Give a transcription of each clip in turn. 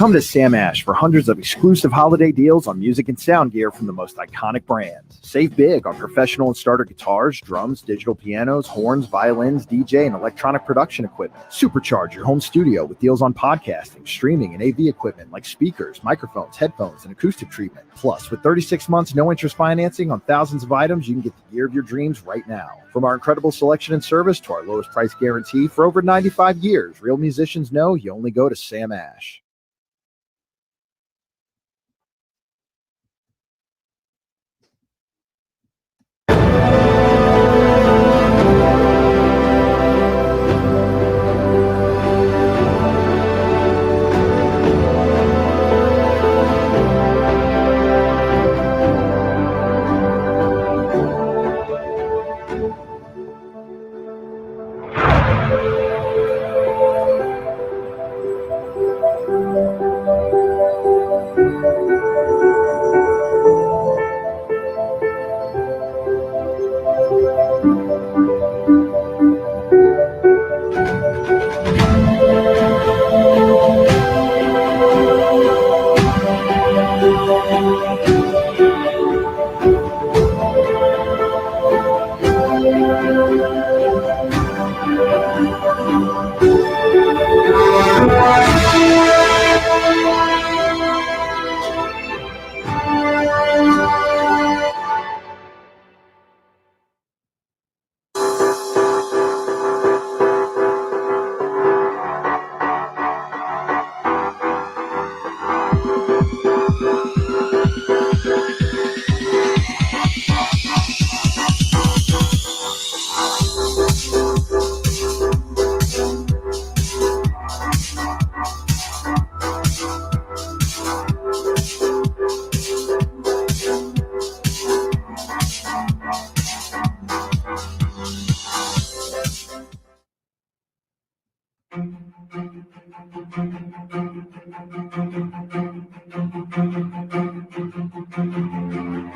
Come to Sam Ash for hundreds of exclusive holiday deals on music and sound gear from the most iconic brands. Save big on professional and starter guitars, drums, digital pianos, horns, violins, DJ, and electronic production equipment. Supercharge your home studio with deals on podcasting, streaming, and AV equipment like speakers, microphones, headphones, and acoustic treatment. Plus, with 36 months no-interest financing on thousands of items, you can get the gear of your dreams right now. From our incredible selection and service to our lowest price guarantee for over 95 years, real musicians know you only go to Sam Ash.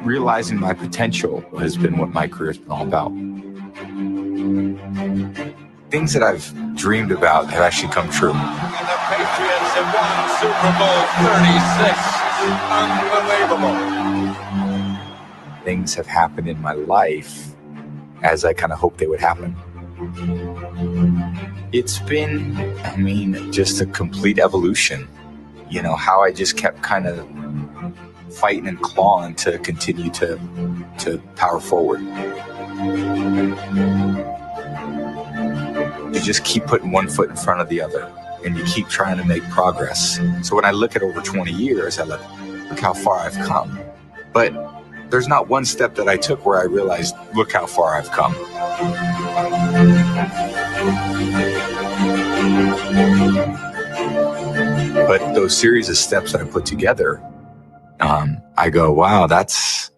Realizing my potential has been what my career has been all about. Things that I've dreamed about have actually come true. And the Patriots have won Super Bowl 36. Unbelievable. Things have happened in my life as I kind of hoped they would happen. It's been, just a complete evolution. You know, how I just kept kind of fighting and clawing to continue to power forward. You just keep putting one foot in front of the other, and you keep trying to make progress. So when I look at over 20 years, I look how far I've come. But there's not one step that I took where I realized, look how far I've come. But those series of steps that I put together, I go, wow, that's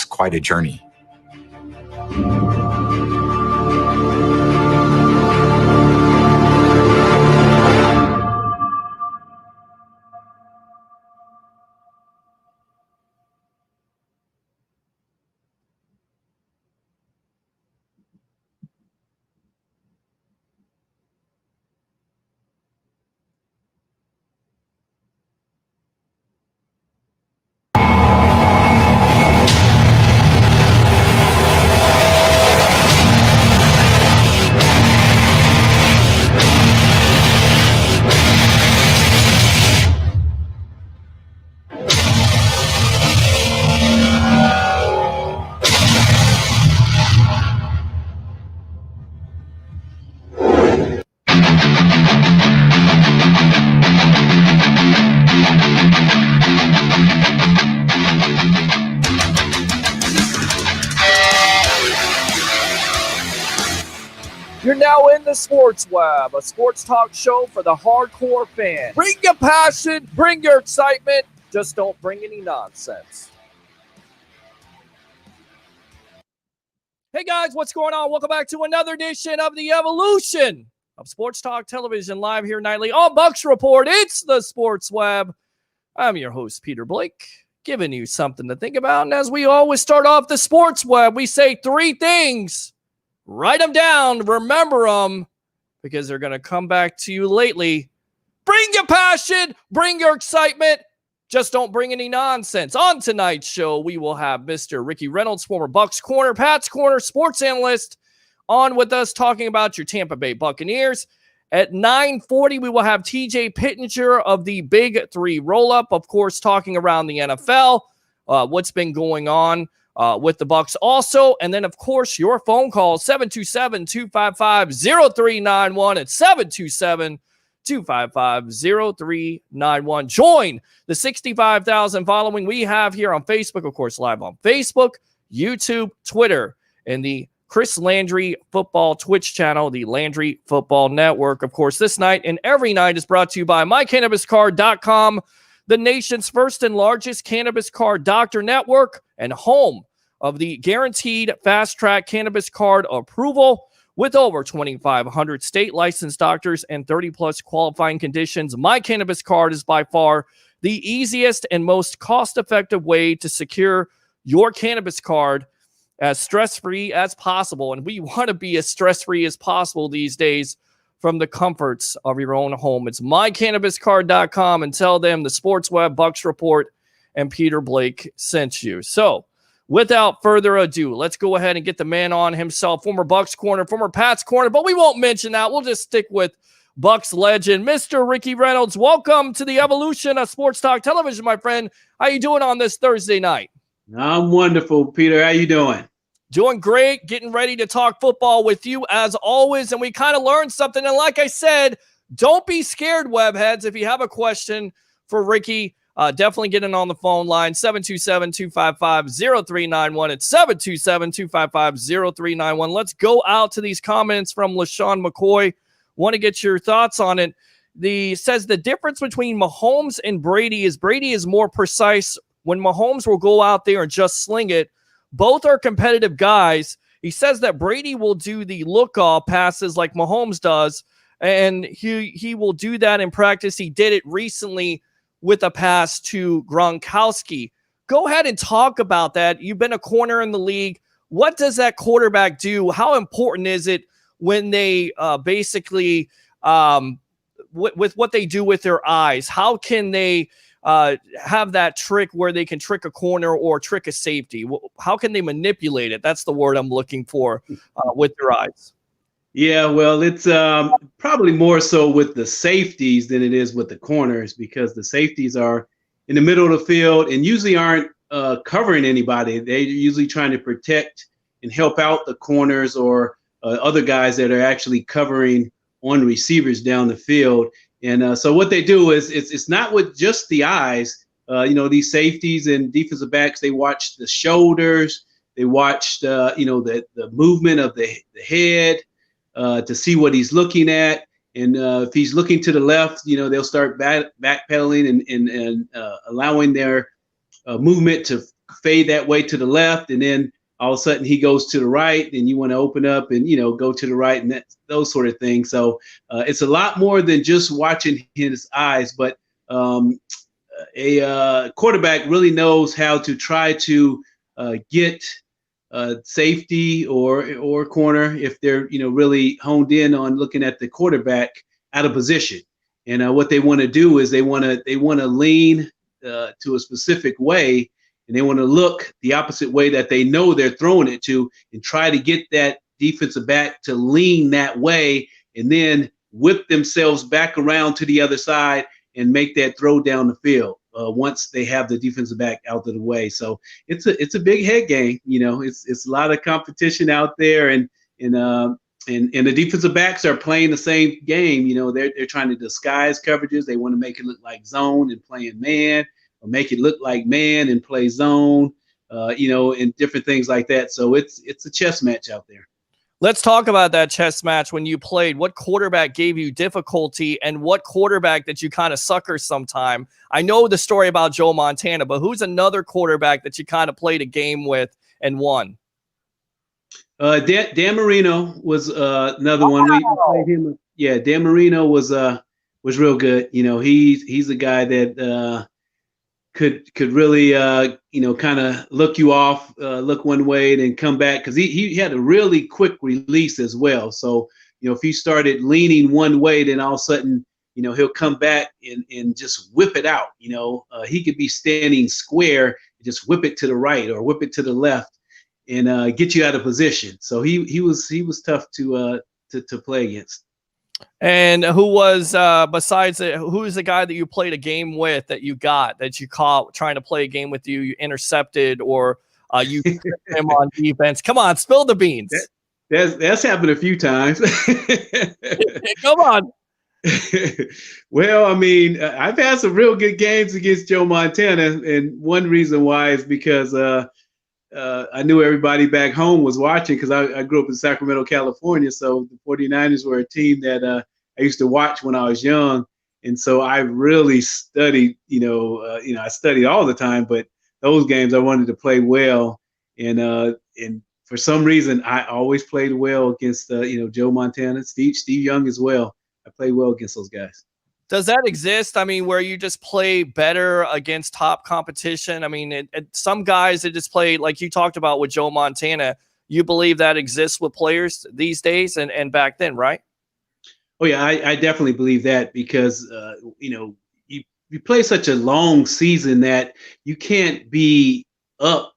quite a journey. You're now in the Sports Web, a sports talk show for the hardcore fan. Bring your passion, bring your excitement, just don't bring any nonsense. Hey guys, what's going on? Welcome back to another edition of the evolution of Sports Talk Television, live here nightly on Bucs Report. It's the Sports Web. I'm your host, Peter Blake, giving you something to think about. And as we always start off the Sports Web, we say three things. Write them down, remember them, because they're going to come back to you lately Bring your passion, bring your excitement. Just don't bring any nonsense. On tonight's show, we will have Mr. Ricky Reynolds, former Bucs corner, Pat's corner, sports analyst, on with us talking about your Tampa Bay Buccaneers. At 9:40, we will have TJ Pittenger of the Big Three Roll-Up, of course, talking around the NFL, what's been going on with the Bucs also. And then, of course, your phone call, 727-255-0391 at 727-255-0391. Join the 65,000 following we have here on Facebook, of course, live on Facebook, YouTube, Twitter, and the Chris Landry Football Twitch channel, the Landry Football Network. Of course, this night and every night is brought to you by MyCannabisCard.com, the nation's first and largest cannabis card doctor network and home of the guaranteed fast-track cannabis card approval. With over 2,500 state licensed doctors and 30-plus qualifying conditions, My Cannabis Card is by far the easiest and most cost-effective way to secure your cannabis card as stress-free as possible. And we want to be as stress-free as possible these days from the comforts of your own home. It's mycannabiscard.com, and tell them the Sports Web, Bucs Report, and Peter Blake sent you. So without further ado, let's go ahead and get the man on himself, former Bucs corner, former Pats corner, but we won't mention that. We'll just stick with Bucs legend, Mr. Ricky Reynolds. Welcome to the evolution of Sports Talk Television, my friend. How you doing on this Thursday night? I'm wonderful, Peter. How you doing? Doing great. Getting ready to talk football with you as always. And we kind of learned something. And like I said, don't be scared, webheads. If you have a question for Ricky, definitely get in on the phone line, 727-255-0391. It's 727-255-0391. Let's go out to these comments from LaShawn McCoy. Want to get your thoughts on it. Says the difference between Mahomes and Brady is more precise. When Mahomes will go out there and just sling it, both are competitive guys. He says that Brady will do the look-off passes like Mahomes does, and he will do that in practice. He did it recently with a pass to Gronkowski. Go ahead and talk about that. You've been a corner in the league. What does that quarterback do? How important is it when they basically with what they do with their eyes? How can they have that trick where they can trick a corner or trick a safety? How can they manipulate it? That's the word I'm looking for with their eyes. Yeah, well, it's probably more so with the safeties than it is with the corners, because the safeties are in the middle of the field and usually aren't covering anybody. They're usually trying to protect and help out the corners or other guys that are actually covering on receivers down the field. And so what they do is it's not with just the eyes. These safeties and defensive backs, they watch the shoulders, they watch the movement of the head to see what he's looking at. And if he's looking to the left, they'll start backpedaling and allowing their movement to fade that way to the left. And then all of a sudden he goes to the right, and you want to open up and, go to the right, and those sort of things. So it's a lot more than just watching his eyes, but a quarterback really knows how to try to get safety or corner if they're, really honed in on looking at the quarterback out of position. And what they want to do is they want to lean to a specific way, and they want to look the opposite way that they know they're throwing it to, and try to get that defensive back to lean that way, and then whip themselves back around to the other side and make that throw down the field once they have the defensive back out of the way. So it's a big head game. It's a lot of competition out there, and the defensive backs are playing the same game. They're trying to disguise coverages. They want to make it look like zone and playing man, or make it look like man and play zone, and different things like that. So it's a chess match out there. Let's talk about that chess match when you played. What quarterback gave you difficulty, and what quarterback that you kind of sucker sometime? I know the story about Joe Montana, but who's another quarterback that you kind of played a game with and won? Dan Marino was another one. We played him. Yeah, Dan Marino was real good. He's a guy that could really kind of look you off, look one way, and then come back, because he had a really quick release as well. So if he started leaning one way, then all of a sudden he'll come back and just whip it out. He could be standing square and just whip it to the right or whip it to the left and get you out of position. So he was tough to play against. And who was besides who is the guy that you played a game with that you caught trying to play a game with you intercepted or you him on defense? Come on, spill the beans. That's happened a few times. Come on. Well, I mean, I've had some real good games against Joe Montana, and one reason why is because I knew everybody back home was watching because I grew up in Sacramento, California. So the 49ers were a team that I used to watch when I was young. And so I really studied, I studied all the time, but those games I wanted to play well. And for some reason, I always played well against, Joe Montana, Steve Young as well. I played well against those guys. Does that exist? I mean, where you just play better against top competition? I mean, some guys that just play, like you talked about with Joe Montana, you believe that exists with players these days and back then, right? Oh, yeah, I definitely believe that because, you play such a long season that you can't be up,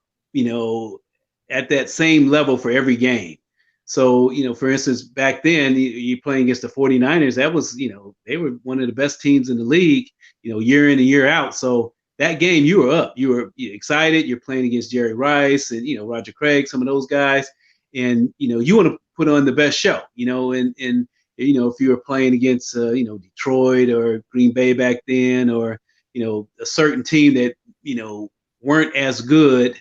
at that same level for every game. So, for instance, back then, you playing against the 49ers, that was, they were one of the best teams in the league, year in and year out. So that game, you were up. You were excited. You're playing against Jerry Rice and, Roger Craig, some of those guys. And, you want to put on the best show, and if you were playing against, Detroit or Green Bay back then or, a certain team that, weren't as good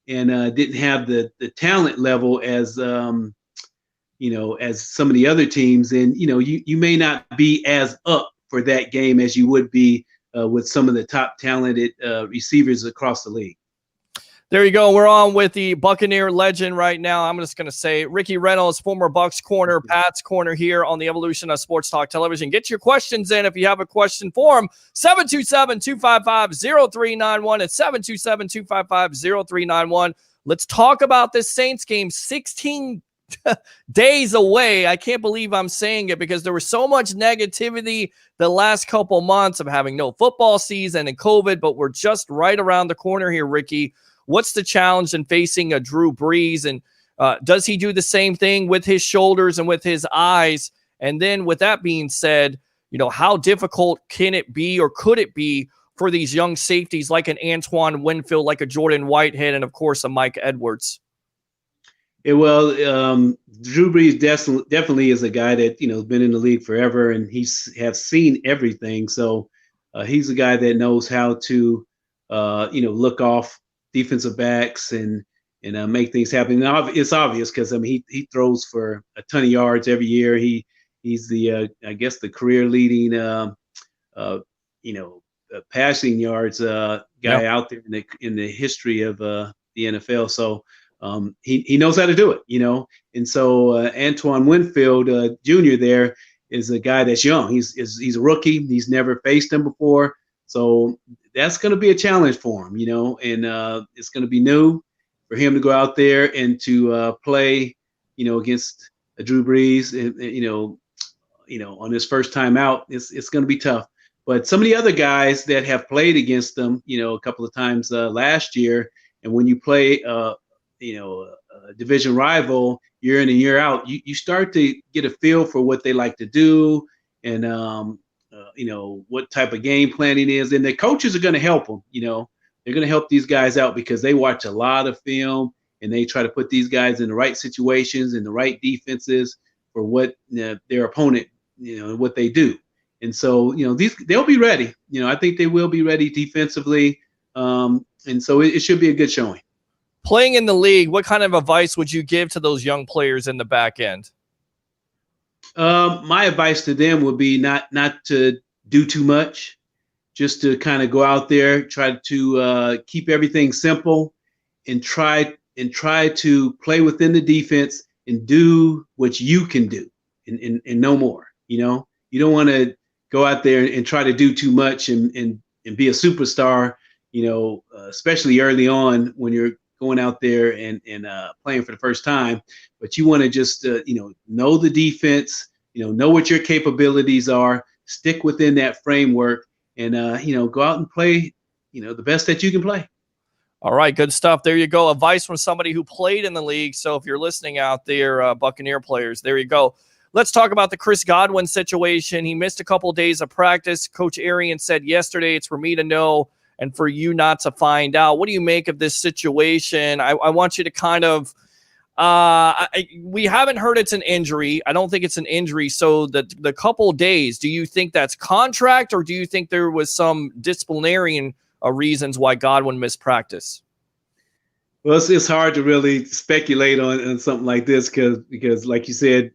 and didn't have the talent level as, as some of the other teams, and you may not be as up for that game as you would be with some of the top talented receivers across the league. There you go. We're on with the Buccaneer legend right now. I'm just going to say Ricky Reynolds, former Bucs corner, Pat's corner here on the Evolution of Sports Talk Television. Get your questions in if you have a question for him. 727-255-0391. It's 727-255-0391. Let's talk about this Saints game. 16 days away. I can't believe I'm saying it because there was so much negativity the last couple months of having no football season and COVID, but we're just right around the corner here, Ricky. What's the challenge in facing a Drew Brees? And does he do the same thing with his shoulders and with his eyes? And then with that being said, how difficult can it be or could it be for these young safeties like an Antoine Winfield, like a Jordan Whitehead, and of course a Mike Edwards? Yeah, well, Drew Brees definitely is a guy that, has been in the league forever and has seen everything. So he's a guy that knows how to, look off defensive backs and make things happen. And it's obvious because he throws for a ton of yards every year. He's the I guess the career leading passing yards guy out there in the history of the NFL. So he knows how to do it, And so Antoine Winfield Jr. there is a guy that's young. He's a rookie. He's never faced him before. So that's going to be a challenge for him, and it's going to be new for him to go out there and to play, against Drew Brees, and, on his first time out, it's going to be tough. But some of the other guys that have played against them, a couple of times last year, and when you play, a division rival year in and year out, you start to get a feel for what they like to do and, what type of game planning is. And the coaches are going to help them, they're going to help these guys out because they watch a lot of film and they try to put these guys in the right situations and the right defenses for what their opponent, what they do. And so, they'll be ready. I think they will be ready defensively. And so it should be a good showing. Playing in the league, what kind of advice would you give to those young players in the back end? My advice to them would be not to do too much, just to kind of go out there, try to keep everything simple, and try to play within the defense and do what you can do, and no more. You don't want to go out there and try to do too much and be a superstar. Especially early on when you're going out there and playing for the first time, but you want to just, know the defense, know what your capabilities are, stick within that framework and, go out and play, the best that you can play. All right, good stuff. There you go. Advice from somebody who played in the league. So if you're listening out there, Buccaneer players, there you go. Let's talk about the Chris Godwin situation. He missed a couple of days of practice. Coach Arian said yesterday it's for me to know and for you not to find out. What do you make of this situation? I want you to kind of we haven't heard it's an injury. I don't think it's an injury. So the couple days, do you think that's contract, or do you think there was some disciplinary reasons why Godwin missed practice? Well, it's hard to really speculate on something like this because like you said,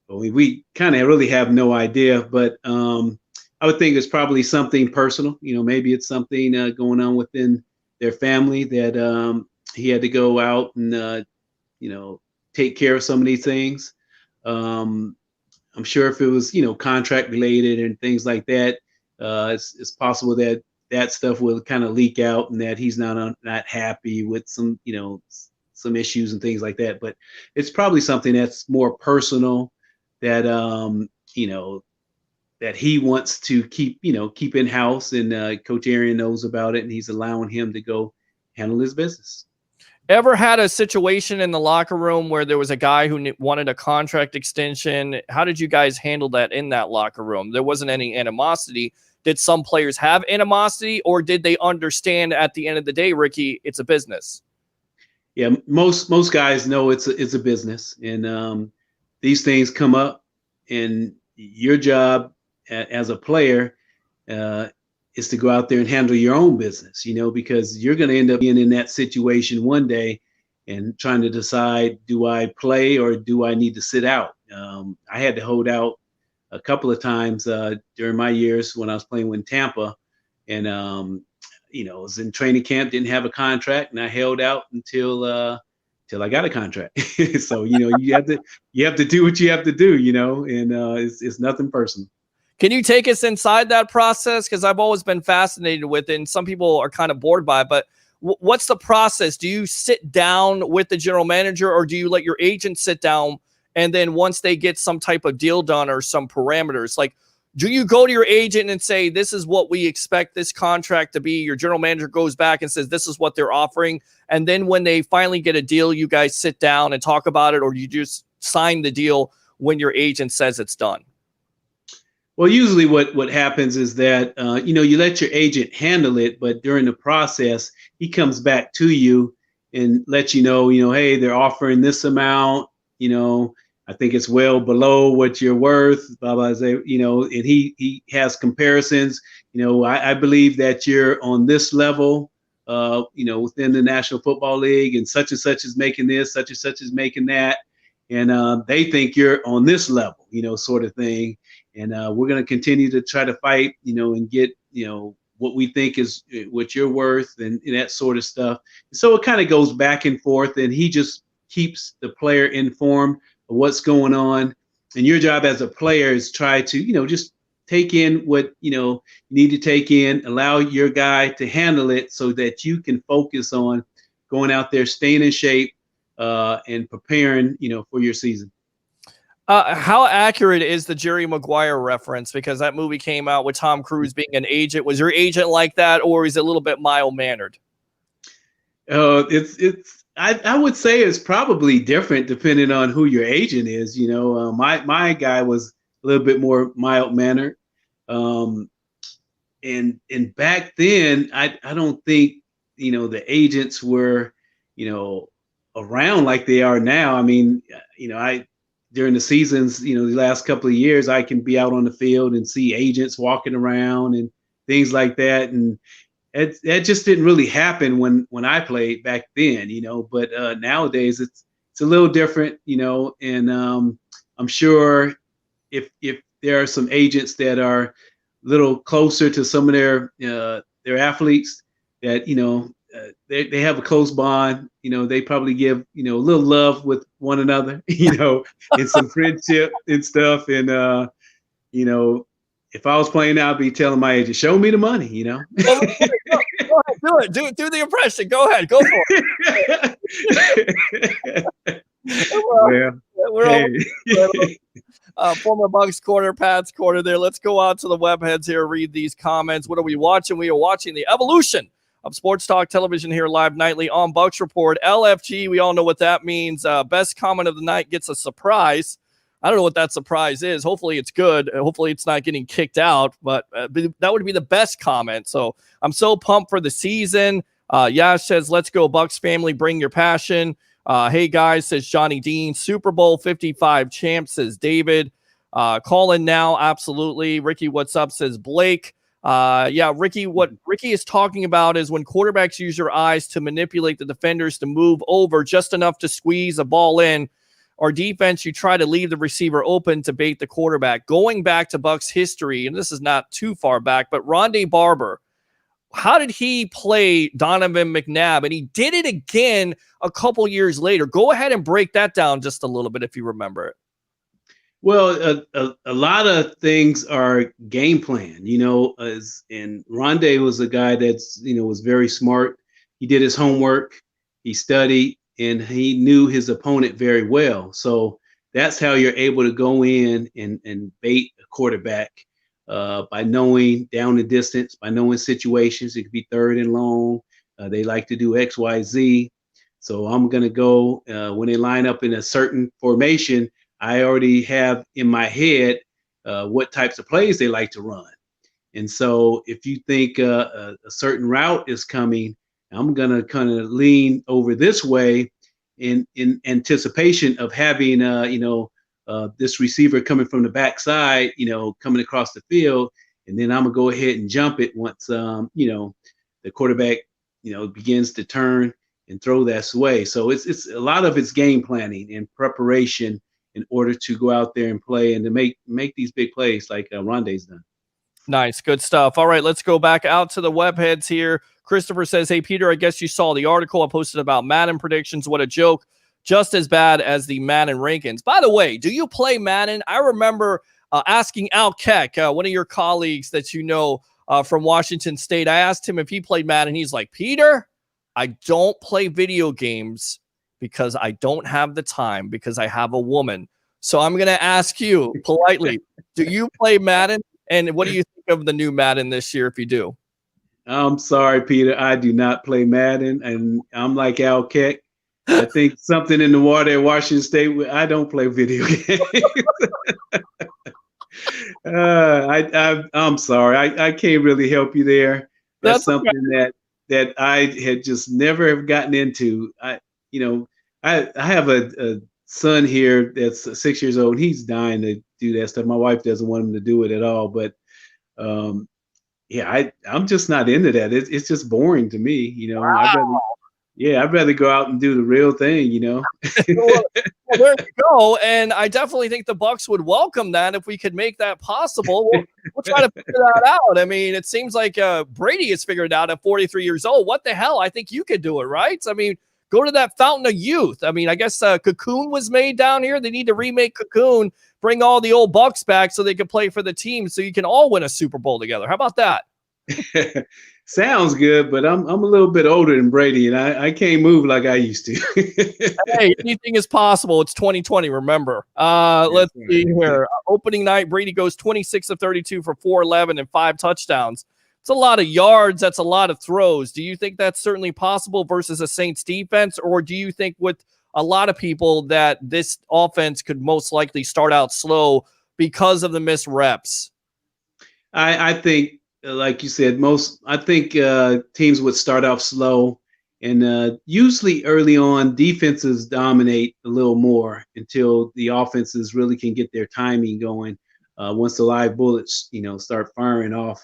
we kind of really have no idea. But I would think it's probably something personal. Maybe it's something going on within their family that he had to go out and take care of some of these things. I'm sure if it was, contract related and things like that, it's possible that stuff will kind of leak out and that he's not happy with some issues and things like that. But it's probably something that's more personal that, that he wants to keep in house, and Coach Arian knows about it, and he's allowing him to go handle his business. Ever had a situation in the locker room where there was a guy who wanted a contract extension? How did you guys handle that in that locker room? There wasn't any animosity. Did some players have animosity, or did they understand at the end of the day, Ricky, it's a business? Yeah, most guys know it's a business, and these things come up, and your job as a player is to go out there and handle your own business, because you're going to end up being in that situation one day and trying to decide, do I play or do I need to sit out? I had to hold out a couple of times during my years when I was playing with Tampa, and I was in training camp, didn't have a contract, and I held out until I got a contract. So you have to do what you have to do, and it's nothing personal. Can you take us inside that process? Because I've always been fascinated with it, and some people are kind of bored by it. But what's the process? Do you sit down with the general manager, or do you let your agent sit down, and then once they get some type of deal done or some parameters, like, do you go to your agent and say, this is what we expect this contract to be? Your general manager goes back and says, this is what they're offering. And then when they finally get a deal, you guys sit down and talk about it, or you just sign the deal when your agent says it's done? Well, usually what happens is that, you let your agent handle it, but during the process, he comes back to you and lets you know, hey, they're offering this amount, I think it's well below what you're worth, blah, blah, blah, and he has comparisons. I believe that you're on this level, within the National Football League, and such is making this, such and such is making that. And they think you're on this level, sort of thing. And we're going to continue to try to fight, and get, what we think is what you're worth and that sort of stuff. So it kind of goes back and forth, and he just keeps the player informed of what's going on. And your job as a player is try to, just take in what, you need to take in, allow your guy to handle it so that you can focus on going out there, staying in shape, and preparing, for your season. How accurate is the Jerry Maguire reference? Because that movie came out with Tom Cruise being an agent. Was your agent like that, or is it a little bit mild-mannered? I would say it's probably different depending on who your agent is. My guy was a little bit more mild-mannered. And back then, I don't think, the agents were, around like they are now. I mean, during the seasons, the last couple of years, I can be out on the field and see agents walking around and things like that. And that just didn't really happen when I played back then, but nowadays it's a little different, and I'm sure if there are some agents that are a little closer to some of their athletes that, they have a close bond, they probably give, a little love with one another, and some friendship and stuff. And, if I was playing out, I'd be telling my agent, show me the money, Well, go ahead, do it. Do the impression. Go ahead. Go for it. Former Bucs corner, Pat's corner there. Let's go out to the web heads here, read these comments. What are we watching? We are watching the evolution of Sports Talk Television here live nightly on Bucs Report. LFG, we all know what that means. Best comment of the night gets a surprise. I don't know what that surprise is. Hopefully it's good. Hopefully it's not getting kicked out, but that would be the best comment. So I'm so pumped for the season. Yash says, let's go Bucs family, bring your passion. Hey guys, says Johnny Dean. Super Bowl 55 champ, says David. Call in now, absolutely. Ricky, what's up, says Blake. Ricky, what Ricky is talking about is when quarterbacks use your eyes to manipulate the defenders to move over just enough to squeeze a ball in, or defense, you try to leave the receiver open to bait the quarterback. Going back to Bucs history, and this is not too far back, but Rondé Barber, how did he play Donovan McNabb? And he did it again a couple years later. Go ahead and break that down just a little bit if you remember it. Well, a lot of things are game plan, and Rondé was a guy that's, was very smart. He did his homework, he studied, and he knew his opponent very well. So that's how you're able to go in and bait a quarterback by knowing down the distance, by knowing situations. It could be third and long. They like to do X, Y, Z. So I'm going to go when they line up in a certain formation, I already have in my head what types of plays they like to run. And so if you think a certain route is coming, I'm going to kind of lean over this way in anticipation of having, this receiver coming from the backside, coming across the field. And then I'm going to go ahead and jump it once, the quarterback, begins to turn and throw that way. So it's a lot of it's game planning and preparation in order to go out there and play and to make these big plays like Rondé's done. Nice. Good stuff. All right, let's go back out to the web heads here. Christopher says, hey, Peter, I guess you saw the article I posted about Madden predictions. What a joke. Just as bad as the Madden rankings. By the way, do you play Madden? I remember asking Al Keck, one of your colleagues that you know from Washington State. I asked him if he played Madden. He's like, Peter, I don't play video games because I don't have the time because I have a woman. So I'm going to ask you politely, do you play Madden? And what do you think of the new Madden this year if you do? I'm sorry, Peter. I do not play Madden. And I'm like Al Keck. I think something in the water at Washington State. I don't play video games. I'm sorry. I can't really help you there. That's something okay. that I had just never have gotten into. I have a son here that's 6 years old. He's dying to do that stuff. My wife doesn't want him to do it at all. But I'm just not into that. It's just boring to me. Wow. I'd rather go out and do the real thing, Well, there you go. And I definitely think the Bucs would welcome that if we could make that possible. We'll try to figure that out. I mean, it seems like Brady has figured it out at 43 years old. What the hell? I think you could do it, right? I mean, go to that fountain of youth. I mean, I guess Cocoon was made down here. They need to remake Cocoon, bring all the old Bucs back so they can play for the team so you can all win a Super Bowl together. How about that? Sounds good, but I'm a little bit older than Brady, and I can't move like I used to. Hey, anything is possible. It's 2020, remember. Let's see here. Opening night, Brady goes 26 of 32 for 411 and 5 touchdowns. It's a lot of yards. That's a lot of throws. Do you think that's certainly possible versus a Saints defense, or do you think with a lot of people that this offense could most likely start out slow because of the missed reps? I think, like you said, teams would start off slow, and usually early on, defenses dominate a little more until the offenses really can get their timing going. Once the live bullets, start firing off.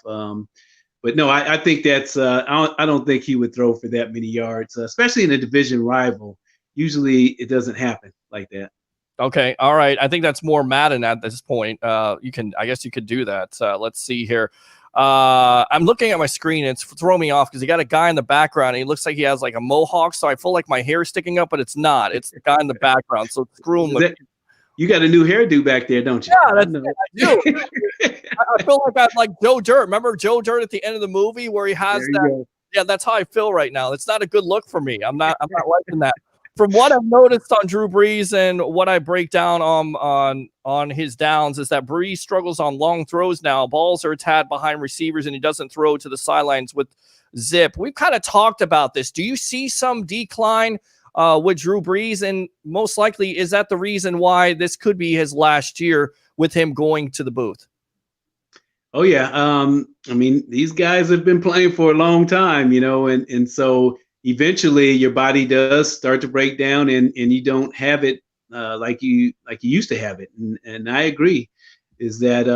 But no, I think that's. I don't think he would throw for that many yards, especially in a division rival. Usually, it doesn't happen like that. Okay, all right. I think that's more Madden at this point. I guess you could do that. Let's see here. I'm looking at my screen and it's throwing me off because you got a guy in the background and he looks like he has like a mohawk, so I feel like my hair is sticking up, but it's not. It's the guy in the background. So screw him. You got a new hairdo back there, don't you? Yeah, that's it. I do. I feel like I'm like Joe Dirt. Remember Joe Dirt at the end of the movie where he has that? Yeah, that's how I feel right now. It's not a good look for me. I'm not liking that. From what I've noticed on Drew Brees and what I break down on his downs is that Brees struggles on long throws now. Balls are tad behind receivers, and he doesn't throw to the sidelines with zip. We've kind of talked about this. Do you see some decline with Drew Brees? And most likely, is that the reason why this could be his last year with him going to the booth? Oh yeah. I mean, these guys have been playing for a long time, and so eventually your body does start to break down, and you don't have it like you used to have it. And I agree, is that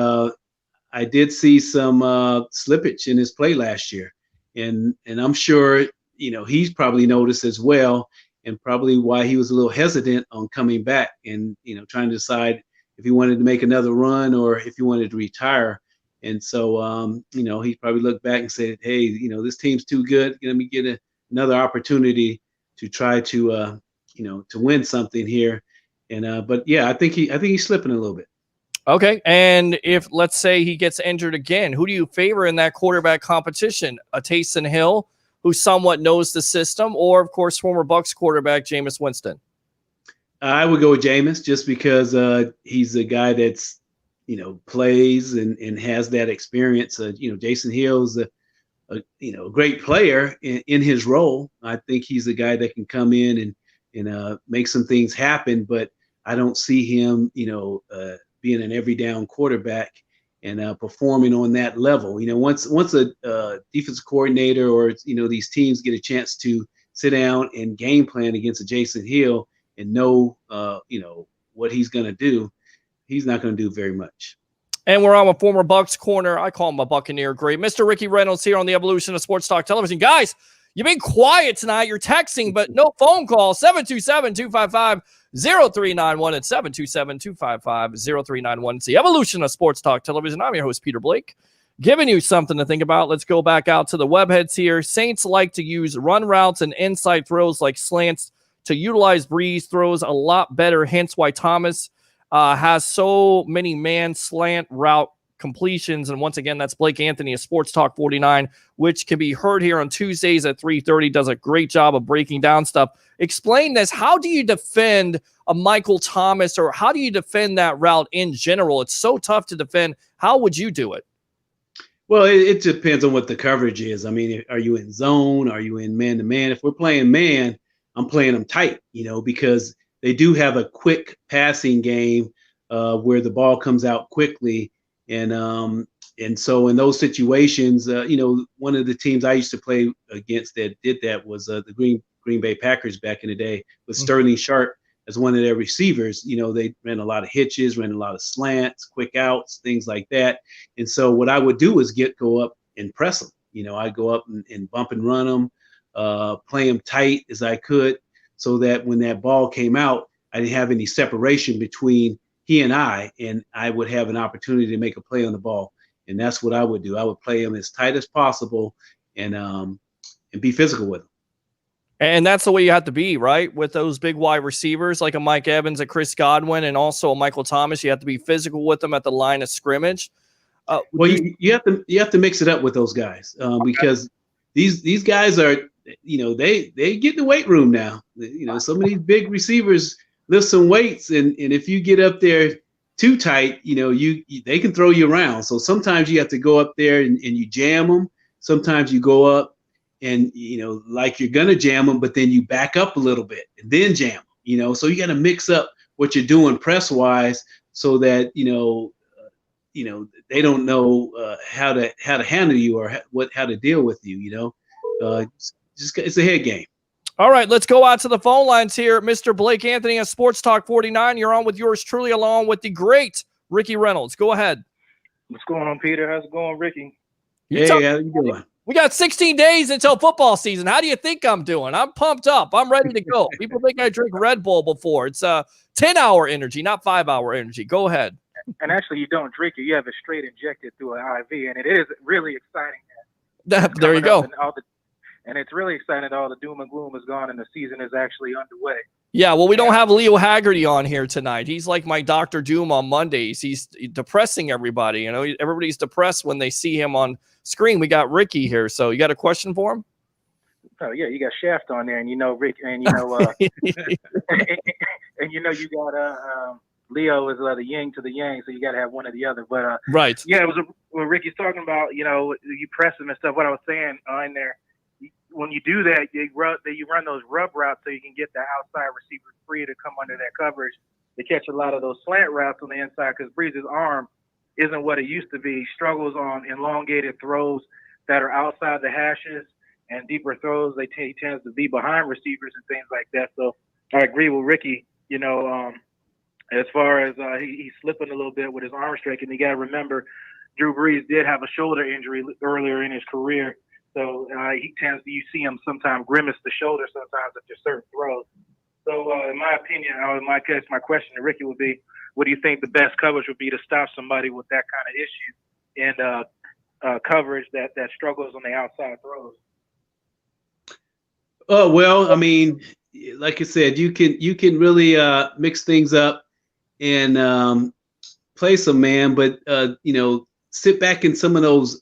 I did see some slippage in his play last year, and I'm sure he's probably noticed as well, and probably why he was a little hesitant on coming back and trying to decide if he wanted to make another run or if he wanted to retire. And so, he probably looked back and said, hey, this team's too good. Let me get another opportunity to try to, to win something here. And, but yeah, I think he's slipping a little bit. Okay. And if, let's say, he gets injured again, who do you favor in that quarterback competition? A Taysom Hill, who somewhat knows the system, or, of course, former Bucs quarterback Jameis Winston? I would go with Jameis just because he's a guy that's, plays and has that experience. Jason Hill's a great player in his role. I think he's a guy that can come in and make some things happen, but I don't see him, being an every down quarterback and performing on that level. Once a defensive coordinator or these teams get a chance to sit down and game plan against a Jason Hill and know what he's going to do, he's not going to do very much. And we're on a former Bucs corner. I call him a Buccaneer great. Mr. Ricky Reynolds here on the Evolution of Sports Talk Television. Guys, you've been quiet tonight. You're texting, but no phone call. 727-255-0391 at 727-255-0391. It's the Evolution of Sports Talk Television. I'm your host, Peter Blake, giving you something to think about. Let's go back out to the webheads here. Saints like to use run routes and inside throws like slants to utilize Brees throws a lot better, hence why Thomas has so many man slant route completions. And once again, that's Blake Anthony of Sports Talk 49, which can be heard here on Tuesdays at 3:30. Does a great job of breaking down stuff. Explain this. How do you defend a Michael Thomas, or how do you defend that route in general? It's so tough to defend. How would you do it? Well, it depends on what the coverage is. I mean, are you in zone? Are you in man-to-man? If we're playing man, I'm playing them tight, because they do have a quick passing game where the ball comes out quickly. And so in those situations, one of the teams I used to play against that did that was the Green Bay Packers back in the day with Sterling Sharp as one of their receivers. They ran a lot of hitches, ran a lot of slants, quick outs, things like that. And so what I would do is go up and press them. I'd go up and bump and run them, play them tight as I could, so that when that ball came out, I didn't have any separation between he and I would have an opportunity to make a play on the ball. And that's what I would do. I would play him as tight as possible and be physical with him. And that's the way you have to be, right? With those big wide receivers like a Mike Evans, a Chris Godwin, and also a Michael Thomas, you have to be physical with them at the line of scrimmage. Well, you have to mix it up with those guys because these guys are, they get in the weight room now. Some of these big receivers lift some weights, and if you get up there too tight, they can throw you around. So sometimes you have to go up there and you jam them. Sometimes you go up and like you're gonna jam them, but then you back up a little bit and then jam them. So you got to mix up what you're doing press wise, so that they don't know how to handle you or how to deal with you. It's a head game. All right, let's go out to the phone lines here. Mr. Blake Anthony of Sports Talk 49. You're on with yours truly, along with the great Ricky Reynolds. Go ahead. What's going on, Peter? How's it going, Ricky? Hey, how you doing? We got 16 days until football season. How do you think I'm doing? I'm pumped up. I'm ready to go. People think I drink Red Bull before. It's 10-hour energy, not 5-hour energy. Go ahead. And actually, you don't drink it. You have it straight injected through an IV, and it is really exciting. There you go. And it's really exciting that all the doom and gloom is gone and the season is actually underway. Yeah, well, we don't have Leo Haggerty on here tonight. He's like my Dr. Doom on Mondays. He's depressing everybody. Everybody's depressed when they see him on screen. We got Ricky here. So you got a question for him? Oh yeah, you got Shaft on there, and Rick, and and you got Leo is the yin to the yang, so you got to have one or the other. But Right. yeah, it was when Ricky's talking about you press them and stuff. What I was saying in there, when you do that, you run those rub routes so you can get the outside receiver free to come under that coverage to catch a lot of those slant routes on the inside, because Breeze's arm isn't what it used to be. He struggles on elongated throws that are outside the hashes, and deeper throws he tends to be behind receivers and things like that. So I agree with Ricky. As far as he's slipping a little bit with his arm strength, and you got to remember, Drew Brees did have a shoulder injury earlier in his career, so you see him sometimes grimace the shoulder sometimes after certain throws. So in my opinion, or in my case, my question to Ricky would be, what do you think the best coverage would be to stop somebody with that kind of issue and coverage that struggles on the outside throws? Oh, well, I mean, like I said, you can really mix things up and play some man, but sit back in some of those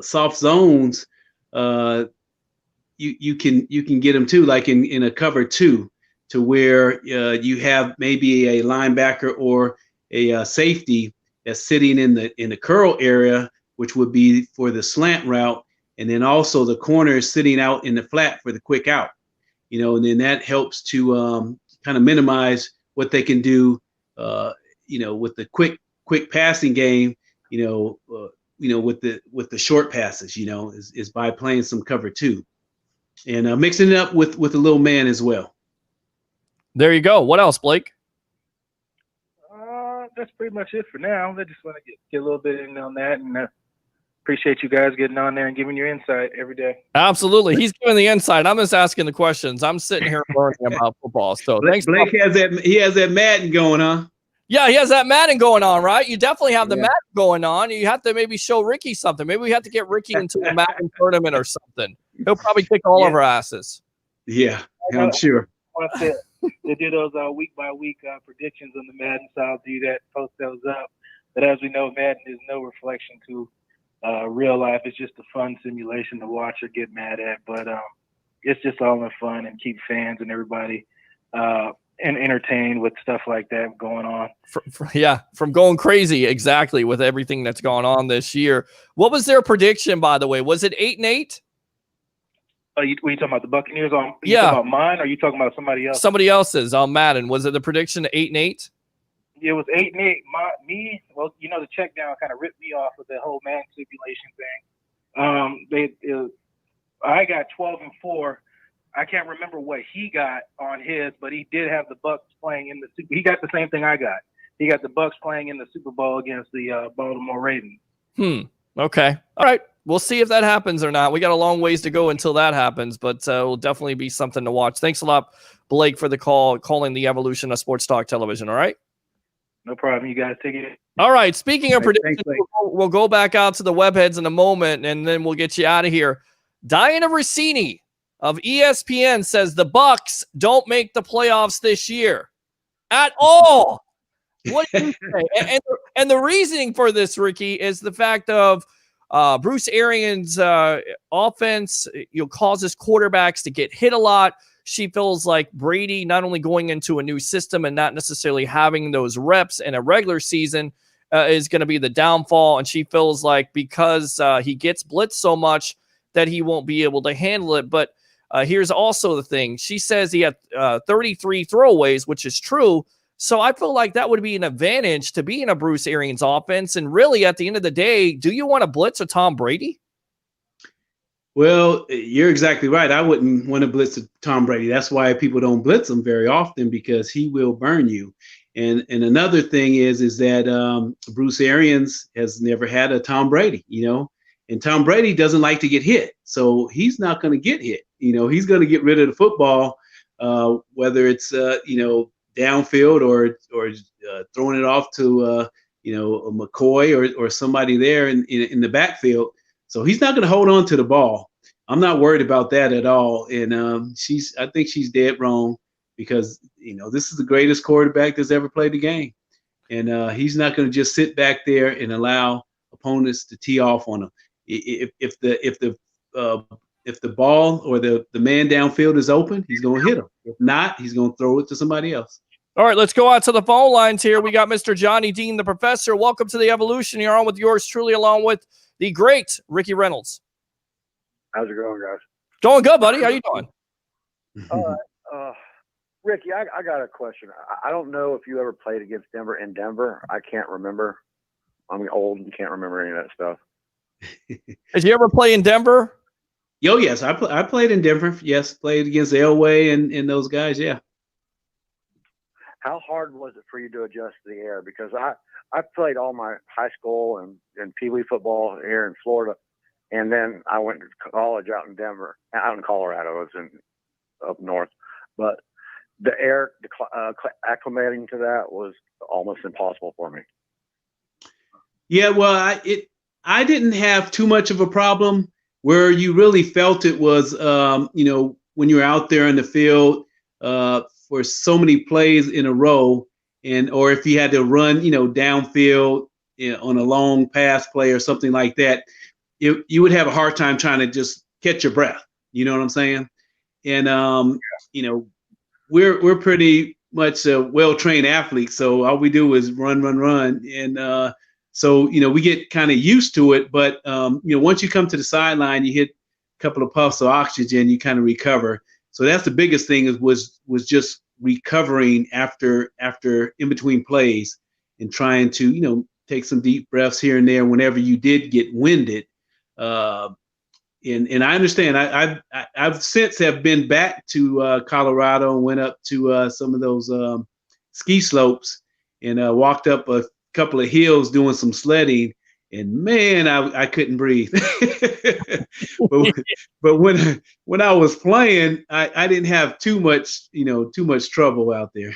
soft zones. You can get them too, like in a cover 2, to where you have maybe a linebacker or a safety that's sitting in the curl area, which would be for the slant route, and then also the corner is sitting out in the flat for the quick out. And then that helps to kind of minimize what they can do. With the quick passing game, with the short passes, is by playing some cover 2 and mixing it up with a little man as well. There you go. What else, Blake? That's pretty much it for now. I just want to get a little bit in on that, and appreciate you guys getting on there and giving your insight every day. Absolutely. He's giving the insight. I'm just asking the questions. I'm sitting here learning about football. So thanks. Blake has that Madden going, huh? Yeah, he has that Madden going on, right? You definitely have the Madden going on. You have to maybe show Ricky something. Maybe we have to get Ricky into a Madden tournament or something. He'll probably kick all of our asses. Yeah, I'm sure. They do those week by week predictions on the Madden, so I'll do that, post those up. But as we know, Madden is no reflection to real life. It's just a fun simulation to watch or get mad at. But it's just all in fun and keep fans and everybody and entertained with stuff like that going on. From going crazy, exactly, with everything that's gone on this year. What was their prediction, by the way? Was it 8-8? Were you talking about the Buccaneers? You talking about mine, or are you talking about somebody else? Somebody else's on Madden. Was it the prediction 8-8? It was 8-8. The check down kind of ripped me off with the whole man simulation thing. I got 12-4. I can't remember what he got on his, but he did have the Bucs playing in the Super. He got the same thing I got. He got the Bucs playing in the Super Bowl against the Baltimore Ravens. Okay. All right. We'll see if that happens or not. We got a long ways to go until that happens, but it'll definitely be something to watch. Thanks a lot, Blake, for the calling the evolution of sports talk television. All right. No problem. You guys take it. All right. Speaking of predictions, we'll go back out to the webheads in a moment, and then we'll get you out of here. Diana Rossini of ESPN says the Bucs don't make the playoffs this year at all. What do you say? And the reasoning for this, Ricky, is the fact of Bruce Arians' offense causes quarterbacks to get hit a lot. She feels like Brady, not only going into a new system and not necessarily having those reps in a regular season, is going to be the downfall. And she feels like because he gets blitzed so much that he won't be able to handle it. But here's also the thing. She says he had 33 throwaways, which is true. So I feel like that would be an advantage to be in a Bruce Arians offense. And really, at the end of the day, do you want to blitz a Tom Brady? Well, you're exactly right. I wouldn't want to blitz a Tom Brady. That's why people don't blitz him very often, because he will burn you. And another thing is that Bruce Arians has never had a Tom Brady, and Tom Brady doesn't like to get hit. So he's not going to get hit. He's going to get rid of the football, whether it's, downfield or throwing it off to, a McCoy or somebody there in the backfield. So he's not going to hold on to the ball. I'm not worried about that at all. And I think she's dead wrong, because, this is the greatest quarterback that's ever played the game. And he's not going to just sit back there and allow opponents to tee off on him. If the if the ball or the man downfield is open, he's going to hit him. If not, he's going to throw it to somebody else. All right, let's go out to the phone lines here. We got Mr. Johnny Dean, the professor. Welcome to the Evolution. You're on with yours truly, along with the great Ricky Reynolds. How's it going, guys? Going good, buddy. How you doing? All right. Ricky, I got a question. I don't know if you ever played against Denver in Denver. I can't remember. I'm old and can't remember any of that stuff. Did you ever play in Denver? Yo, yes, I played in Denver. Yes, played against Elway and those guys. Yeah. How hard was it for you to adjust to the air? Because I played all my high school and Pee Wee football here in Florida, and then I went to college out in Denver, out in Colorado. I was up north, but the air acclimating to that was almost impossible for me. Yeah, well, I didn't have too much of a problem. Where you really felt it was, when you were out there in the field for so many plays in a row, or if you had to run, downfield on a long pass play or something like that, you would have a hard time trying to just catch your breath. You know what I'm saying? And we're pretty much well-trained athletes, so all we do is run, and so, we get kind of used to it, but, once you come to the sideline, you hit a couple of puffs of oxygen, you kind of recover. So that's the biggest thing was just recovering after in between plays and trying to, take some deep breaths here and there whenever you did get winded. And I understand I've since have been back to Colorado and went up to some of those ski slopes and walked up a couple of hills doing some sledding, and man, I couldn't breathe. but when I was playing, I didn't have too much trouble out there.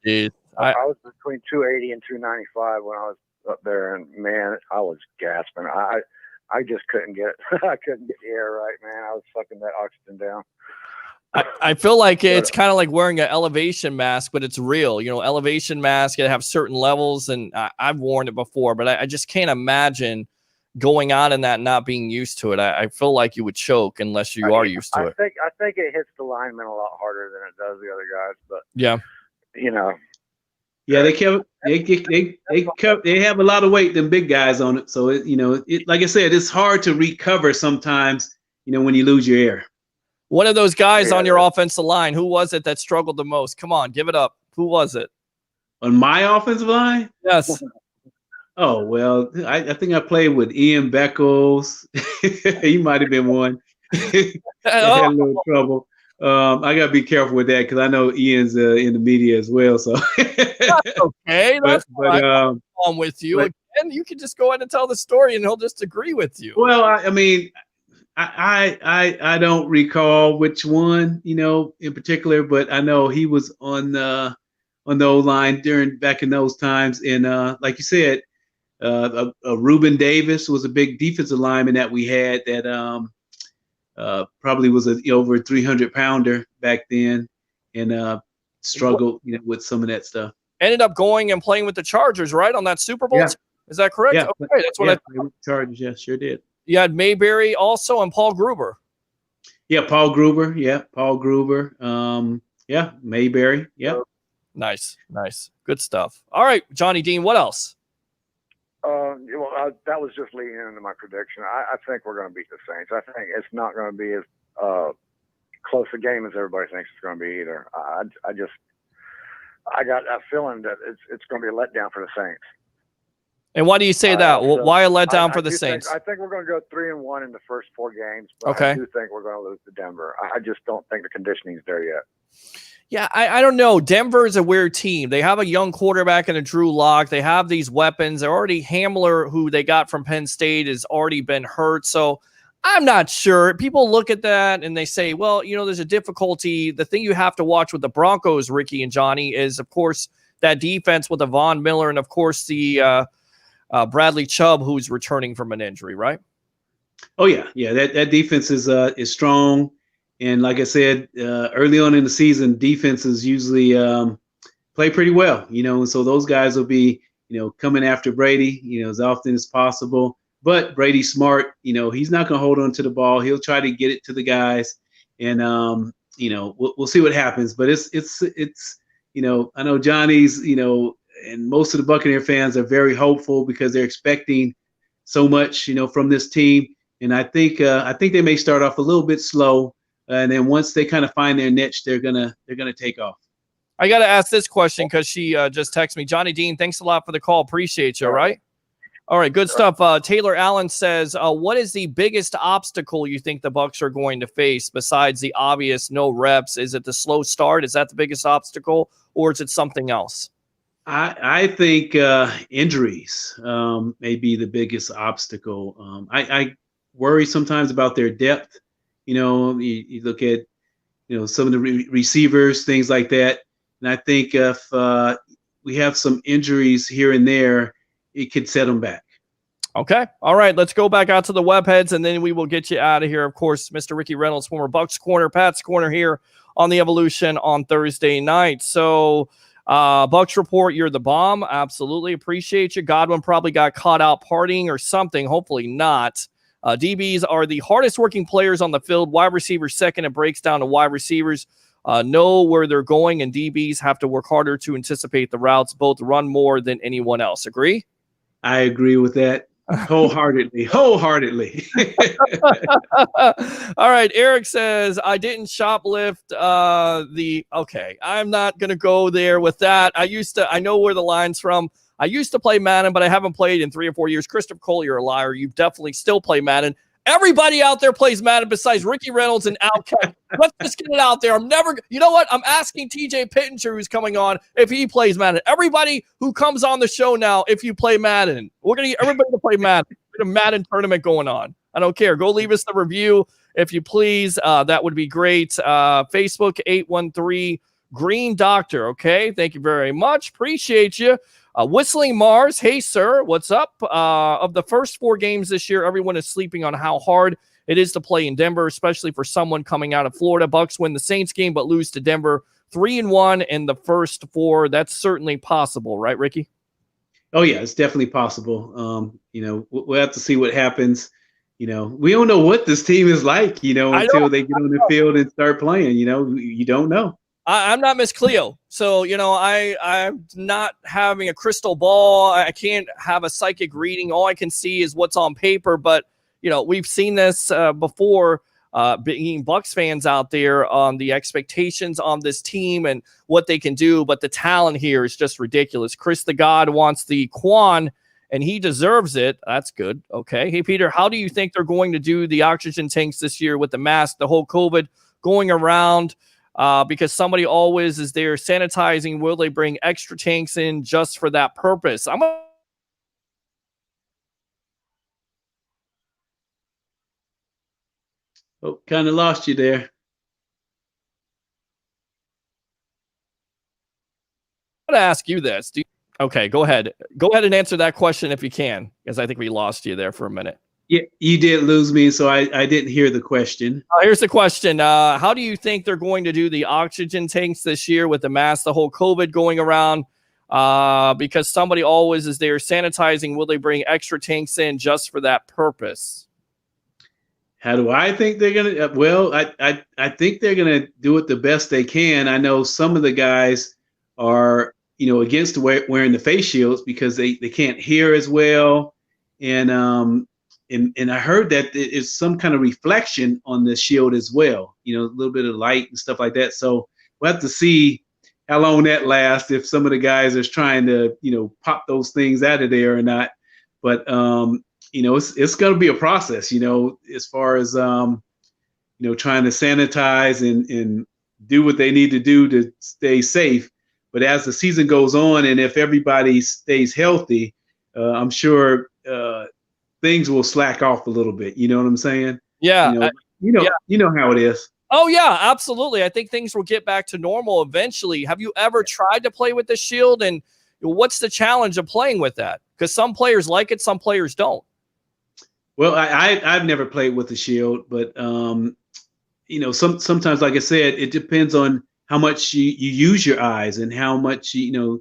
Jeez. I was between 280 and 295 when I was up there, and man, I was gasping. I just couldn't get I couldn't get the air right, man. I was sucking that oxygen down. I feel like it's kind of like wearing an elevation mask, but it's real. Elevation mask, it have certain levels, and I've worn it before, but I just can't imagine going on in that and not being used to it. I feel like you would choke unless you are used to it. I think it hits the lineman a lot harder than it does the other guys, but yeah. Yeah, they have a lot of weight, them big guys on it. So it like I said, it's hard to recover sometimes, when you lose your air. One of those guys on your offensive line, who was it that struggled the most? Come on, give it up. Who was it? On my offensive line? Yes. Oh, well, I think I played with Ian Beckles. He might have been one. Had a little trouble. I got to be careful with that because I know Ian's in the media as well. So that's okay. That's I'm with you. Again, you can just go ahead and tell the story and he'll just agree with you. Well, I mean, I don't recall which one, in particular, but I know he was on the O-line back in those times. And like you said, Reuben Davis was a big defensive lineman that we had that probably was over a 300-pounder back then, and struggled with some of that stuff. Ended up going and playing with the Chargers, right, on that Super Bowl? Yeah. Is that correct? Yeah. Okay, that's what I thought. Chargers, yeah, sure did. You had Mayberry also and Paul Gruber. Yeah, Paul Gruber. Yeah, Paul Gruber. Yeah, Mayberry. Yeah. Nice. Good stuff. All right, Johnny Dean, what else? That was just leading into my prediction. I think we're going to beat the Saints. I think it's not going to be as close a game as everybody thinks it's going to be either. I got that feeling that it's going to be a letdown for the Saints. And why do you say that? Why a letdown for the Saints? I think we're going to go 3-1 in the first 4 games. But okay. I do think we're going to lose to Denver. I just don't think the conditioning's there yet. Yeah, I don't know. Denver is a weird team. They have a young quarterback in a Drew Lock. They have these weapons. They're already Hamler, who they got from Penn State, has already been hurt. So I'm not sure. People look at that and they say, well, there's a difficulty. The thing you have to watch with the Broncos, Ricky and Johnny, is, of course, that defense with Von Miller and, of course, the Bradley Chubb, who's returning from an injury, right? Oh, yeah. Yeah, that defense is strong. And like I said, early on in the season, defenses usually play pretty well, and so those guys will be, coming after Brady, as often as possible. But Brady's smart. He's not going to hold on to the ball. He'll try to get it to the guys, and we'll see what happens. But it's I know Johnny's and most of the Buccaneer fans are very hopeful because they're expecting so much from this team. And I think they may start off a little bit slow, and then once they kind of find their niche, they're gonna take off. I got to ask this question because she just texted me. Johnny Dean, thanks a lot for the call. Appreciate you. All right. All right, good stuff. Taylor Allen says, what is the biggest obstacle you think the Bucs are going to face besides the obvious no reps? Is it the slow start? Is that the biggest obstacle, or is it something else? I think injuries may be the biggest obstacle. I worry sometimes about their depth. You look at some of the receivers, things like that, and I think if we have some injuries here and there, it could set them back. Okay. All right. Let's go back out to the web heads, and then we will get you out of here. Of course, Mr. Ricky Reynolds, former Bucs corner, Pat's corner here on the Evolution on Thursday night. So, Bucs report, you're the bomb. Absolutely appreciate you. Godwin probably got caught out partying or something. Hopefully not. DBs are the hardest working players on the field. Wide receivers second. It breaks down to wide receivers know where they're going, and DBs have to work harder to anticipate the routes. Both run more than anyone else. Agree? I agree with that wholeheartedly. All right. Eric says, I didn't shoplift okay. I'm not going to go there with that. I know where the line's from. I used to play Madden, but I haven't played in 3 or 4 years. Christopher Cole, you're a liar. You definitely still play Madden. Everybody out there plays Madden besides Ricky Reynolds and Outcast. Let's just get it out there. You know what? I'm asking TJ Pittenger, who's coming on, if he plays Madden. Everybody who comes on the show now, if you play Madden, we're going to get everybody to play Madden. There's a Madden tournament going on. I don't care. Go leave us the review, if you please. That would be great. Facebook 813 Green Doctor. Okay. Thank you very much. Appreciate you. Whistling Mars, hey, sir, what's up? Of the first 4 games this year, everyone is sleeping on how hard it is to play in Denver, especially for someone coming out of Florida. Bucs win the Saints game, but lose to Denver 3-1 in the first 4. That's certainly possible, right, Ricky? Oh, yeah, it's definitely possible. We'll have to see what happens. We don't know what this team is like, until they get on the field and start playing. You don't know. I'm not Miss Cleo. So, I'm not having a crystal ball. I can't have a psychic reading. All I can see is what's on paper. But, we've seen this before, being Bucs fans out there on the expectations on this team and what they can do. But the talent here is just ridiculous. Chris the God wants the Quan, and he deserves it. That's good. Okay. Hey, Peter, how do you think they're going to do the oxygen tanks this year with the mask, the whole COVID going around? Because somebody always is there sanitizing. Will they bring extra tanks in just for that purpose? Kind of lost you there. I'm going to ask you this. Okay, go ahead. Go ahead and answer that question if you can, because I think we lost you there for a minute. Yeah, you did lose me, so I didn't hear the question. Here's the question. How do you think they're going to do the oxygen tanks this year with the mask, the whole COVID going around? Because somebody always is there sanitizing. Will they bring extra tanks in just for that purpose? How do I think they're going to? Well, I think they're going to do it the best they can. I know some of the guys are, against wearing the face shields because they can't hear as well. And I heard that it's some kind of reflection on the shield as well, a little bit of light and stuff like that. So we'll have to see how long that lasts, if some of the guys are trying to, pop those things out of there or not. But, it's going to be a process, as far as, trying to sanitize and do what they need to do to stay safe. But as the season goes on, and if everybody stays healthy, I'm sure things will slack off a little bit. You know what I'm saying? Yeah. You know how it is. Oh, yeah, absolutely. I think things will get back to normal eventually. Have you ever tried to play with the shield? And what's the challenge of playing with that? Because some players like it, some players don't. Well, I've never played with the shield, but sometimes, like I said, it depends on how much you use your eyes and how much you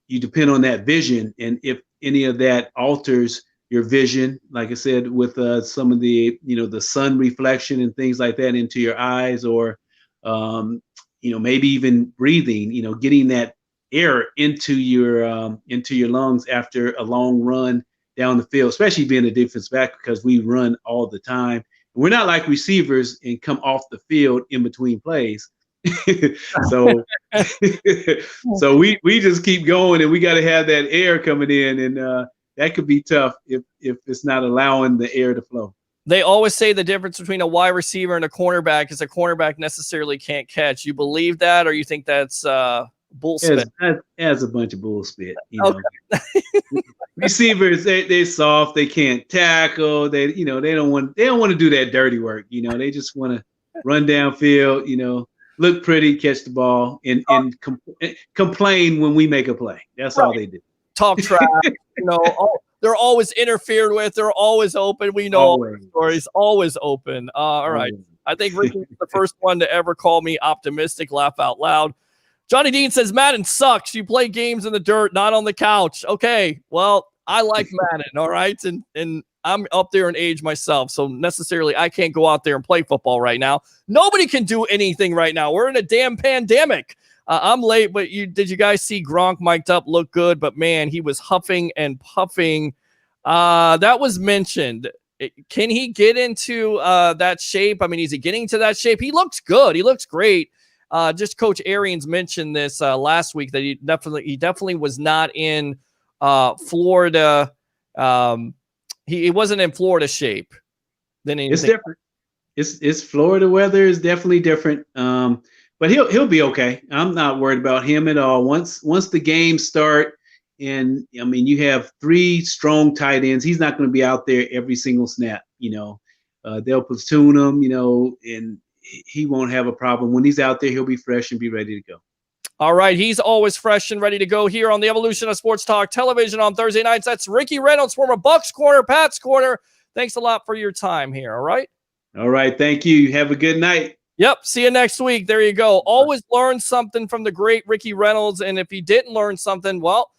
depend on that vision, and if any of that alters your vision, like I said, with some of the, the sun reflection and things like that into your eyes, or, maybe even breathing, getting that air into your lungs after a long run down the field, especially being a defensive back, because we run all the time. We're not like receivers and come off the field in between plays. so so we just keep going, and we got to have that air coming in, and that could be tough if it's not allowing the air to flow. They always say the difference between a wide receiver and a cornerback is a cornerback necessarily can't catch. You believe that, or you think that's bullspit? As a bunch of bullspit. Know. Receivers, they're soft. They can't tackle. They don't want to do that dirty work. They just want to run downfield. Look pretty, catch the ball, and complain when we make a play. That's all they do. Talk trash. They're always interfered with. They're always open. We know all the stories. Always open. All right. I think Ricky was the first one to ever call me optimistic. Laugh out loud. Johnny Dean says, Madden sucks. You play games in the dirt, not on the couch. Okay, well, I like Madden, all right? And I'm up there in age myself, so necessarily I can't go out there and play football right now. Nobody can do anything right now. We're in a damn pandemic. I'm late, but did you guys see Gronk mic'd up look good? But, man, he was huffing and puffing. That was mentioned. Can he get into that shape? I mean, is he getting to that shape? He looks good. He looks great. Just Coach Arians mentioned this last week that he definitely was not in Florida. He wasn't in Florida shape. It's different. It's Florida weather is definitely different. But he'll be okay. I'm not worried about him at all. Once the games start, and I mean you have 3 strong tight ends, he's not going to be out there every single snap. They'll platoon him. And he won't have a problem. When he's out there, he'll be fresh and be ready to go. All right. He's always fresh and ready to go here on the Evolution of Sports Talk Television on Thursday nights. That's Ricky Reynolds, former Bucs corner, Pat's corner. Thanks a lot for your time here. All right. All right. Thank you. Have a good night. Yep. See you next week. There you go. Always learn something from the great Ricky Reynolds. And if you didn't learn something, well,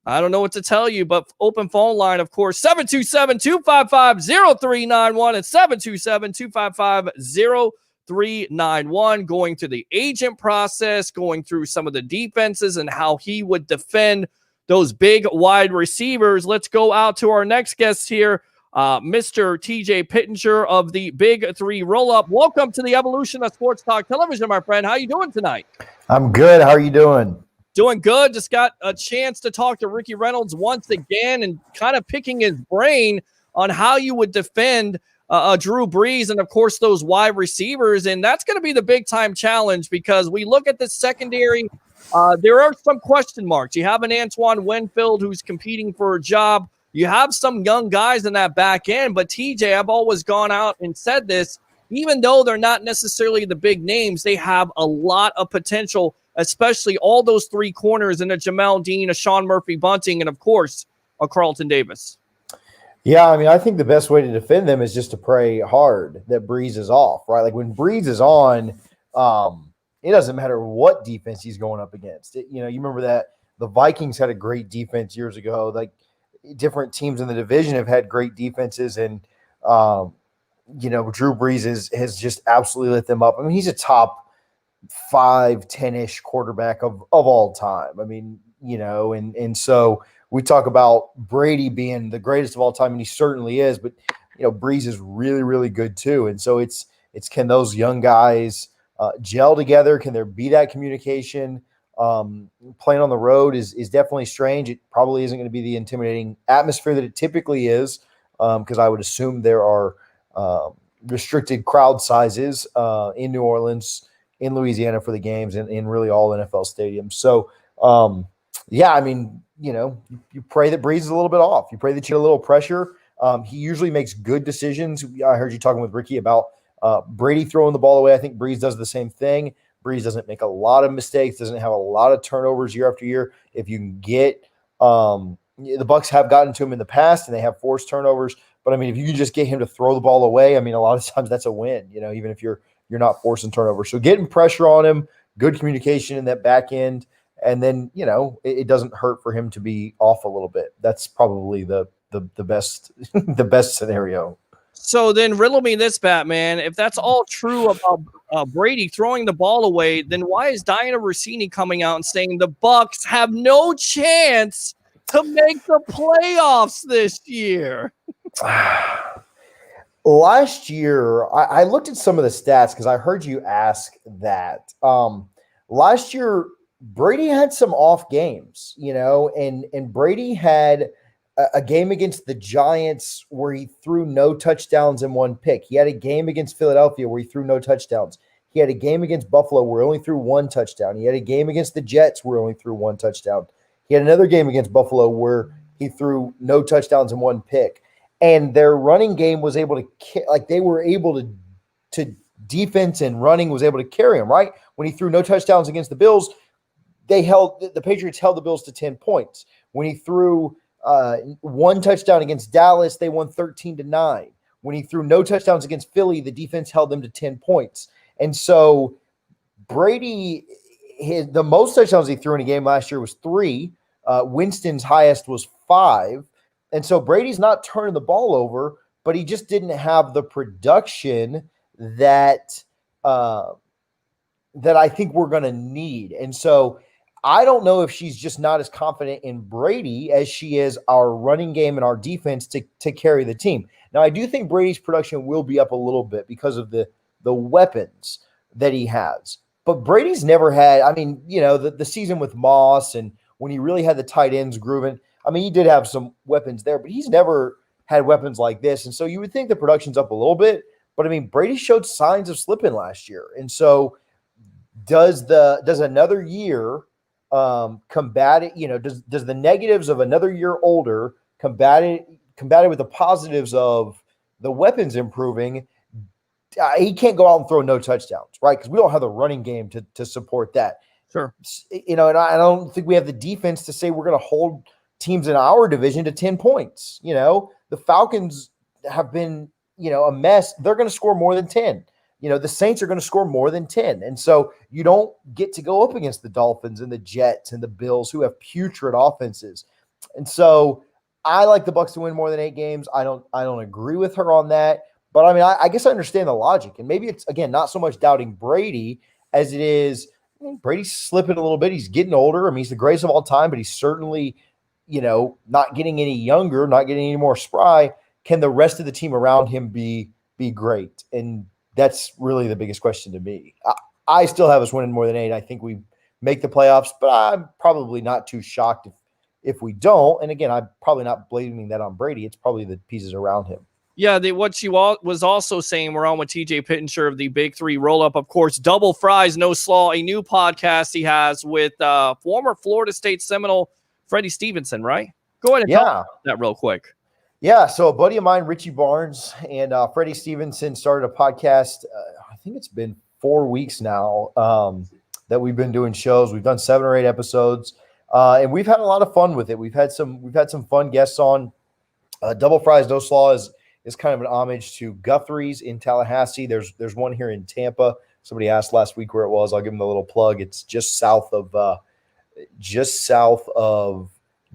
I don't know what to tell you, but open phone line, of course, 727-255-0391 and 727-255-0391, going to the agent process, going through some of the defenses and how he would defend those big wide receivers. Let's go out to our next guest here, Mr. TJ Pittenger of the Big 3 Roll-Up. Welcome to the Evolution of Sports Talk Television, my friend. How you doing tonight? I'm good. How are you doing? Doing good. Just got a chance to talk to Ricky Reynolds once again and kind of picking his brain on how you would defend Drew Brees and, of course, those wide receivers. And that's going to be the big-time challenge because we look at the secondary. There are some question marks. You have an Antoine Winfield who's competing for a job. You have some young guys in that back end. But, TJ, I've always gone out and said this. Even though they're not necessarily the big names, they have a lot of potential, especially all those 3 corners in a Jamel Dean, a Sean Murphy-Bunting, and, of course, a Carlton Davis. Yeah, I mean, I think the best way to defend them is just to pray hard that Brees is off, right? Like when Brees is on, it doesn't matter what defense he's going up against. You remember that the Vikings had a great defense years ago. Like different teams in the division have had great defenses, and Drew Brees has just absolutely lit them up. I mean, he's a top 5, 10-ish quarterback of all time. I mean, and so we talk about Brady being the greatest of all time, and he certainly is, but Brees is really, really good too. And so it's can those young guys gel together? Can there be that communication? Playing on the road is definitely strange. It probably isn't going to be the intimidating atmosphere that it typically is, because I would assume there are restricted crowd sizes in New Orleans, in Louisiana for the games, and in really all NFL stadiums. So, yeah, I mean, you pray that Brees is a little bit off. You pray that you get a little pressure. He usually makes good decisions. I heard you talking with Ricky about Brady throwing the ball away. I think Brees does the same thing. Brees doesn't make a lot of mistakes, doesn't have a lot of turnovers year after year. If you can get the Bucs have gotten to him in the past, and they have forced turnovers. But, I mean, if you can just get him to throw the ball away, I mean, a lot of times that's a win, even if you're not forcing turnovers. So getting pressure on him, good communication in that back end, and then, it doesn't hurt for him to be off a little bit. That's probably the the best the best scenario. So then riddle me this, Batman. If that's all true about Brady throwing the ball away, then why is Diana Rossini coming out and saying the Bucs have no chance to make the playoffs this year? Last year, I looked at some of the stats because I heard you ask that. Last year, Brady had some off games, and Brady had a game against the Giants where he threw no touchdowns and one pick. He had a game against Philadelphia where he threw no touchdowns. He had a game against Buffalo where he only threw one touchdown. He had a game against the Jets where he only threw one touchdown. He had another game against Buffalo where he threw no touchdowns and one pick. And their running game was able to, they were able to defense and running was able to carry him, right? When he threw no touchdowns against the Bills, the Patriots held the Bills to 10 points. When he threw one touchdown against Dallas, they won 13-9. When he threw no touchdowns against Philly, the defense held them to 10 points. And so Brady, the most touchdowns he threw in a game last year was 3. Winston's highest was 5. And so Brady's not turning the ball over, but he just didn't have the production that I think we're going to need. And so I don't know if she's just not as confident in Brady as she is our running game and our defense to carry the team. Now, I do think Brady's production will be up a little bit because of the weapons that he has. But Brady's never had, the season with Moss and when he really had the tight ends grooving, he did have some weapons there, but he's never had weapons like this. And so you would think the production's up a little bit, but Brady showed signs of slipping last year. And so does another year combat it? Does the negatives of another year older combat it with the positives of the weapons improving? He can't go out and throw no touchdowns, right? Because we don't have the running game to support that. Sure. And I don't think we have the defense to say we're going to hold teams in our division to 10 points. The Falcons have been, a mess. They're going to score more than 10. The Saints are going to score more than 10. And so you don't get to go up against the Dolphins and the Jets and the Bills who have putrid offenses. And so I like the Bucs to win more than 8 games. I don't agree with her on that. But I guess I understand the logic. And maybe it's, again, not so much doubting Brady as it is Brady's slipping a little bit. He's getting older. He's the greatest of all time, but he's certainly, not getting any younger, not getting any more spry. Can the rest of the team around him be great? And that's really the biggest question to me. I still have us winning more than 8. I think we make the playoffs, but I'm probably not too shocked if we don't. And again, I'm probably not blaming that on Brady. It's probably the pieces around him. Yeah, what she was also saying, we're on with TJ Pittenger of the Big 3 Roll-Up, of course, Double Fries, No Slaw, a new podcast he has with former Florida State Seminole Freddie Stevenson, right? Go ahead and talk about that real quick. Yeah, so a buddy of mine, Richie Barnes, and Freddie Stevenson started a podcast. I think it's been 4 weeks now that we've been doing shows. We've done 7 or 8 episodes, and we've had a lot of fun with it. We've had some fun guests on. Double Fries, No Slaw is kind of an homage to Guthrie's in Tallahassee. There's one here in Tampa. Somebody asked last week where it was. I'll give them a little plug. It's just south of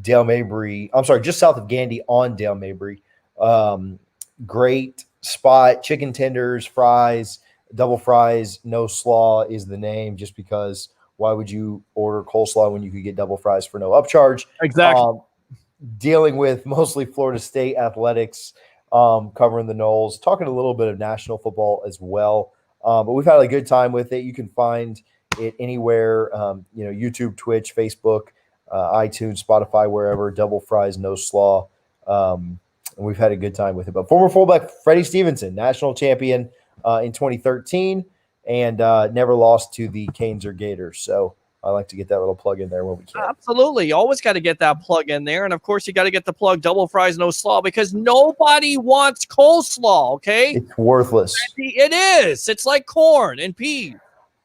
Dale Mabry. I'm sorry, just south of Gandy on Dale Mabry. Great spot. Chicken tenders, fries, double fries, no slaw is the name, just because why would you order coleslaw when you could get double fries for no upcharge? Exactly. Dealing with mostly Florida State athletics, covering the Noles, talking a little bit of national football as well. But we've had a good time with it. You can find it anywhere, YouTube, Twitch, Facebook, iTunes, Spotify, wherever. Double Fries, No Slaw. And we've had a good time with it. But former fullback Freddie Stevenson, national champion in 2013, and never lost to the Canes or Gators. So I like to get that little plug in there when we can. Absolutely. You always got to get that plug in there. And, of course, you got to get the plug Double Fries, No Slaw, because nobody wants coleslaw, okay? It's worthless. It is. It's like corn and peas.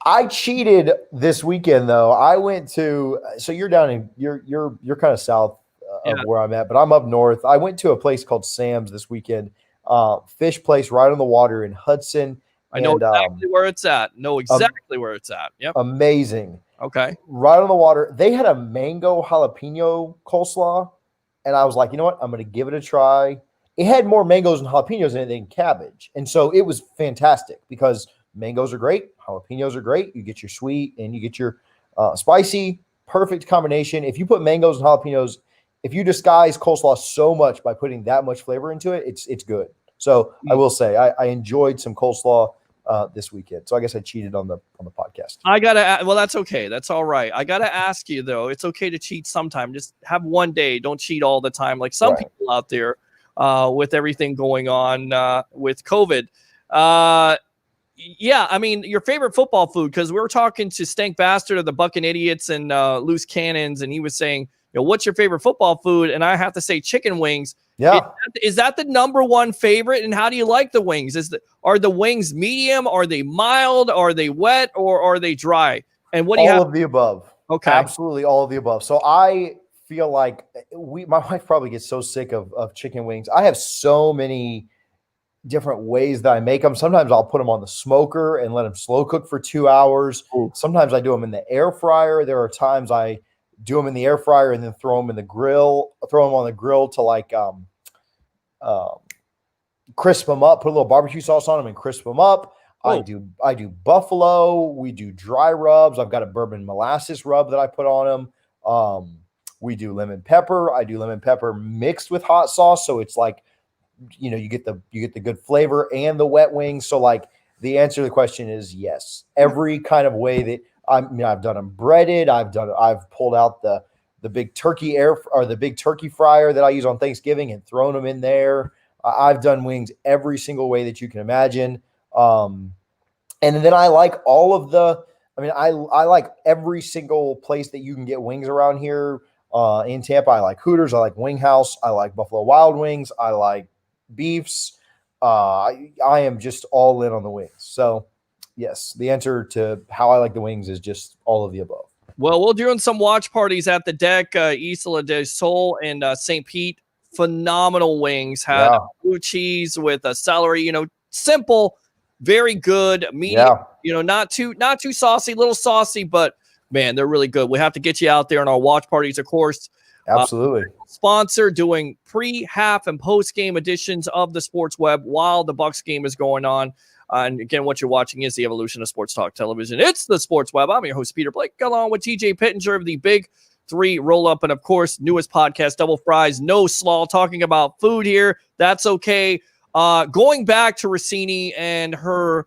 I cheated this weekend, though. I went to – so you're down in – you're kind of south of where I'm at, but I'm up north. I went to a place called Sam's this weekend, fish place right on the water in Hudson. I know exactly where it's at. Where it's at. Yep. Amazing. Okay. Right on the water. They had a mango jalapeno coleslaw, and I was like, you know what? I'm going to give it a try. It had more mangoes and jalapenos in it than cabbage. And so it was fantastic because mangoes are great. Jalapenos are great. You get your sweet and you get your spicy. Perfect combination. If you put mangoes and jalapenos, if you disguise coleslaw so much by putting that much flavor into it, it's good. So I will say I enjoyed some coleslaw this weekend. So I guess I cheated on the podcast. Well, that's okay. That's all right. I gotta ask you though. It's okay to cheat sometime. Just have one day. Don't cheat all the time. Like some people out there with everything going on with COVID. Yeah, I mean, your favorite football food, because we were talking to Stank Bastard of the Bucking Idiots and Loose Cannons, and he was saying, what's your favorite football food? And I have to say chicken wings. Yeah. Is that the number one favorite? And how do you like the wings? Are the wings medium? Are they mild? Are they wet? Or are they dry? And what do you have? All of the above. Okay. Absolutely all of the above. So I feel like my wife probably gets so sick of chicken wings. I have so many different ways that I make them. Sometimes I'll put them on the smoker and let them slow cook for 2 hours. Ooh. Sometimes I do them in the air fryer. There are times I do them in the air fryer and then throw them on the grill to like crisp them up, put a little barbecue sauce on them and crisp them up. Oh. I do buffalo. We do dry rubs. I've got a bourbon molasses rub that I put on them. We do lemon pepper. I do lemon pepper mixed with hot sauce. So it's like, you get the good flavor and the wet wings. So like the answer to the question is yes. Every kind of way that I've done them breaded. I've pulled out the big turkey the big turkey fryer that I use on Thanksgiving and thrown them in there. I've done wings every single way that you can imagine. And then I like I like every single place that you can get wings around here in Tampa. I like Hooters. I like Wing House. I like Buffalo Wild Wings. I like beefs. I am just all in on the wings. So yes, the answer to how I like the wings is just all of the above. Well, we're doing some watch parties at the deck, Isla del Sol and St. Pete. Phenomenal wings. Had blue cheese with a celery, simple, very good, medium, not too saucy, little saucy, but man, they're really good. We have to get you out there in our watch parties, of course. Absolutely. Sponsor doing pre, half, and post game editions of the Sports Web while the Bucs game is going on. And again, what you're watching is the evolution of sports talk television. It's the Sports Web. I'm your host, Peter Blake, along with TJ Pittenger of the Big Three Roll Up, and of course, newest podcast, Double Fries, no slaw, talking about food here. That's okay. Going back to Rossini and her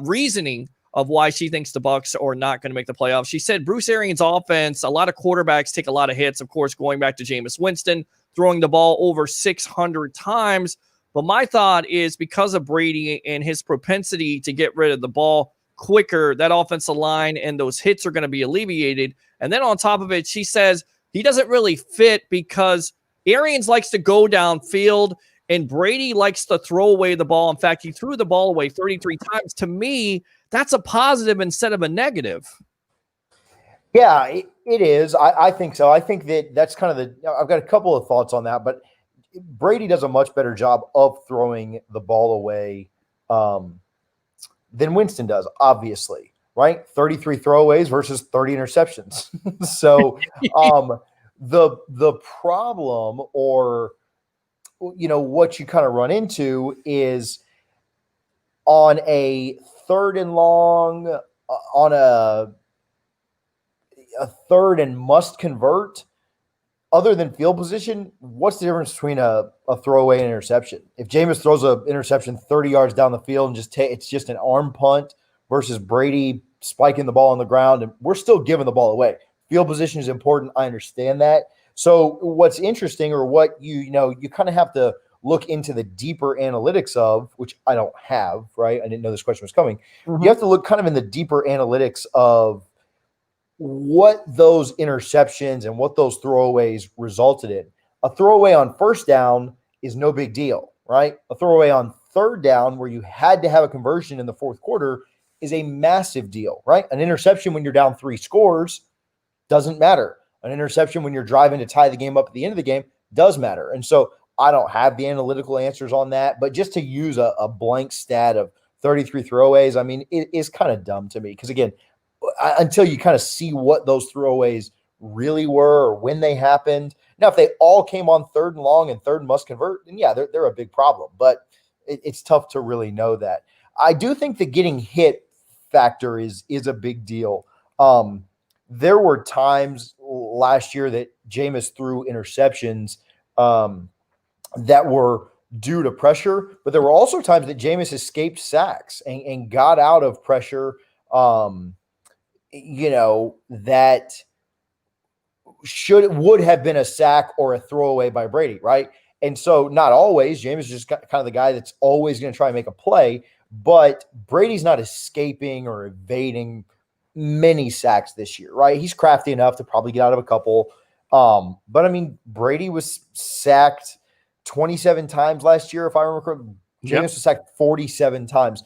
reasoning of why she thinks the Bucs are not going to make the playoffs. She said Bruce Arians' offense, a lot of quarterbacks take a lot of hits. Of course, going back to Jameis Winston, throwing the ball over 600 times. But my thought is because of Brady and his propensity to get rid of the ball quicker, that offensive line and those hits are going to be alleviated. And then on top of it, she says he doesn't really fit because Arians likes to go downfield and Brady likes to throw away the ball. In fact, he threw the ball away 33 times. To me, that's a positive instead of a negative. Yeah, it is. I think so. I think that's kind of I've got a couple of thoughts on that, but Brady does a much better job of throwing the ball away than Winston does, obviously, right? 33 throwaways versus 30 interceptions. So the problem or, what you kind of run into is on a third and long, on a third and must convert, other than field position, what's the difference between a throwaway and interception? If Jameis throws an interception 30 yards down the field and it's just an arm punt versus Brady spiking the ball on the ground, and we're still giving the ball away. Field position is important. I understand that. So what's interesting, or what you kind of have to look into the deeper analytics of, which I don't have, right? I didn't know this question was coming. Mm-hmm. You have to look kind of in the deeper analytics of what those interceptions and what those throwaways resulted in. A throwaway on first down is no big deal, right? A throwaway on third down where you had to have a conversion in the fourth quarter is a massive deal, right? An interception when you're down 3 scores doesn't matter. An interception when you're driving to tie the game up at the end of the game does matter. And so I don't have the analytical answers on that, but just to use a blank stat of 33 throwaways, I mean, it is kind of dumb to me because, again, until you kind of see what those throwaways really were or when they happened. Now, if they all came on 3rd and long and 3rd and must convert, then yeah, they're a big problem. But it's tough to really know that. I do think the getting hit factor is a big deal. There were times last year that Jameis threw interceptions that were due to pressure, but there were also times that Jameis escaped sacks and got out of pressure, that would have been a sack or a throwaway by Brady, right? And so not always. Jameis is just kind of the guy that's always going to try and make a play, but Brady's not escaping or evading many sacks this year, right? He's crafty enough to probably get out of a couple. But I mean, Brady was sacked 27 times last year, if I remember correctly. Jameis was sacked 47 times.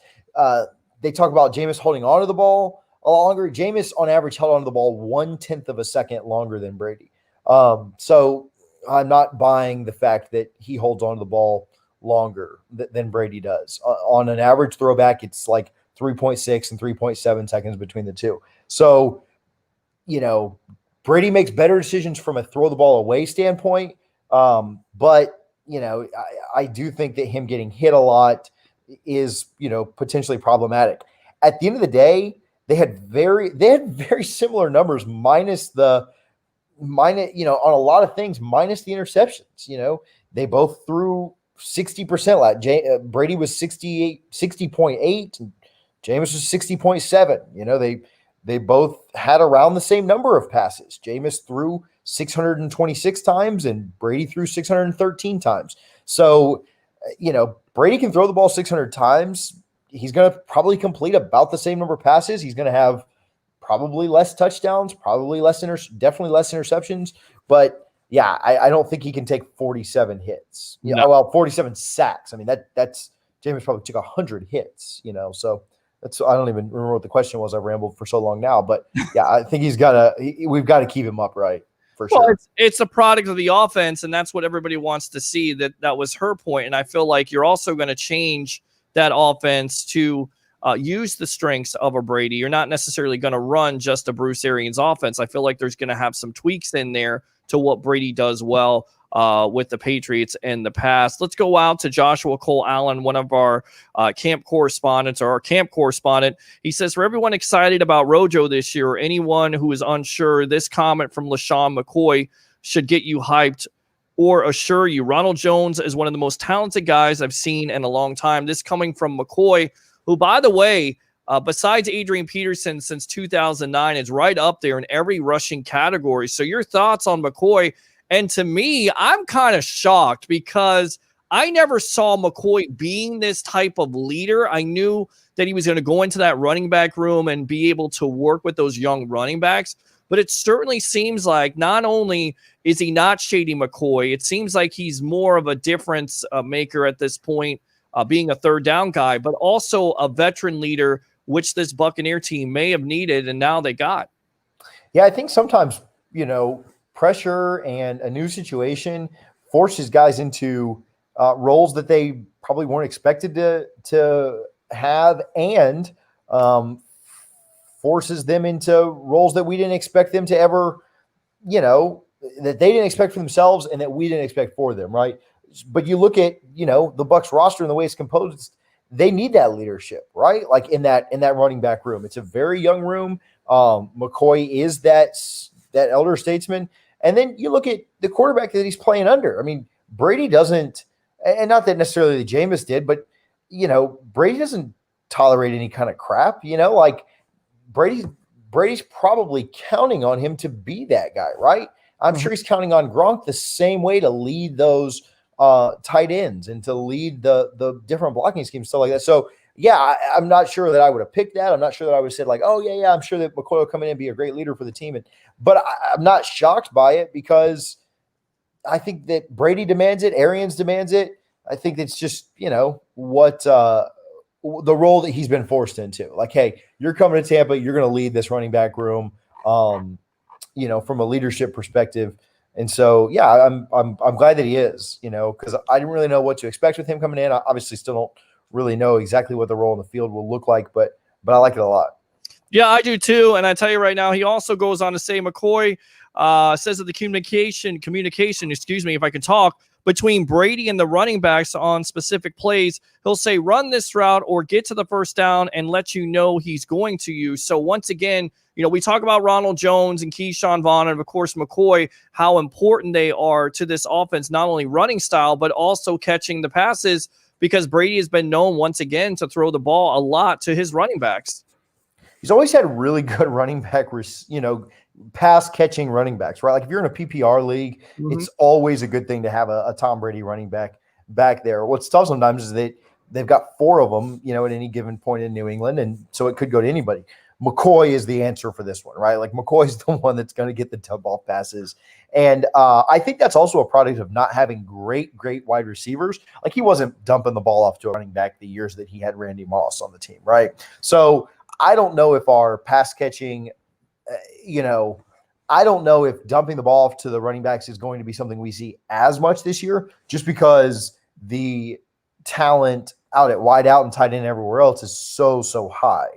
They talk about Jameis holding on to the ball a lot longer. Jameis, on average, held on to the ball 1/10 of a second longer than Brady. So I'm not buying the fact that he holds on to the ball longer than Brady does. On an average throwback, it's like 3.6 and 3.7 seconds between the two. So, Brady makes better decisions from a throw the ball away standpoint. But, I do think that him getting hit a lot is, potentially problematic. At the end of the day, they had very similar numbers on a lot of things, minus the interceptions. They both threw 60%. Brady was 60.8 and Jameis was 60.7. They both had around the same number of passes. Jameis threw 626 times and Brady threw 613 times. So, Brady can throw the ball 600 times. He's going to probably complete about the same number of passes. He's going to have probably less touchdowns, probably definitely less interceptions. But yeah, I don't think he can take 47 hits. No. 47 sacks. I mean, that's Jameis probably took 100 hits, so I don't even remember what the question was. I've rambled for so long now, but yeah, I think we've got to keep him upright for sure. It's a product of the offense, and that's what everybody wants to see. That was her point. And I feel like you're also going to change that offense to use the strengths of a Brady. You're not necessarily going to run just a Bruce Arians offense. I feel like there's going to have some tweaks in there to what Brady does well with the Patriots in the past. Let's go out to Joshua Cole Allen, one of our camp correspondents, or our camp correspondent. He says, for everyone excited about Rojo this year, or anyone who is unsure, this comment from LaShawn McCoy should get you hyped or assure you. Ronald Jones is one of the most talented guys I've seen in a long time. This coming from McCoy, who, by the way, besides Adrian Peterson since 2009, is right up there in every rushing category. So your thoughts on McCoy? And to me, I'm kind of shocked because I never saw McCoy being this type of leader. I knew that he was going to go into that running back room and be able to work with those young running backs. But it certainly seems like not only is he not Shady McCoy, it seems like he's more of a difference maker at this point, being a third down guy, but also a veteran leader, which this Buccaneer team may have needed, and now they got. Yeah, I think sometimes, pressure and a new situation forces guys into roles that they probably weren't expected to have, and forces them into roles that we didn't expect them to ever, that they didn't expect for themselves and that we didn't expect for them, right? But you look at, the Bucs roster and the way it's composed, they need that leadership, right? Like in that running back room. It's a very young room. McCoy is that elder statesman. And then you look at the quarterback that he's playing under. I mean, Brady doesn't, and not that necessarily Jameis did, but, Brady doesn't tolerate any kind of crap, like Brady's probably counting on him to be that guy, right? I'm sure he's counting on Gronk the same way to lead those tight ends and to lead the different blocking schemes, stuff like that. So, yeah, I'm not sure that I would have picked that. I'm not sure that I would have said like, oh, yeah, I'm sure that McCoy will come in and be a great leader for the team. But I'm not shocked by it because I think that Brady demands it. Arians demands it. I think it's just, what the role that he's been forced into. Like, hey, you're coming to Tampa. You're going to lead this running back room, from a leadership perspective. And so, yeah, I'm glad that he is, because I didn't really know what to expect with him coming in. I obviously still don't really know exactly what the role in the field will look like, but I like it a lot. Yeah, I do too. And I tell you right now, he also goes on to say McCoy says that the communication, if I can talk, between Brady and the running backs on specific plays, he'll say, run this route or get to the first down and let you know he's going to use. So once again, we talk about Ronald Jones and Keyshawn Vaughn and, of course, McCoy, how important they are to this offense, not only running style, but also catching the passes, because Brady has been known once again to throw the ball a lot to his running backs. He's always had really good running back, pass catching running backs, right? Like if you're in a PPR league, it's always a good thing to have a Tom Brady running back there. What's tough sometimes is that they've got 4 of them, at any given point in New England, and so it could go to anybody. McCoy is the answer for this one, right? Like McCoy's the one that's going to get the dump off passes. And I think that's also a product of not having great wide receivers. Like he wasn't dumping the ball off to a running back the years that he had Randy Moss on the team, right? So I don't know if our pass catching, I don't know if dumping the ball off to the running backs is going to be something we see as much this year, just because the talent out at wide out and tight end everywhere else is so high.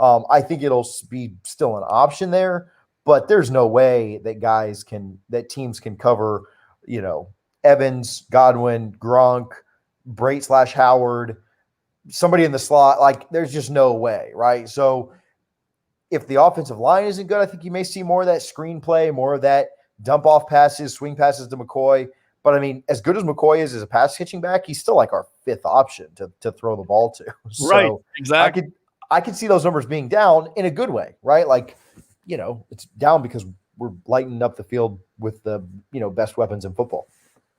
I think it'll be still an option there, but there's no way that teams can cover, Evans, Godwin, Gronk, Brait / Howard, somebody in the slot. Like there's just no way, right? So if the offensive line isn't good, I think you may see more of that screenplay, more of that dump off passes, swing passes to McCoy. But I mean, as good as McCoy is as a pass catching back, he's still like our 5th option to throw the ball to. Right, So exactly. I could see those numbers being down in a good way, right? Like, it's down because we're lighting up the field with the, best weapons in football.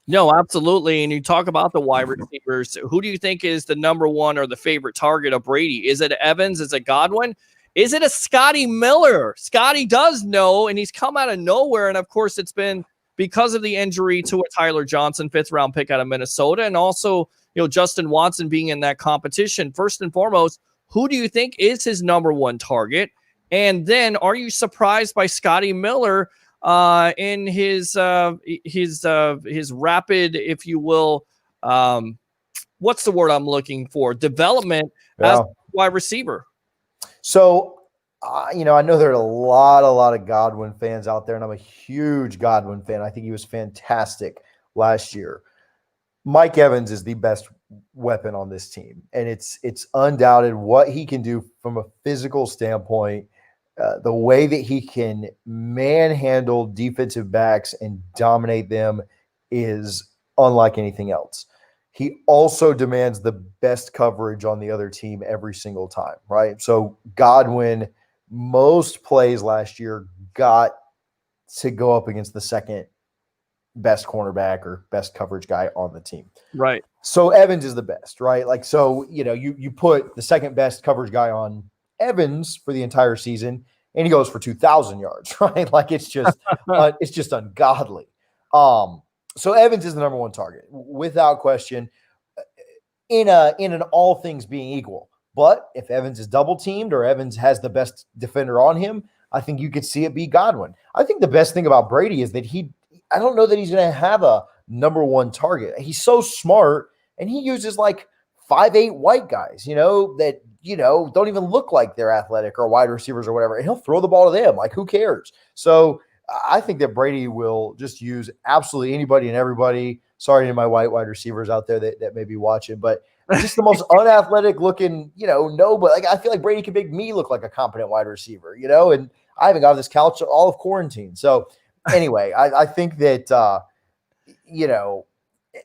No, absolutely. And you talk about the wide receivers. Who do you think is the number one or the favorite target of Brady? Is it Evans? Is it Godwin? Is it a Scotty Miller? Scotty does know, and he's come out of nowhere. And of course, it's been because of the injury to a Tyler Johnson 5th round pick out of Minnesota, and also, Justin Watson being in that competition. First and foremost, who do you think is his number one target? And then, are you surprised by Scotty Miller in his rapid, if you will, what's the word I'm looking for? Development as a wide receiver. So, I know there are a lot of Godwin fans out there, and I'm a huge Godwin fan. I think he was fantastic last year. Mike Evans is the best weapon on this team, and it's undoubted what he can do from a physical standpoint. The way that he can manhandle defensive backs and dominate them is unlike anything else. He also demands the best coverage on the other team every single time, right? So Godwin, most plays last year, got to go up against the second best cornerback or best coverage guy on the team. Right. So Evans is the best, right? Like, so, you put the second best coverage guy on Evans for the entire season, and he goes for 2,000 yards, right? Like it's just ungodly. So Evans is the number one target without question, in an all things being equal. But if Evans is double teamed or Evans has the best defender on him, I think you could see it be Godwin. I think the best thing about Brady is that I don't know that he's going to have a number one target. He's so smart, and he uses like 5'8" white guys, that, don't even look like they're athletic or wide receivers or whatever. And he'll throw the ball to them. Like, who cares? So I think that Brady will just use absolutely anybody and everybody. Sorry to my white wide receivers out there that may be watching, but just the most unathletic looking, but like, I feel like Brady can make me look like a competent wide receiver, and I haven't got on this couch all of quarantine. So anyway, I think that,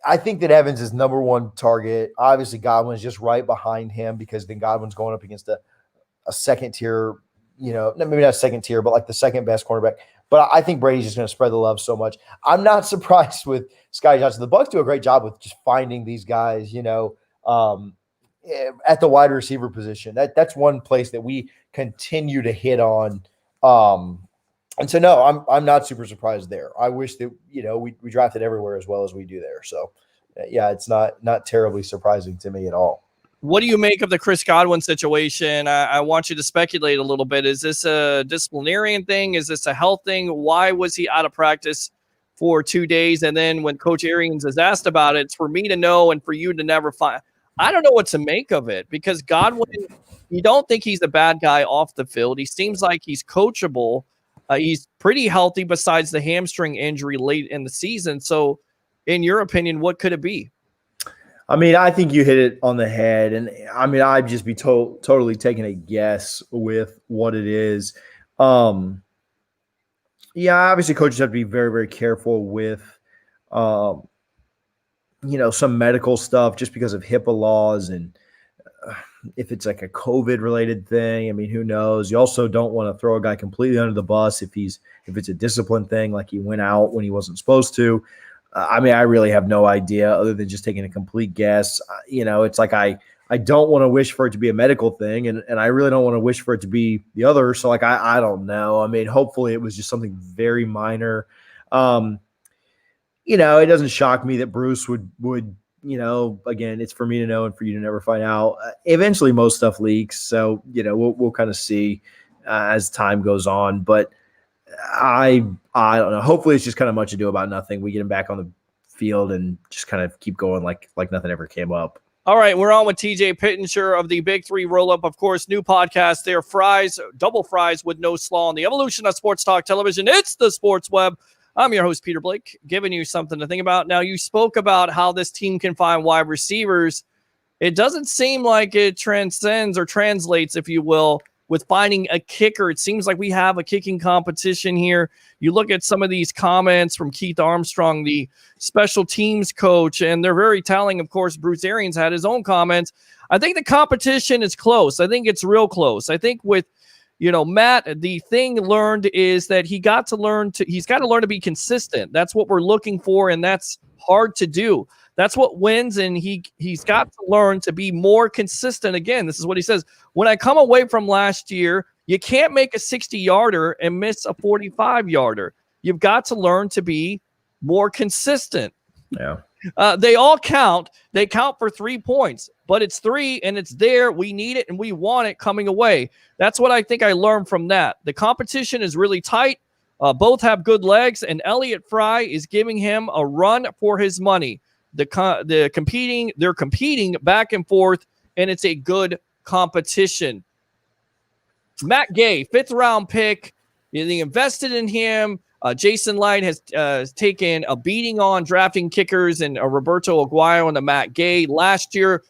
I think that Evans is number one target. Obviously, Godwin's just right behind him, because then Godwin's going up against a second tier, maybe not second tier, but like the second best cornerback. But I think Brady's just going to spread the love so much. I'm not surprised with Scotty Johnson. The Bucs do a great job with just finding these guys, at the wide receiver position. That's one place that we continue to hit on. And so, no, I'm not super surprised there. I wish that, we drafted everywhere as well as we do there. So, yeah, it's not terribly surprising to me at all. What do you make of the Chris Godwin situation? I want you to speculate a little bit. Is this a disciplinarian thing? Is this a health thing? Why was he out of practice for 2 days? And then when Coach Arians is asked about it, it's for me to know and for you to never find. I don't know what to make of it because Godwin, you don't think he's a bad guy off the field. He seems like he's coachable. He's pretty healthy besides the hamstring injury late in the season. So, in your opinion, what could it be? I mean, I think you hit it on the head. And I mean, I'd just be totally taking a guess with what it is. Yeah, obviously coaches have to be very, very careful with, some medical stuff just because of HIPAA laws and if it's like a COVID related thing. I mean, who knows? You also don't want to throw a guy completely under the bus if it's a discipline thing, like he went out when he wasn't supposed to. I mean, I really have no idea other than just taking a complete guess. It's like I don't want to wish for it to be a medical thing, and I really don't want to wish for it to be the other. So, like, I don't know. I mean, hopefully it was just something very minor. It doesn't shock me that Bruce would again, it's for me to know and for you to never find out. Eventually, most stuff leaks. So, we'll kind of see as time goes on. But I don't know. Hopefully it's just kind of much ado about nothing. We get him back on the field and just kind of keep going like nothing ever came up. All right, we're on with TJ Pittenger of the Big Three Roll-Up. Of course, new podcast there, Fries, Double Fries with No Slaw on the evolution of sports talk television. It's the Sports Web. I'm your host, Peter Blake, giving you something to think about. Now, you spoke about how this team can find wide receivers. It doesn't seem like it transcends or translates, if you will, with finding a kicker. It seems like we have a kicking competition here. You look at some of these comments from Keith Armstrong, the special teams coach, and they're very telling. Of course, Bruce Arians had his own comments. I think the competition is close. I think it's real close. I think with, Matt, the thing learned is that he's got to learn to be consistent. That's what we're looking for, and that's hard to do. That's what wins, and he's got to learn to be more consistent. Again, this is what he says. When I come away from last year, you can't make a 60-yarder and miss a 45-yarder. You've got to learn to be more consistent. Yeah. They all count. They count for 3 points, but it's 3 and it's there. We need it and we want it coming away. That's what I think I learned from that. The competition is really tight. Both have good legs, and Elliott Fry is giving him a run for his money. They're competing back and forth, and it's a good competition. Matt Gay, 5th round pick. They invested in him. Jason Light has taken a beating on drafting kickers and Roberto Aguayo and Matt Gay. Last year,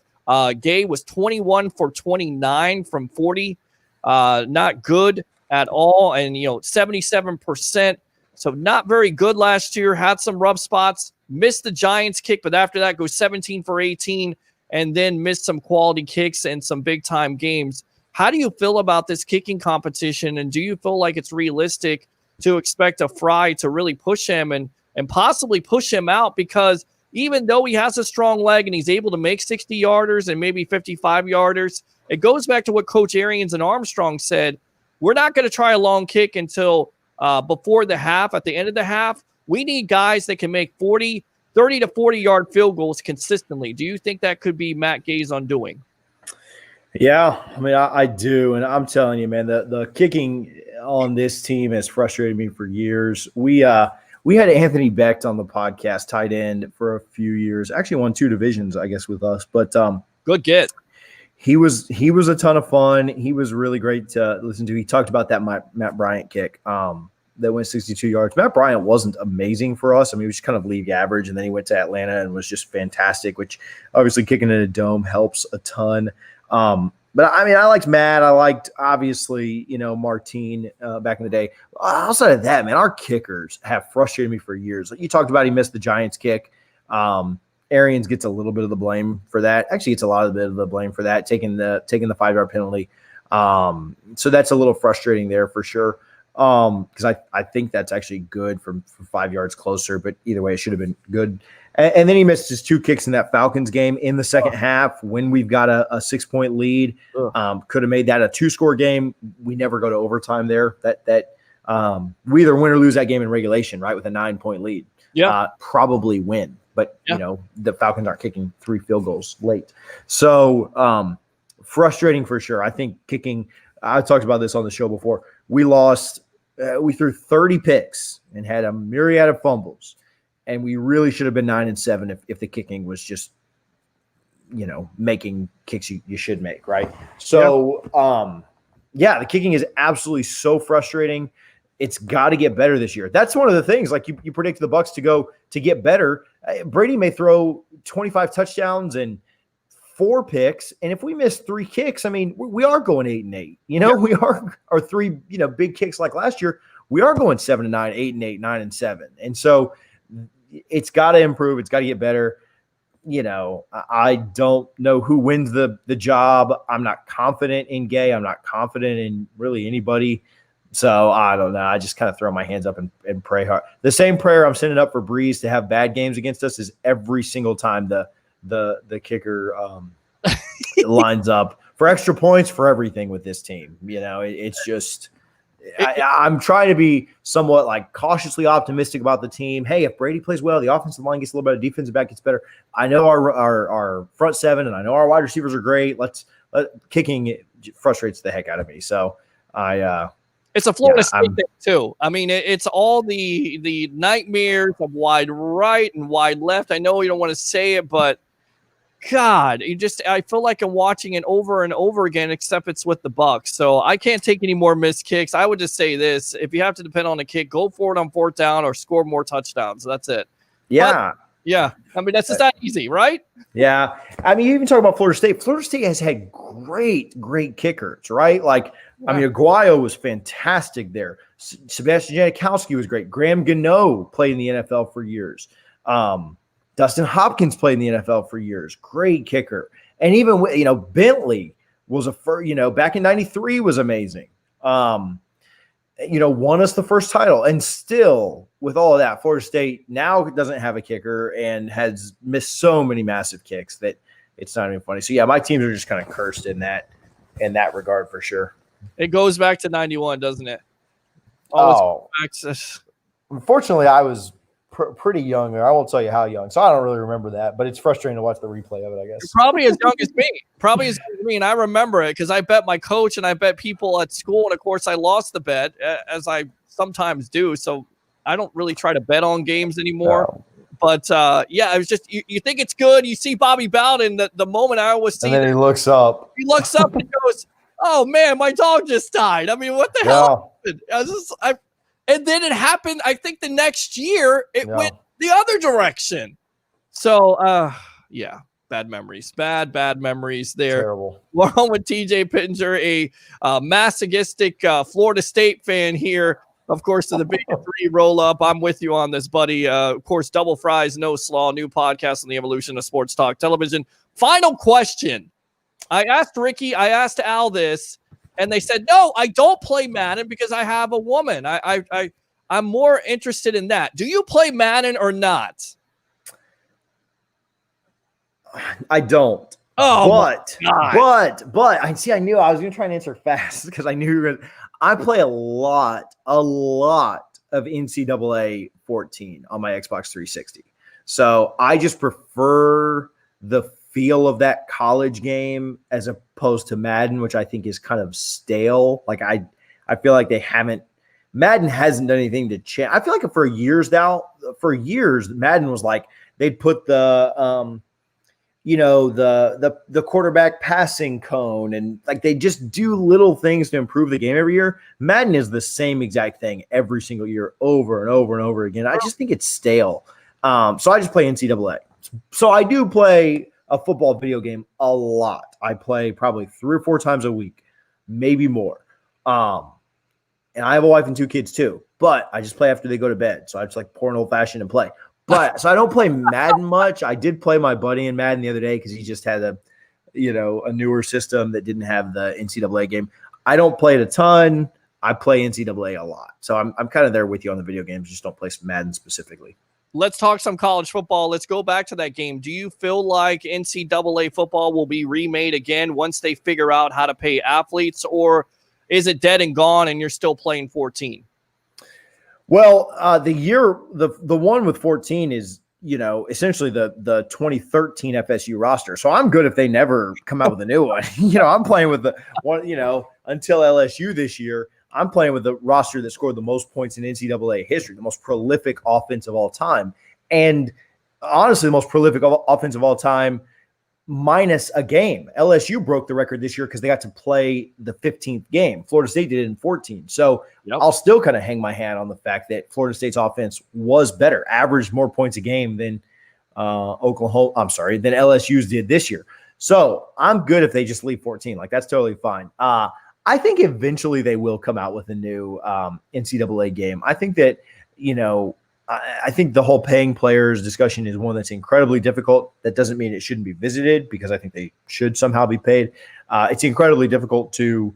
Gay was 21 for 29 from 40. Not good at all. And, 77%. So not very good last year. Had some rough spots. Missed the Giants kick, but after that goes 17 for 18 and then missed some quality kicks and some big-time games. How do you feel about this kicking competition, and do you feel like it's realistic to expect a Fry to really push him and possibly push him out? Because even though he has a strong leg and he's able to make 60-yarders and maybe 55-yarders, it goes back to what Coach Arians and Armstrong said. We're not going to try a long kick until before the half. At the end of the half, we need guys that can make 30 to 40-yard field goals consistently. Do you think that could be Matt Gay's undoing? Yeah, I mean, I do. And I'm telling you, man, the kicking on this team has frustrated me for years. We had Anthony Becht on the podcast, tight end, for a few years. Actually won 2 divisions, I guess, with us. But good get. He was a ton of fun. He was really great to listen to. He talked about that Matt Bryant kick that went 62 yards. Matt Bryant wasn't amazing for us. I mean, he was just kind of league average, and then he went to Atlanta and was just fantastic, which obviously kicking in a dome helps a ton. But I mean, I liked Matt. I liked, obviously, Martine back in the day. Outside of that, man, our kickers have frustrated me for years. You talked about he missed the Giants kick. Arians gets a little bit of the blame for that. Actually, it's a lot of the blame for that, taking the 5-yard penalty. So that's a little frustrating there for sure. Because I think that's actually good for 5 yards closer, but either way, it should have been good. And then he missed his 2 kicks in that Falcons game in the second half when we've got a 6-point lead. Could have made that a 2-score game. We never go to overtime there. We either win or lose that game in regulation, right, with a 9-point lead. Yeah, probably win. But, the Falcons aren't kicking 3 field goals late. So frustrating for sure. I think kicking – I talked about this on the show before. We lost we threw 30 picks and had a myriad of fumbles. And we really should have been 9-7 if the kicking was just making kicks you should make, right? So, the kicking is absolutely so frustrating. It's got to get better this year. That's one of the things. Like you predict the Bucs to get better. Brady may throw 25 touchdowns and 4 picks, and if we miss 3 kicks, I mean, we are going 8-8. We are our 3 big kicks like last year. We are going 7-9, 8-8, 9-7, and so it's got to improve. It's got to get better. I don't know who wins the job. I'm not confident in Gay. I'm not confident in really anybody. So I don't know. I just kind of throw my hands up and pray hard. The same prayer I'm sending up for Breeze to have bad games against us is every single time the kicker lines up for extra points, for everything with this team. It's just I'm trying to be somewhat like cautiously optimistic about the team. Hey, if Brady plays well, the offensive line gets a little better, defensive back gets better. I know our front 7 and I know our wide receivers are great. Kicking it frustrates the heck out of me. So it's a Florida State thing too. I mean, it's all the nightmares of wide right and wide left. I know you don't want to say it, but God, I feel like I'm watching it over and over again, except it's with the Bucs. So I can't take any more missed kicks. I would just say this: if you have to depend on a kick, go for it on 4th down or score more touchdowns. That's it. Yeah. I mean, that's just that easy, right? Yeah. I mean, you even talk about Florida State. Florida State has had great kickers, right? Aguayo was fantastic there. Sebastian Janikowski was great. Graham Gano played in the NFL for years. Dustin Hopkins played in the NFL for years. Great kicker. And even, Bentley was back in 93 was amazing. Won us the first title. And still, with all of that, Florida State now doesn't have a kicker and has missed so many massive kicks that it's not even funny. So, yeah, my teams are just kind of cursed in that regard for sure. It goes back to 91, doesn't it? Unfortunately, I was pretty young there. I won't tell you how young, so I don't really remember that, but it's frustrating to watch the replay of it, I guess. You're probably as young as me. And I remember it because I bet my coach and I bet people at school, and of course I lost the bet, as I sometimes do, so I don't really try to bet on games anymore. No. But it was just you think it's good. You see Bobby Bowden, the moment I always see, and then he looks up and goes, "Oh man, my dog just died." I mean, what the hell happened? And then it happened, I think the next year, it went the other direction. So, bad memories. Bad memories there. Terrible. We're on with TJ Pittenger, a masochistic Florida State fan here. Of course, to the Big 3 roll-up. I'm with you on this, buddy. Of course, Double Fries, No Slaw, new podcast on the evolution of sports talk television. Final question. I asked Ricky, I asked Al this, and they said, no, I don't play Madden because I have a woman. I'm more interested in that. Do you play Madden or not? I don't. Oh, but I knew I was going to try and answer fast because I knew you were going to. I play a lot of NCAA 14 on my Xbox 360. So I just prefer the feel of that college game as opposed to Madden, which I think is kind of stale. Like I feel like Madden hasn't done anything to change. I feel like for years, Madden was like they'd put the quarterback passing cone, and like they just do little things to improve the game every year. Madden is the same exact thing every single year, over and over and over again. I just think it's stale. So I just play NCAA. So I do play a football video game a lot. I play probably 3 or 4 times a week, maybe more. And I have a wife and 2 kids too, but I just play after they go to bed. So I just like pour an old fashioned and play. But so I don't play Madden much. I did play my buddy in Madden the other day because he just had a newer system that didn't have the NCAA game. I don't play it a ton. I play NCAA a lot. So I'm kind of there with you on the video games. Just don't play Madden specifically. Let's talk some college football. Let's go back to that game. Do you feel like NCAA football will be remade again once they figure out how to pay athletes, or is it dead and gone and you're still playing 14? Well, the one with 14 is, essentially the 2013 FSU roster. So I'm good if they never come out with a new one. I'm playing with the one, until LSU this year. I'm playing with the roster that scored the most points in NCAA history, the most prolific offense of all time. And honestly, the most prolific offense of all time minus a game. LSU broke the record this year because they got to play the 15th game. Florida State did it in 14. So I'll still kind of hang my hat on the fact that Florida State's offense was better, averaged more points a game than than LSU's did this year. So I'm good if they just leave 14. Like, that's totally fine. I think eventually they will come out with a new NCAA game. I think that, I think the whole paying players discussion is one that's incredibly difficult. That doesn't mean it shouldn't be visited, because I think they should somehow be paid. It's incredibly difficult to,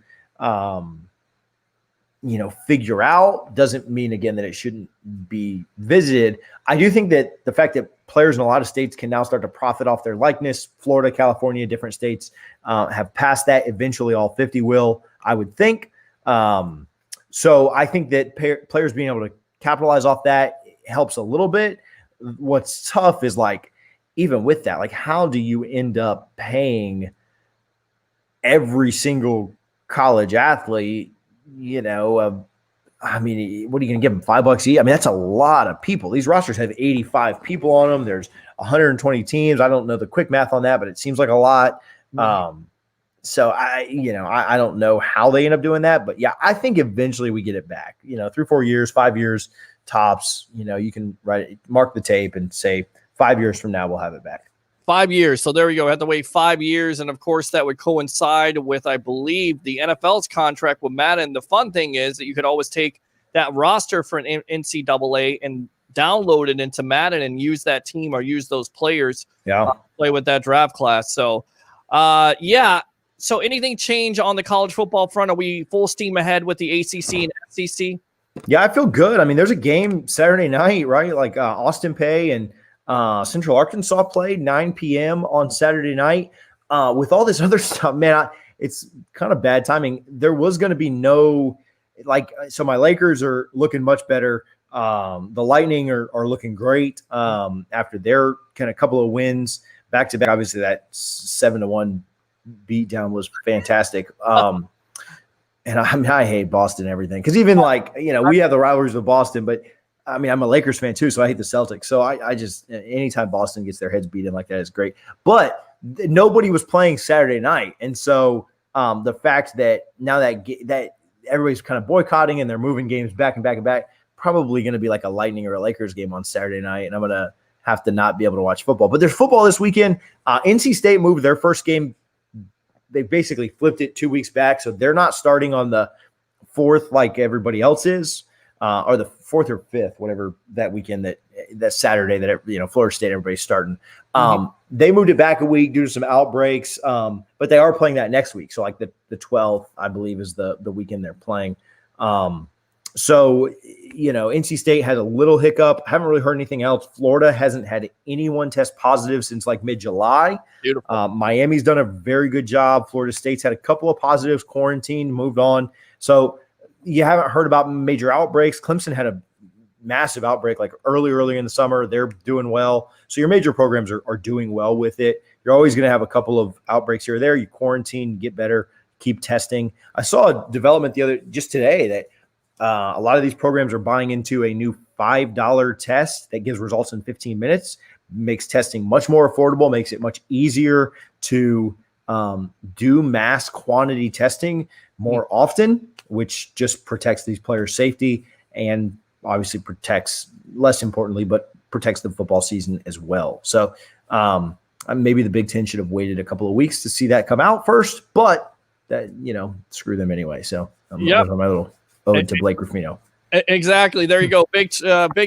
figure out. Doesn't mean, again, that it shouldn't be visited. I do think that the fact that players in a lot of states can now start to profit off their likeness, Florida, California, different states have passed that. Eventually all 50 will, I would think. So I think that players being able to capitalize off that helps a little bit. What's tough is, like, even with that, like, how do you end up paying every single college athlete, I mean, what are you going to give them, $5 each? I mean, that's a lot of people. These rosters have 85 people on them. There's 120 teams. I don't know the quick math on that, but it seems like a lot. So I don't know how they end up doing that, but yeah, I think eventually we get it back, 3-4 years, 5 years tops. You can mark the tape and say 5 years from now, we'll have it back. 5 years. So there we go. We have to wait 5 years. And of course, that would coincide with, I believe, the NFL's contract with Madden. The fun thing is that you could always take that roster for an NCAA and download it into Madden and use that team or use those players. Play with that draft class. So, So anything change on the college football front? Are we full steam ahead with the ACC and SEC? Yeah, I feel good. I mean, there's a game Saturday night, right? Like Austin Peay and Central Arkansas played 9 p.m. on Saturday night. With all this other stuff, man, it's kind of bad timing. There was going to be so my Lakers are looking much better. The Lightning are looking great after their kind of couple of wins back to back. Obviously, that 7-1 beatdown was fantastic. And I hate Boston and everything, because even we have the rivalries with Boston, but I mean, I'm a Lakers fan too, so I hate the Celtics. So I just, anytime Boston gets their heads beaten like that is great. But nobody was playing Saturday night, and so the fact that now that everybody's kind of boycotting and they're moving games back and back and back, probably going to be like a Lightning or a Lakers game on Saturday night, and I'm going to have to not be able to watch football. But there's football this weekend. NC State moved their first game. They basically flipped it 2 weeks back, so they're not starting on the 4th like everybody else is, or the 4th or 5th, whatever that weekend that Saturday that Florida State everybody's starting. They moved it back a week due to some outbreaks, but they are playing that next week. So like the 12th, I believe, is the weekend they're playing. So NC State had a little hiccup. Haven't really heard anything else. Florida hasn't had anyone test positive since like mid-July. Beautiful. Miami's done a very good job. Florida State's had a couple of positives, quarantined, moved on. So you haven't heard about major outbreaks. Clemson had a massive outbreak like early in the summer. They're doing well. So your major programs are doing well with it. You're always going to have a couple of outbreaks here or there. You quarantine, get better, keep testing. I saw a development just today that a lot of these programs are buying into a new $5 test that gives results in 15 minutes, makes testing much more affordable, makes it much easier to do mass quantity testing more often, which just protects these players' safety and obviously protects, less importantly, but protects the football season as well. So maybe the Big Ten should have waited a couple of weeks to see that come out first, but that, screw them anyway. So I'm my little ode to Blake Ruffino. Exactly. There you go. Big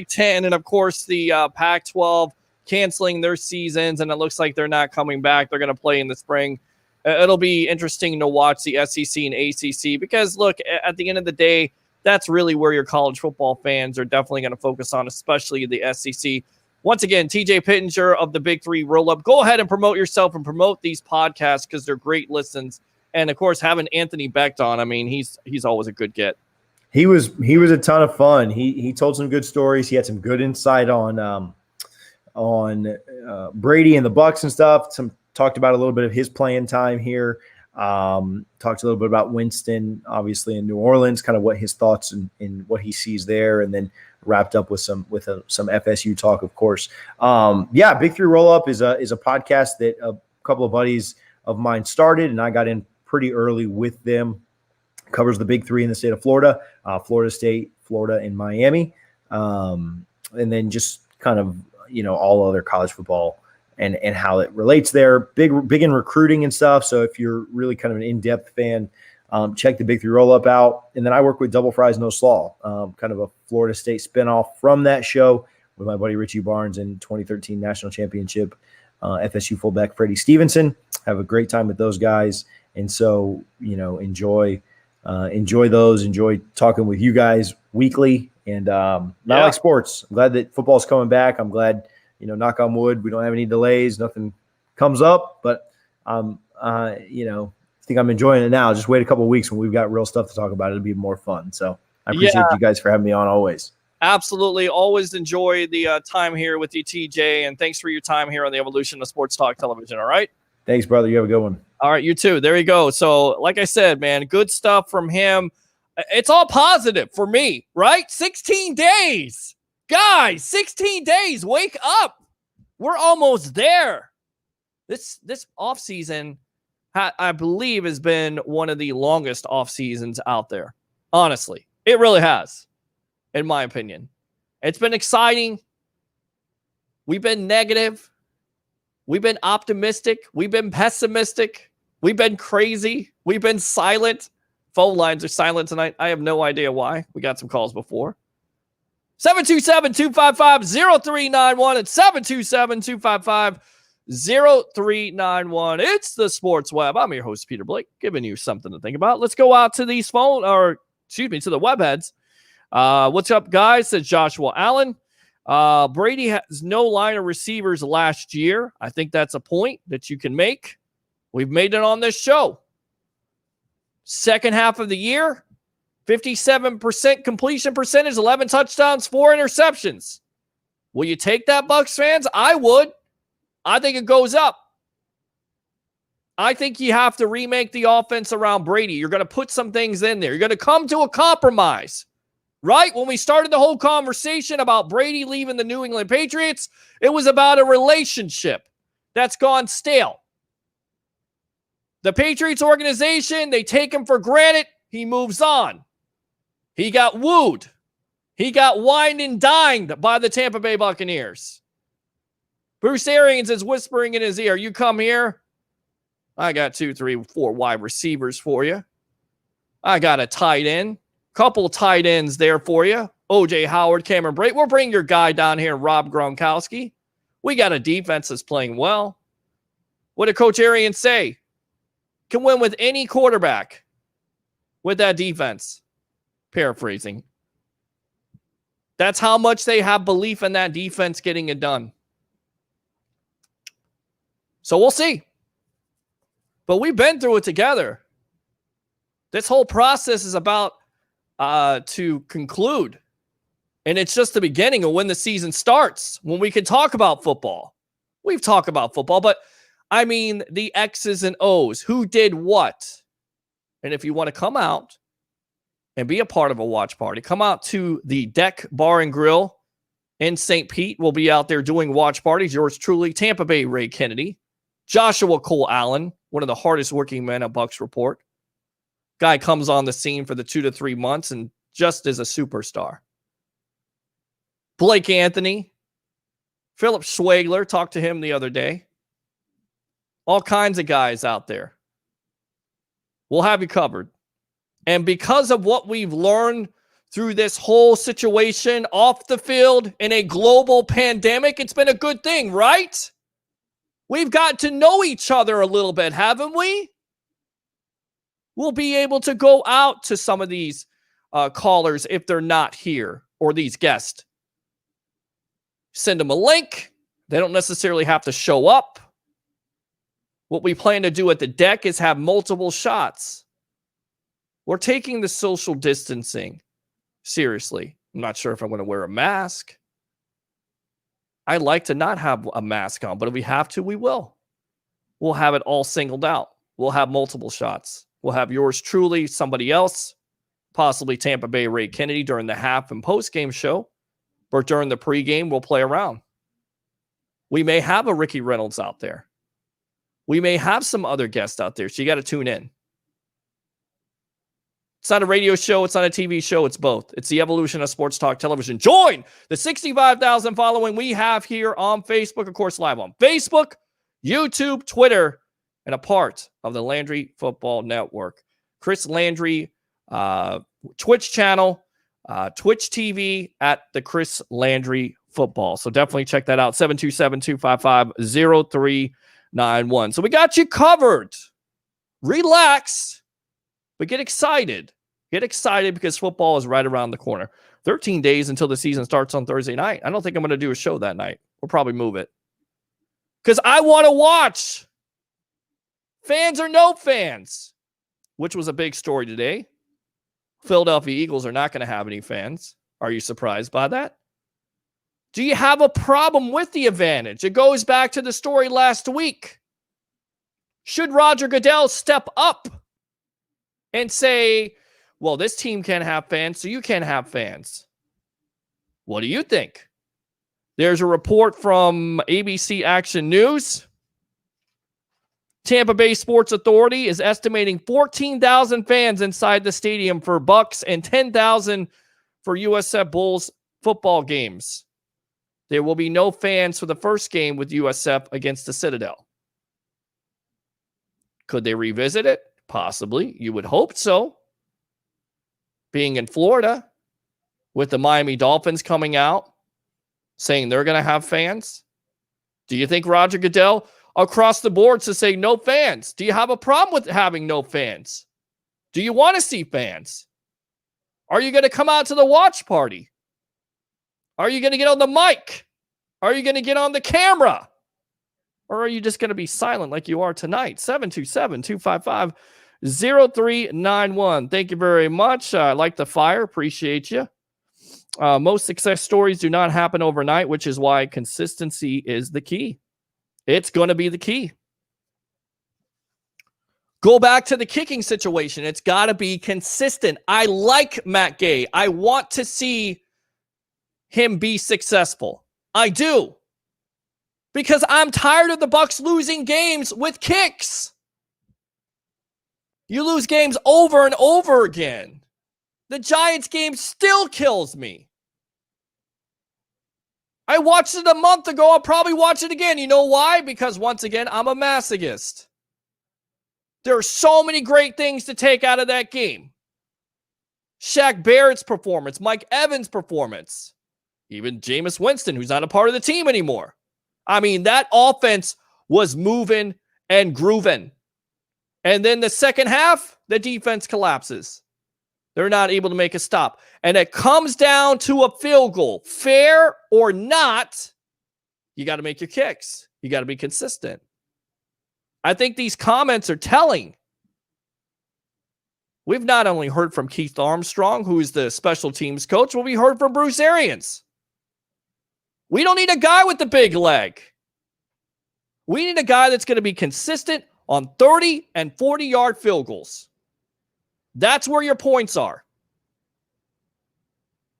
Ten, and of course the Pac-12 canceling their seasons, and it looks like they're not coming back. They're going to play in the spring. It'll be interesting to watch the SEC and ACC because, look, at the end of the day, that's really where your college football fans are definitely going to focus on, especially the SEC. Once again, TJ Pittenger of the Big Three Roll-Up. Go ahead and promote yourself and promote these podcasts because they're great listens. And, of course, having Anthony Becht on, I mean, he's always a good get. He was a ton of fun. He told some good stories. He had some good insight on Brady and the Bucs and stuff. Talked about a little bit of his playing time here. Talked a little bit about Winston, obviously in New Orleans, kind of what his thoughts and what he sees there, and then wrapped up with some FSU talk, of course. Big Three Roll Up is a podcast that couple of buddies of mine started, and I got in pretty early with them. Covers the big three in the state of Florida, Florida State, Florida, and Miami. And then just kind of, all other college football and how it relates there. Big in recruiting and stuff. So if you're really kind of an in-depth fan, check the Big Three Roll-Up out. And then I work with Double Fries No Slaw, kind of a Florida State spinoff from that show with my buddy Richie Barnes and 2013 National Championship FSU fullback Freddie Stevenson. Have a great time with those guys. And so, enjoy those. Enjoy talking with you guys weekly. And not like sports. I'm glad that football's coming back. I'm glad, knock on wood, we don't have any delays. Nothing comes up. But, I think I'm enjoying it now. Just wait a couple of weeks when we've got real stuff to talk about. It'll be more fun. So I appreciate you guys for having me on always. Absolutely. Always enjoy the time here with you, TJ. And thanks for your time here on the Evolution of Sports Talk Television. All right. Thanks, brother. You have a good one. All right. You too. There you go. So like I said, man, good stuff from him. It's all positive for me, right? 16 days. Guys, 16 days. Wake up. We're almost there. This off season, I believe, has been one of the longest off seasons out there. Honestly, it really has, in my opinion. It's been exciting. We've been negative. We've been optimistic. We've been pessimistic. We've been crazy. We've been silent. Phone lines are silent tonight. I have no idea why. We got some calls before. 727-255-0391 and 727-255-0391. It's the Sports Web. I'm your host, Peter Blake, giving you something to think about. Let's go out to these to the webheads. What's up, guys? Says Joshua Allen. Brady has no line of receivers last year. I think that's a point that you can make. We've made it on this show. Second half of the year, 57% completion percentage, 11 touchdowns, 4 interceptions. Will you take that, Bucs fans? I would. I think it goes up. I think you have to remake the offense around Brady. You're going to put some things in there. You're going to come to a compromise. Right? When we started the whole conversation about Brady leaving the New England Patriots, it was about a relationship that's gone stale. The Patriots organization, they take him for granted. He moves on. He got wooed. He got wined and dined by the Tampa Bay Buccaneers. Bruce Arians is whispering in his ear, you come here, I got 2, 3, 4 wide receivers for you. I got a tight end. Couple tight ends there for you. O.J. Howard, Cameron Brate. We'll bring your guy down here, Rob Gronkowski. We got a defense that's playing well. What did Coach Arians say? Can win with any quarterback with that defense. Paraphrasing. That's how much they have belief in that defense getting it done. So we'll see. But we've been through it together. This whole process is about to conclude. And it's just the beginning of when the season starts, when we can talk about football. We've talked about football, but I mean the X's and O's. Who did what? And if you want to come out and be a part of a watch party, come out to the Deck Bar and Grill in St. Pete. We'll be out there doing watch parties. Yours truly, Tampa Bay Ray Kennedy, Joshua Cole Allen, one of the hardest working men at Bucs Report. Guy comes on the scene for the 2 to 3 months and just is a superstar. Blake Anthony, Philip Schwagler, talked to him the other day. All kinds of guys out there. We'll have you covered. And because of what we've learned through this whole situation off the field in a global pandemic, it's been a good thing, right? We've got to know each other a little bit, haven't we? We'll be able to go out to some of these callers if they're not here, or these guests. Send them a link. They don't necessarily have to show up. What we plan to do at the deck is have multiple shots. We're taking the social distancing seriously. I'm not sure if I'm going to wear a mask. I like to not have a mask on, but if we have to, we will. We'll have it all singled out. We'll have multiple shots. We'll have yours truly, somebody else, possibly Tampa Bay Ray Kennedy during the half and post-game show, but during the pregame, we'll play around. We may have a Ricky Reynolds out there. We may have some other guests out there, so you got to tune in. It's not a radio show. It's not a TV show. It's both. It's the evolution of sports talk television. Join the 65,000 following we have here on Facebook, of course, live on Facebook, YouTube, Twitter, and a part of the Landry Football Network. Chris Landry Twitch channel, Twitch TV at the Chris Landry Football. So definitely check that out. 727-255-0391. So we got you covered. Relax. But get excited. Get excited because football is right around the corner. 13 days until the season starts on Thursday night. I don't think I'm going to do a show that night. We'll probably move it. Because I want to watch. Fans or no fans. Which was a big story today. Philadelphia Eagles are not going to have any fans. Are you surprised by that? Do you have a problem with the advantage? It goes back to the story last week. Should Roger Goodell step up and say, well, this team can't have fans, so you can't have fans? What do you think? There's a report from ABC Action News. Tampa Bay Sports Authority is estimating 14,000 fans inside the stadium for Bucs and 10,000 for USF Bulls football games. There will be no fans for the first game with USF against the Citadel. Could they revisit it? Possibly. You would hope so. Being in Florida with the Miami Dolphins coming out saying they're going to have fans. Do you think Roger Goodell across the board to say no fans? Do you have a problem with having no fans? Do you want to see fans? Are you going to come out to the watch party? Are you going to get on the mic? Are you going to get on the camera? Or are you just going to be silent like you are tonight? 727-255-0391. Thank you very much. I like the fire. Appreciate you. Most success stories do not happen overnight, which is why consistency is the key. It's going to be the key. Go back to the kicking situation. It's got to be consistent. I like Matt Gay. I want to see him be successful. I do. Because I'm tired of the Bucs losing games with kicks. You lose games over and over again. The Giants game still kills me. I watched it a month ago. I'll probably watch it again. You know why? Because once again, I'm a masochist. There are so many great things to take out of that game. Shaq Barrett's performance, Mike Evans' performance, even Jameis Winston, who's not a part of the team anymore. I mean, that offense was moving and grooving. And then the second half, the defense collapses. They're not able to make a stop. And it comes down to a field goal. Fair or not, you got to make your kicks. You got to be consistent. I think these comments are telling. We've not only heard from Keith Armstrong, who is the special teams coach, but we heard from Bruce Arians. We don't need a guy with the big leg. We need a guy that's going to be consistent on 30 and 40-yard field goals. That's where your points are.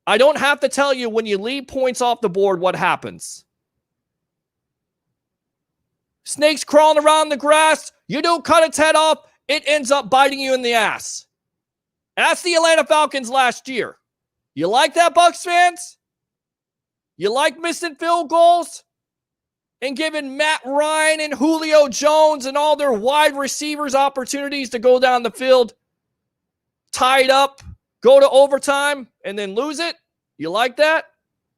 I don't have to tell you when you leave points off the board what happens. Snakes crawling around the grass, you don't cut its head off, it ends up biting you in the ass. That's the Atlanta Falcons last year. You like that, Bucs fans? You like missing field goals and giving Matt Ryan and Julio Jones and all their wide receivers opportunities to go down the field, tie it up, go to overtime, and then lose it? You like that?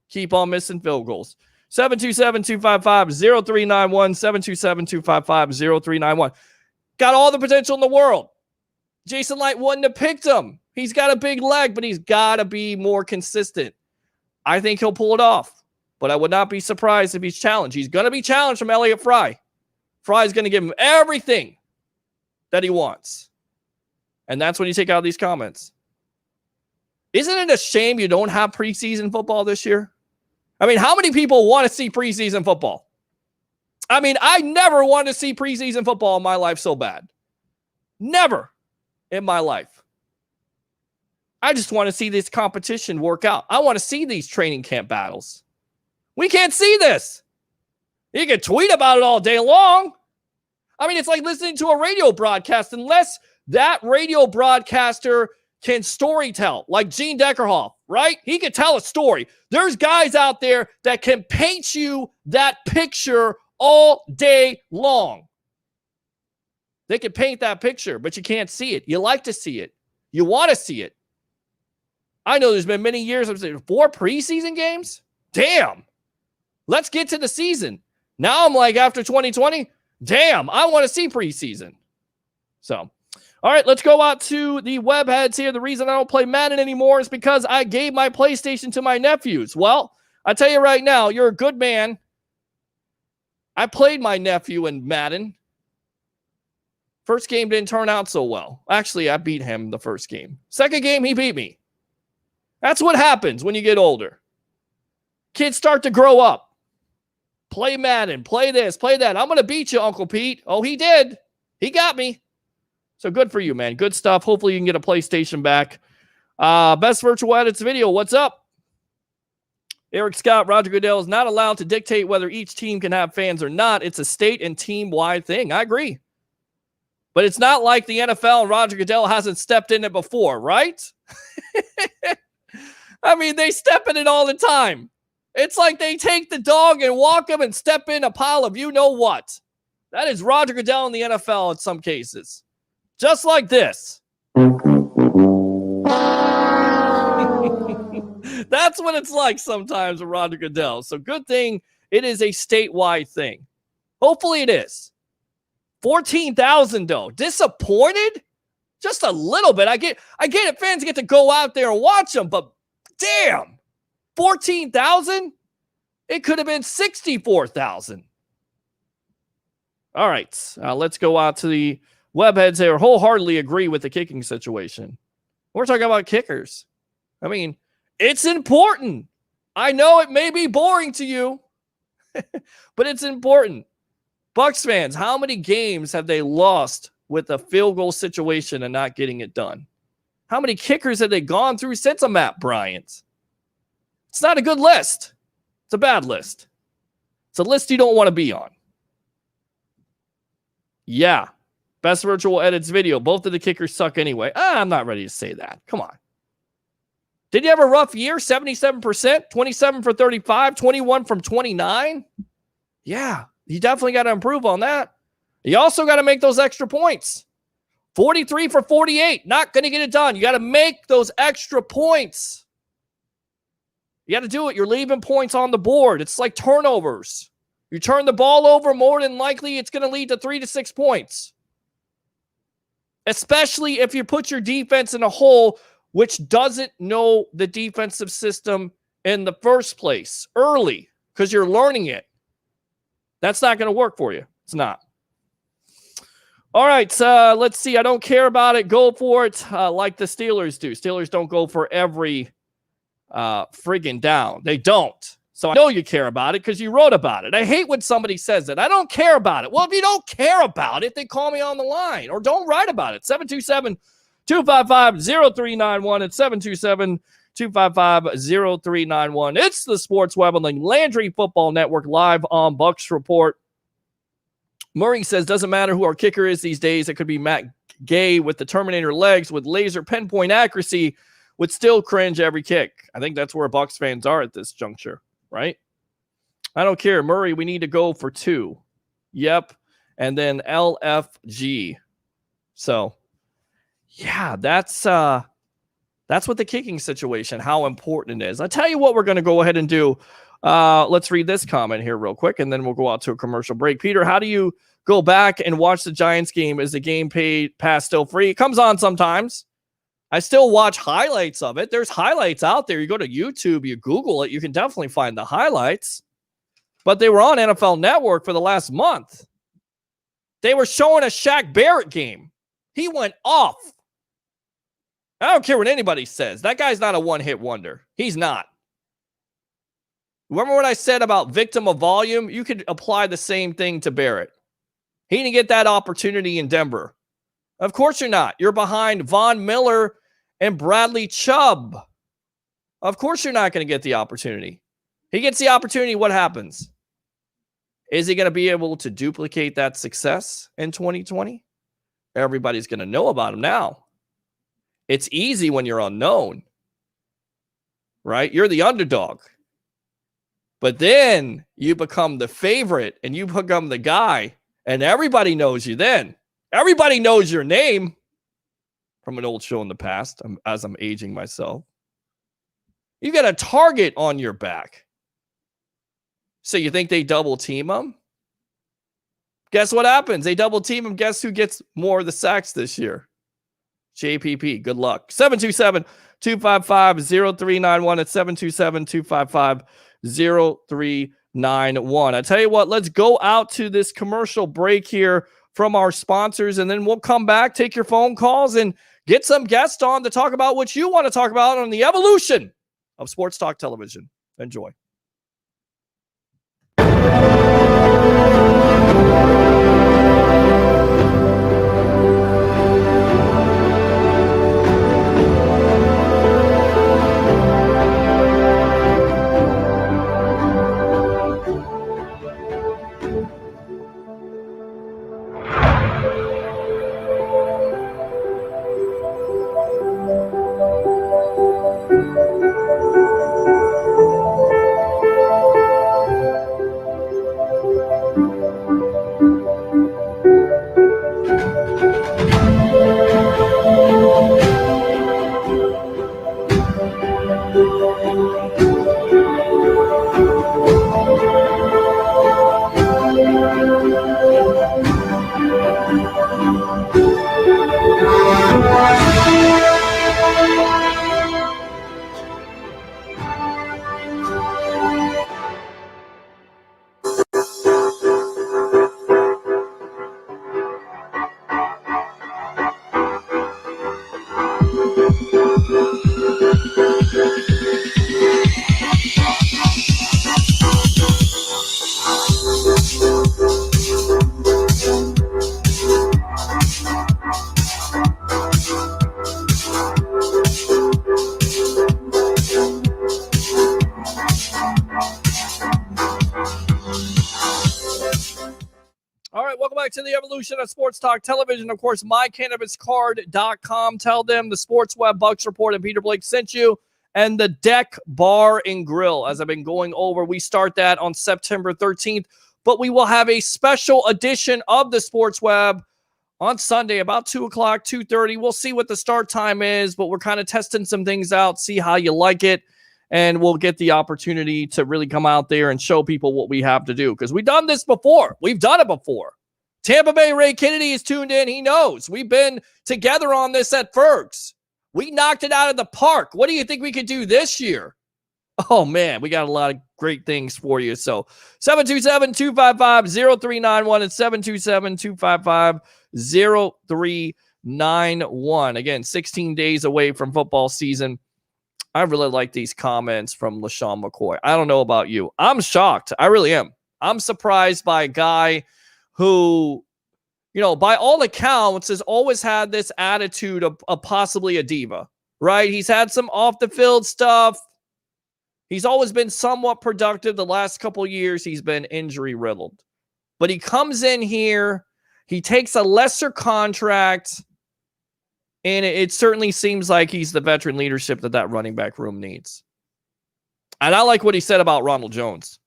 Keep on missing field goals. 727-255-0391, 727-255-0391. Got all the potential in the world. Jason Light wouldn't have picked him. He's got a big leg, but he's got to be more consistent. I think he'll pull it off, but I would not be surprised if he's challenged. He's going to be challenged from Elliott Fry. Fry's going to give him everything that he wants. And that's when you take out these comments. Isn't it a shame you don't have preseason football this year? I mean, how many people want to see preseason football? I mean, I never wanted to see preseason football in my life so bad. Never in my life. I just want to see this competition work out. I want to see these training camp battles. We can't see this. You can tweet about it all day long. I mean, it's like listening to a radio broadcast unless that radio broadcaster can storytell, like Gene Deckerhoff, right? He can tell a story. There's guys out there that can paint you that picture all day long. They can paint that picture, but you can't see it. You like to see it. You want to see it. I know there's been many years, I'm saying 4 preseason games? Damn. Let's get to the season. Now I'm like, after 2020, damn, I want to see preseason. So, all right, let's go out to the web heads here. The reason I don't play Madden anymore is because I gave my PlayStation to my nephews. Well, I tell you right now, you're a good man. I played my nephew in Madden. First game didn't turn out so well. Actually, I beat him the first game. Second game, he beat me. That's what happens when you get older. Kids start to grow up. Play Madden, play this, play that. I'm going to beat you, Uncle Pete. Oh, he did. He got me. So good for you, man. Good stuff. Hopefully you can get a PlayStation back. Best virtual edits video. What's up? Eric Scott, Roger Goodell is not allowed to dictate whether each team can have fans or not. It's a state and team-wide thing. I agree. But it's not like the NFL and Roger Goodell hasn't stepped in it before, right? I mean, they step in it all the time. It's like they take the dog and walk him and step in a pile of you-know-what. That is Roger Goodell in the NFL in some cases. Just like this. That's what it's like sometimes with Roger Goodell. So good thing it is a statewide thing. Hopefully it is. 14,000 though. Disappointed? Just a little bit. I get it. Fans get to go out there and watch them, but damn, 14,000? It could have been 64,000. All right, let's go out to the webheads here. Wholeheartedly agree with the kicking situation. We're talking about kickers. I mean, it's important. I know it may be boring to you, but it's important. Bucs fans, how many games have they lost with a field goal situation and not getting it done? How many kickers have they gone through since a Matt Bryant? It's not a good list. It's a bad list. It's a list you don't want to be on. Yeah. Best virtual edits video. Both of the kickers suck anyway. I'm not ready to say that. Come on. Did you have a rough year? 77%, 27 for 35, 21 from 29? Yeah, you definitely got to improve on that. You also got to make those extra points. 43 for 48. Not going to get it done. You got to make those extra points. You got to do it. You're leaving points on the board. It's like turnovers. You turn the ball over, more than likely it's going to lead to 3 to 6 points. Especially if you put your defense in a hole which doesn't know the defensive system in the first place early because you're learning it. That's not going to work for you. It's not. All right, let's see. I don't care about it. Go for it like the Steelers do. Steelers don't go for every friggin' down. They don't. So I know you care about it because you wrote about it. I hate when somebody says that. I don't care about it. Well, if you don't care about it, then call me on the line or don't write about it. 727-255-0391 and 727-255-0391. It's the Sports Web on the Landry Football Network live on Bucs Report. Murray says, doesn't matter who our kicker is these days. It could be Matt Gay with the Terminator legs with laser pinpoint accuracy would still cringe every kick. I think that's where Bucs fans are at this juncture, right? I don't care. Murray, we need to go for 2. Yep. And then LFG. So, yeah, that's what the kicking situation, how important it is. I'll tell you what we're going to go ahead and do. Let's read this comment here real quick, and then we'll go out to a commercial break. Peter, how do you go back and watch the Giants game? Is the game pass still free? It comes on sometimes. I still watch highlights of it. There's highlights out there. You go to YouTube, you Google it, you can definitely find the highlights. But they were on NFL Network for the last month. They were showing a Shaq Barrett game. He went off. I don't care what anybody says. That guy's not a one-hit wonder. He's not. Remember what I said about victim of volume? You could apply the same thing to Barrett. He didn't get that opportunity in Denver. Of course you're not. You're behind Von Miller and Bradley Chubb. Of course you're not going to get the opportunity. He gets the opportunity, what happens? Is he going to be able to duplicate that success in 2020? Everybody's going to know about him now. It's easy when you're unknown, right? You're the underdog. But then you become the favorite and you become the guy, and everybody knows you then. Everybody knows your name from an old show in the past, as I'm aging myself. You got a target on your back. So you think they double team him? Guess what happens? They double team him. Guess who gets more of the sacks this year? JPP. Good luck. 727-255-0391. It's 727-255-0391. I tell you what, let's go out to this commercial break here from our sponsors, and then we'll come back, take your phone calls, and get some guests on to talk about what you want to talk about on the evolution of sports talk television. Enjoy. To the evolution of sports talk television. Of course, mycannabiscard.com. Tell them the Sports Web Bucs Report and Peter Blake sent you. And the Deck Bar and Grill, as I've been going over, we start that on September 13th. But we will have a special edition of the Sports Web on Sunday about 2 o'clock, 2:30. We'll see what the start time is, but we're kind of testing some things out, see how you like it. And we'll get the opportunity to really come out there and show people what we have to do. Because we've done this before. We've done it before. Tampa Bay Ray Kennedy is tuned in. He knows. We've been together on this at Fergs. We knocked it out of the park. What do you think we could do this year? Oh, man, we got a lot of great things for you. So 727-255-0391 and 727-255-0391. Again, 16 days away from football season. I really like these comments from LaShawn McCoy. I don't know about you. I'm shocked. I really am. I'm surprised by a guy who, you know, by all accounts, has always had this attitude of possibly a diva, right? He's had some off-the-field stuff. He's always been somewhat productive. The last couple years, he's been injury-riddled. But he comes in here, he takes a lesser contract, and it certainly seems like he's the veteran leadership that running back room needs. And I like what he said about Ronald Jones.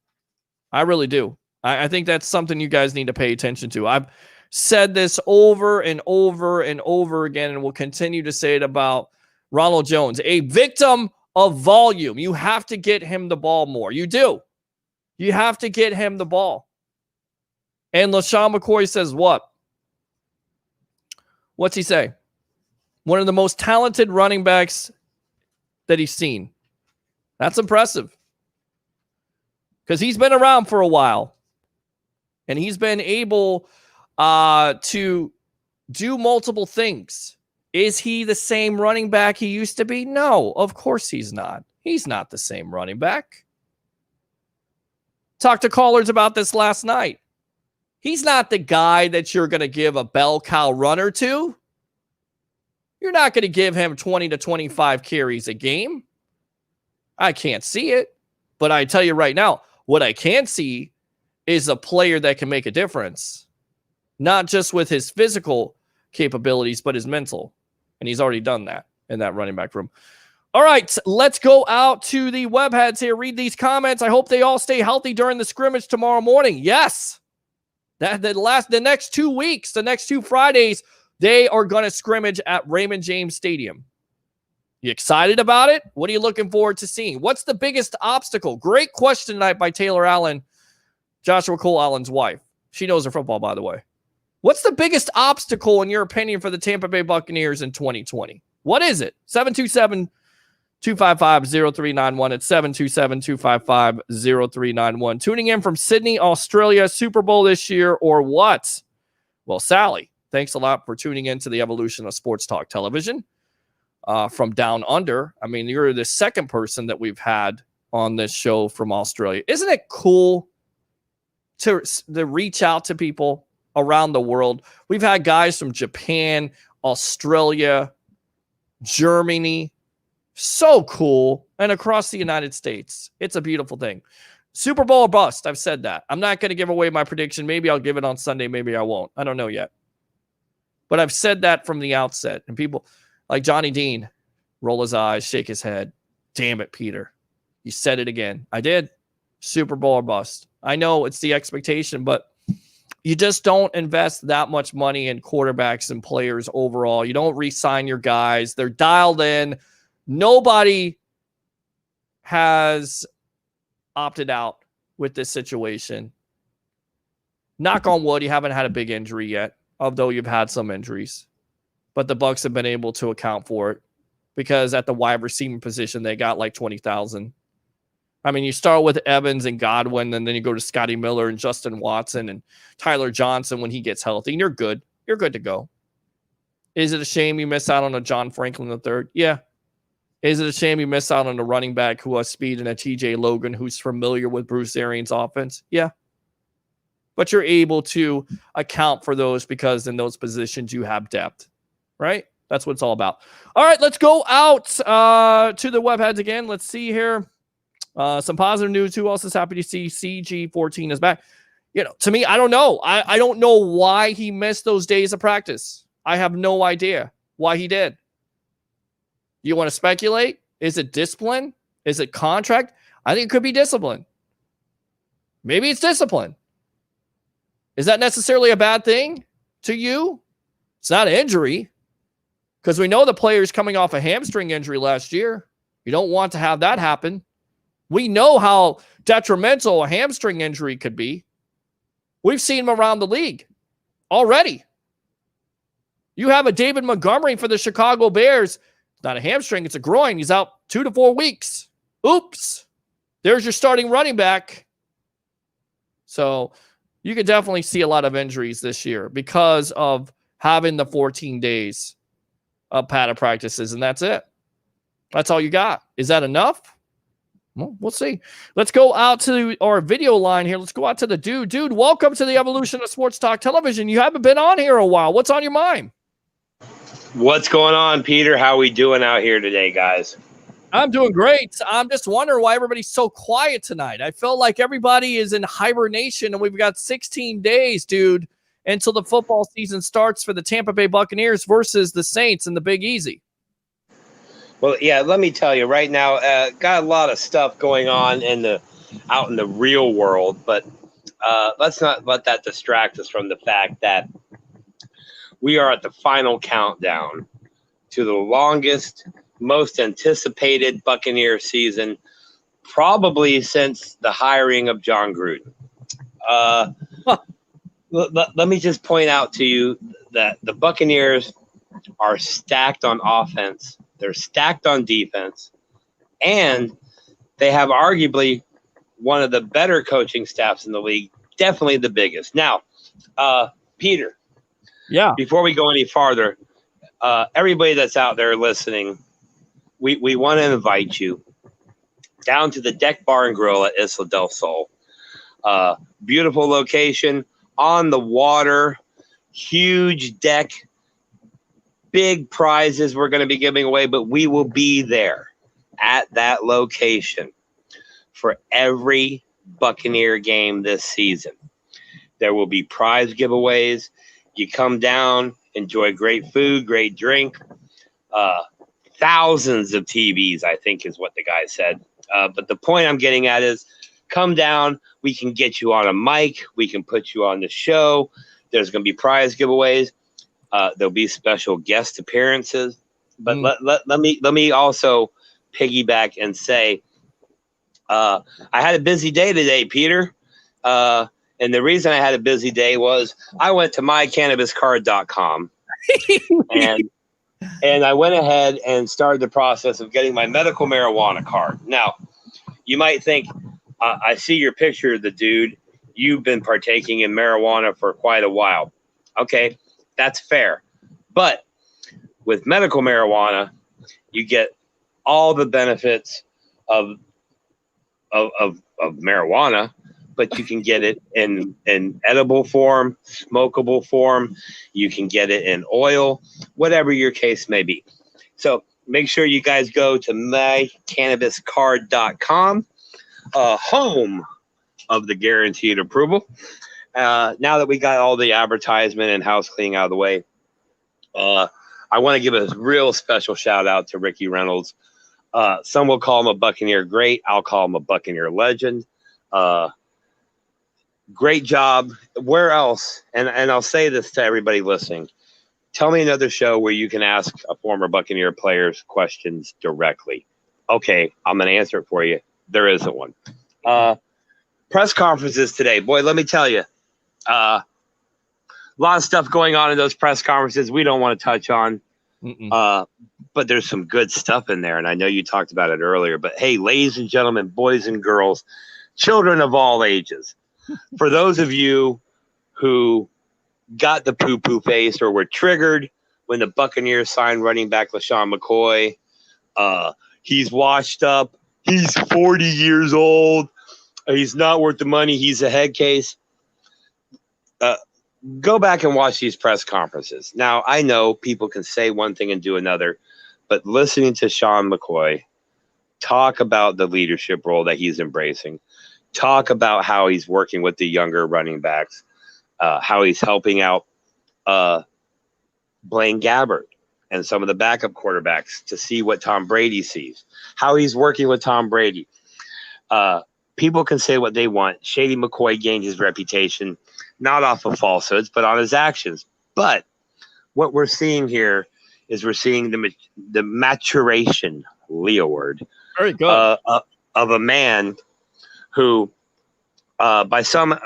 I really do. I think that's something you guys need to pay attention to. I've said this over and over and over again, and will continue to say it about Ronald Jones, a victim of volume. You have to get him the ball more. You do. You have to get him the ball. And LaShawn McCoy says what? What's he say? One of the most talented running backs that he's seen. That's impressive. Because he's been around for a while. And he's been able to do multiple things. Is he the same running back he used to be? No, of course he's not. He's not the same running back. Talked to callers about this last night. He's not the guy that you're going to give a bell cow runner to. You're not going to give him 20 to 25 carries a game. I can't see it. But I tell you right now, what I can see is a player that can make a difference, not just with his physical capabilities, but his mental. And he's already done that in that running back room. All right, let's go out to the webheads here. Read these comments. I hope they all stay healthy during the scrimmage tomorrow morning. Yes. The next 2 weeks, the next 2 Fridays, they are going to scrimmage at Raymond James Stadium. You excited about it? What are you looking forward to seeing? What's the biggest obstacle? Great question tonight by Taylor Allen, Joshua Cole Allen's wife. She knows her football, by the way. What's the biggest obstacle, in your opinion, for the Tampa Bay Buccaneers in 2020? What is it? 727-255-0391. It's 727-255-0391. Tuning in from Sydney, Australia, Super Bowl this year or what? Well, Sally, thanks a lot for tuning in to the evolution of Sports Talk Television from down under. I mean, you're the second person that we've had on this show from Australia. Isn't it cool to reach out to people around the world? We've had guys from Japan, Australia, Germany. So cool. And across the United States. It's a beautiful thing. Super Bowl or bust. I've said that. I'm not going to give away my prediction. Maybe I'll give it on Sunday. Maybe I won't. I don't know yet. But I've said that from the outset. And people like Johnny Dean roll his eyes, shake his head. Damn it, Peter. You said it again. I did. Super Bowl or bust. I know it's the expectation, but you just don't invest that much money in quarterbacks and players overall. You don't re-sign your guys. They're dialed in. Nobody has opted out with this situation. Knock on wood, you haven't had a big injury yet, although you've had some injuries. But the Bucs have been able to account for it because at the wide receiver position, they got like 20,000. I mean, you start with Evans and Godwin, and then you go to Scotty Miller and Justin Watson and Tyler Johnson when he gets healthy, and you're good. You're good to go. Is it a shame you miss out on a John Franklin III? Yeah. Is it a shame you miss out on a running back who has speed and a TJ Logan who's familiar with Bruce Arians' offense? Yeah. But you're able to account for those because in those positions you have depth, right? That's what it's all about. All right, let's go out to the webheads again. Let's see here. Some positive news. Who else is happy to see CG14 is back? You know, to me, I don't know. I don't know why he missed those days of practice. I have no idea why he did. You want to speculate? Is it discipline? Is it contract? I think it could be discipline. Maybe it's discipline. Is that necessarily a bad thing to you? It's not an injury because we know the player's coming off a hamstring injury last year. You don't want to have that happen. We know how detrimental a hamstring injury could be. We've seen them around the league already. You have a David Montgomery for the Chicago Bears. It's not a hamstring, it's a groin. He's out 2 to 4 weeks. Oops. There's your starting running back. So you could definitely see a lot of injuries this year because of having the 14 days of padded practices, and that's it. That's all you got. Is that enough? Well, we'll see. Let's go out to our video line here. Let's go out to the dude. Dude, welcome to the evolution of Sports Talk Television. You haven't been on here a while. What's on your mind? What's going on, Peter? How we doing out here today, guys? I'm doing great. I'm just wondering why everybody's so quiet tonight. I feel like everybody is in hibernation, and we've got 16 days, dude, until the football season starts for the Tampa Bay Buccaneers versus the Saints in the Big Easy. Well, yeah, let me tell you right now, got a lot of stuff going on out in the real world, but let's not let that distract us from the fact that we are at the final countdown to the longest, most anticipated Buccaneer season, probably since the hiring of John Gruden. Let me just point out to you that the Buccaneers are stacked on offense. They're stacked on defense, and they have arguably one of the better coaching staffs in the league, definitely the biggest. Now, Peter, yeah. Before we go any farther, everybody that's out there listening, we want to invite you down to the Deck Bar and Grill at Isla del Sol. Beautiful location, on the water, huge deck. Big prizes we're going to be giving away, but we will be there at that location for every Buccaneer game this season. There will be prize giveaways. You come down, enjoy great food, great drink. Thousands of TVs, I think is what the guy said. But the point I'm getting at is come down. We can get you on a mic. We can put you on the show. There's going to be prize giveaways. There'll be special guest appearances. But let me also piggyback and say I had a busy day today, Peter. And the reason I had a busy day was I went to mycannabiscard.com and I went ahead and started the process of getting my medical marijuana card. Now, you might think, I see your picture of the dude. You've been partaking in marijuana for quite a while. Okay, that's fair. But with medical marijuana, you get all the benefits of marijuana, but you can get it in edible form, smokable form. You can get it in oil, whatever your case may be. So make sure you guys go to mycannabiscard.com, home of the guaranteed approval. Now that we got all the advertisement and house cleaning out of the way, I want to give a real special shout out to Ricky Reynolds. Some will call him a Buccaneer great. I'll call him a Buccaneer legend. Great job. Where else? And I'll say this to everybody listening. Tell me another show where you can ask a former Buccaneer players questions directly. Okay, I'm going to answer it for you. There isn't one. Press conferences today. Boy, let me tell you. A lot of stuff going on in those press conferences we don't want to touch on. But there's some good stuff in there, and I know you talked about it earlier. But hey, ladies and gentlemen, boys and girls, children of all ages, for those of you who got the poo-poo face or were triggered when the Buccaneers signed running back LaShawn McCoy, he's washed up, he's 40 years old, he's not worth the money, he's a head case. Go back and watch these press conferences. Now, I know people can say one thing and do another, but listening to Sean McCoy talk about the leadership role that he's embracing, talk about how he's working with the younger running backs, how he's helping out Blaine Gabbert and some of the backup quarterbacks to see what Tom Brady sees, how he's working with Tom Brady. People can say what they want. Shady McCoy gained his reputation not off of falsehoods, but on his actions. But what we're seeing here is we're seeing the maturation, Leo word, very good, of a man who, by some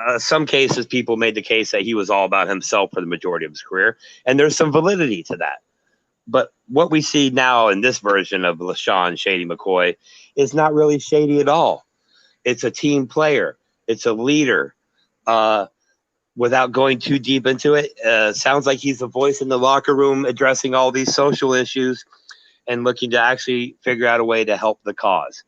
cases, people made the case that he was all about himself for the majority of his career, and there's some validity to that. But what we see now in this version of LaShawn Shady McCoy is not really shady at all. It's a team player. It's a leader. Without going too deep into it, sounds like he's the voice in the locker room addressing all these social issues and looking to actually figure out a way to help the cause.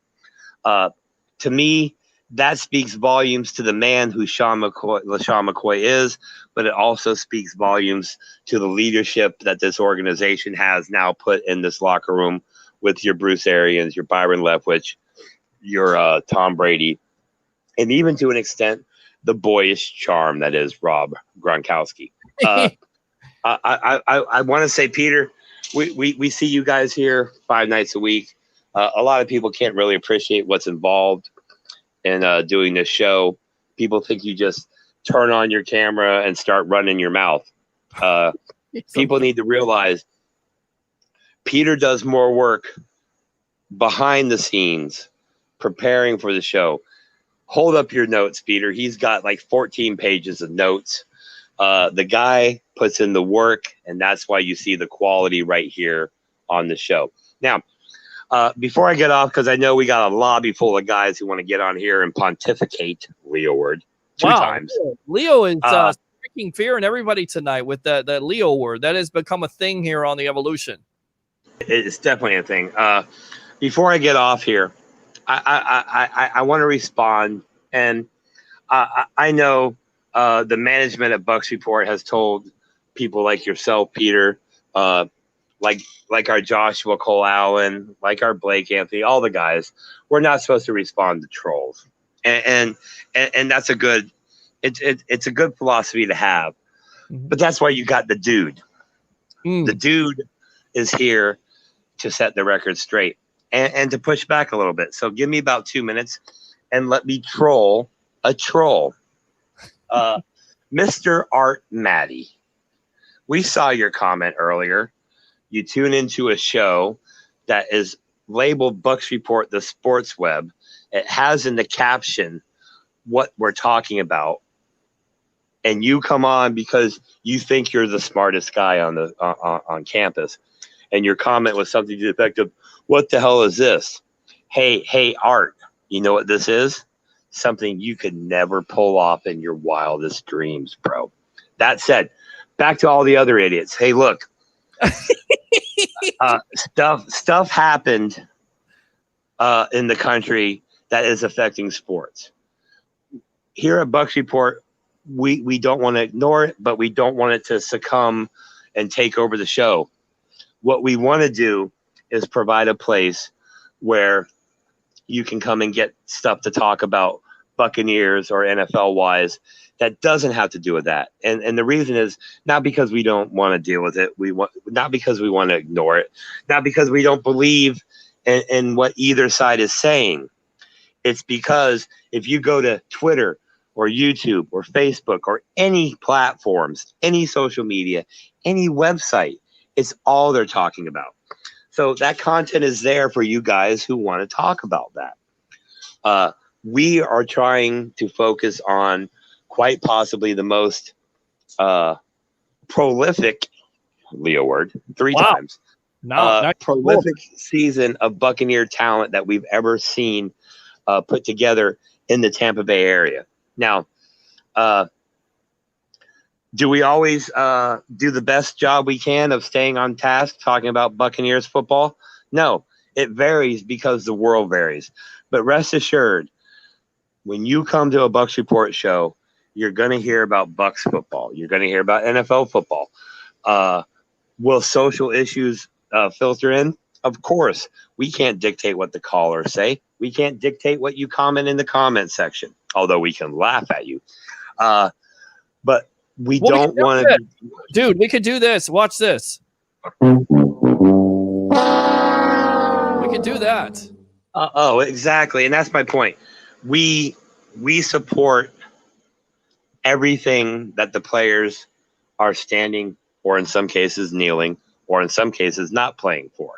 To me, that speaks volumes to the man who LaShawn McCoy is, but it also speaks volumes to the leadership that this organization has now put in this locker room with your Bruce Arians, your Byron Leftwich, your Tom Brady, and even to an extent, the boyish charm that is Rob Gronkowski. I want to say, Peter, we see you guys here 5 nights a week. A lot of people can't really appreciate what's involved in doing this show. People think you just turn on your camera and start running your mouth. People need to realize Peter does more work behind the scenes preparing for the show. Hold up your notes, Peter. He's got like 14 pages of notes. The guy puts in the work, and that's why you see the quality right here on the show. Now, before I get off, because I know we got a lobby full of guys who want to get on here and pontificate, Leo word, two times. Leo is striking fear in everybody tonight with that Leo word. That has become a thing here on the Evolution. It's definitely a thing. Before I get off here, I want to respond, and I know the management at Bucs Report has told people like yourself, Peter, like our Joshua Cole Allen, like our Blake Anthony, all the guys, we're not supposed to respond to trolls. And that's a good it's a good philosophy to have. But that's why you got the dude. The dude is here to set the record straight and to push back a little bit. So give me about 2 minutes and let me troll a troll. Mr. Art Matty, we saw your comment earlier. You tune into a show that is labeled Bucs Report, the Sports Web. It has in the caption what we're talking about. And you come on because you think you're the smartest guy on campus. And your comment was something to the effect of, what the hell is this? Hey, Art, you know what this is? Something you could never pull off in your wildest dreams, bro. That said, back to all the other idiots. Hey, look, stuff happened in the country that is affecting sports. Here at Bucs Report, we don't want to ignore it, but we don't want it to succumb and take over the show. What we want to do is provide a place where you can come and get stuff to talk about Buccaneers or NFL wise that doesn't have to do with that. And the reason is not because we don't want to deal with it. Not because we want to ignore it, not because we don't believe in what either side is saying. It's because if you go to Twitter or YouTube or Facebook or any platforms, any social media, any website, it's all they're talking about. So that content is there for you guys who want to talk about that. We are trying to focus on quite possibly the most prolific, Leo word, three times, prolific season of Buccaneer talent that we've ever seen put together in the Tampa Bay area. Now, do we always do the best job we can of staying on task talking about Buccaneers football? No, it varies because the world varies. But rest assured, when you come to a Bucs Report show, you're going to hear about Bucs football. You're going to hear about NFL football. Will social issues filter in? Of course. We can't dictate what the callers say. We can't dictate what you comment in the comment section, although we can laugh at you. But we don't want to. Dude, we could do this. Watch this. We could do that. Exactly. And that's my point. We support everything that the players are standing, or in some cases kneeling, or in some cases not playing for.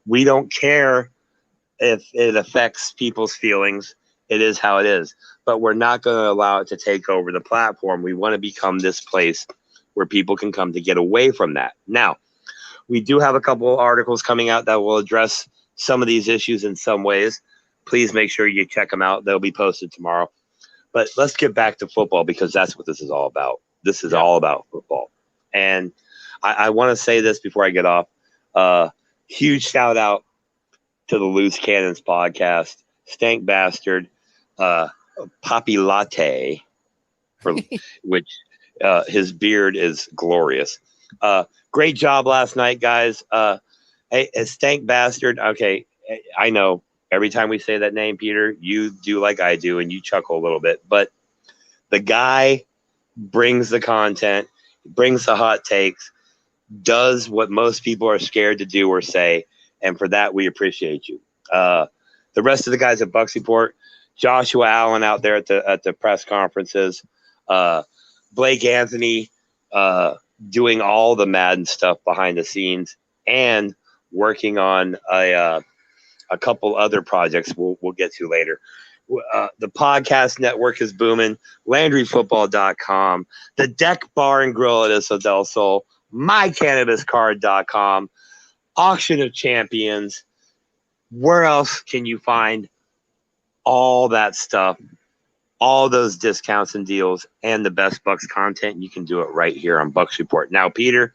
We don't care if it affects people's feelings. It is how it is. But we're not going to allow it to take over the platform. We want to become this place where people can come to get away from that. Now, we do have a couple of articles coming out that will address some of these issues in some ways. Please make sure you check them out. They'll be posted tomorrow. But let's get back to football because that's what this is all about. This is all about football. And I want to say this before I get off. Huge shout out to the Loose Cannons podcast. Stank Bastard, Poppy Latte, which his beard is glorious. Great job last night, guys. Hey, Stank Bastard. Okay, I know. Every time we say that name, Peter, you do like I do, and you chuckle a little bit. But the guy brings the content, brings the hot takes, does what most people are scared to do or say, and for that, we appreciate you. The rest of the guys at Bucs Report, Joshua Allen out there at the press conferences, Blake Anthony doing all the Madden stuff behind the scenes, and working on a couple other projects we'll get to later. The podcast network is booming. LandryFootball.com, the Deck Bar and Grill at Iso del Sol, MyCannabisCard.com, Auction of Champions. Where else can you find all that stuff, all those discounts and deals, and the best Bucs content? You can do it right here on Bucs Report. Now, Peter,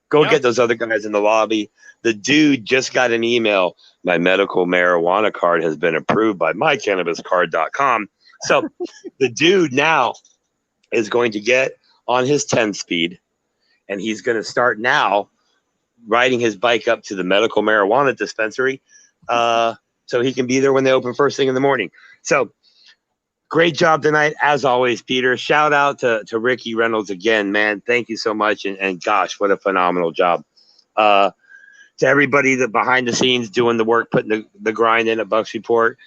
go get those other guys in the lobby. The dude just got an email. My medical marijuana card has been approved by mycannabiscard.com. So the dude now is going to get on his 10-speed, and he's going to start now riding his bike up to the medical marijuana dispensary so he can be there when they open first thing in the morning. So Great job tonight, as always, Peter. Shout out to Ricky Reynolds again, man. Thank you so much. And gosh, what a phenomenal job. To everybody that behind the scenes doing the work, putting the grind in at Bucs Report,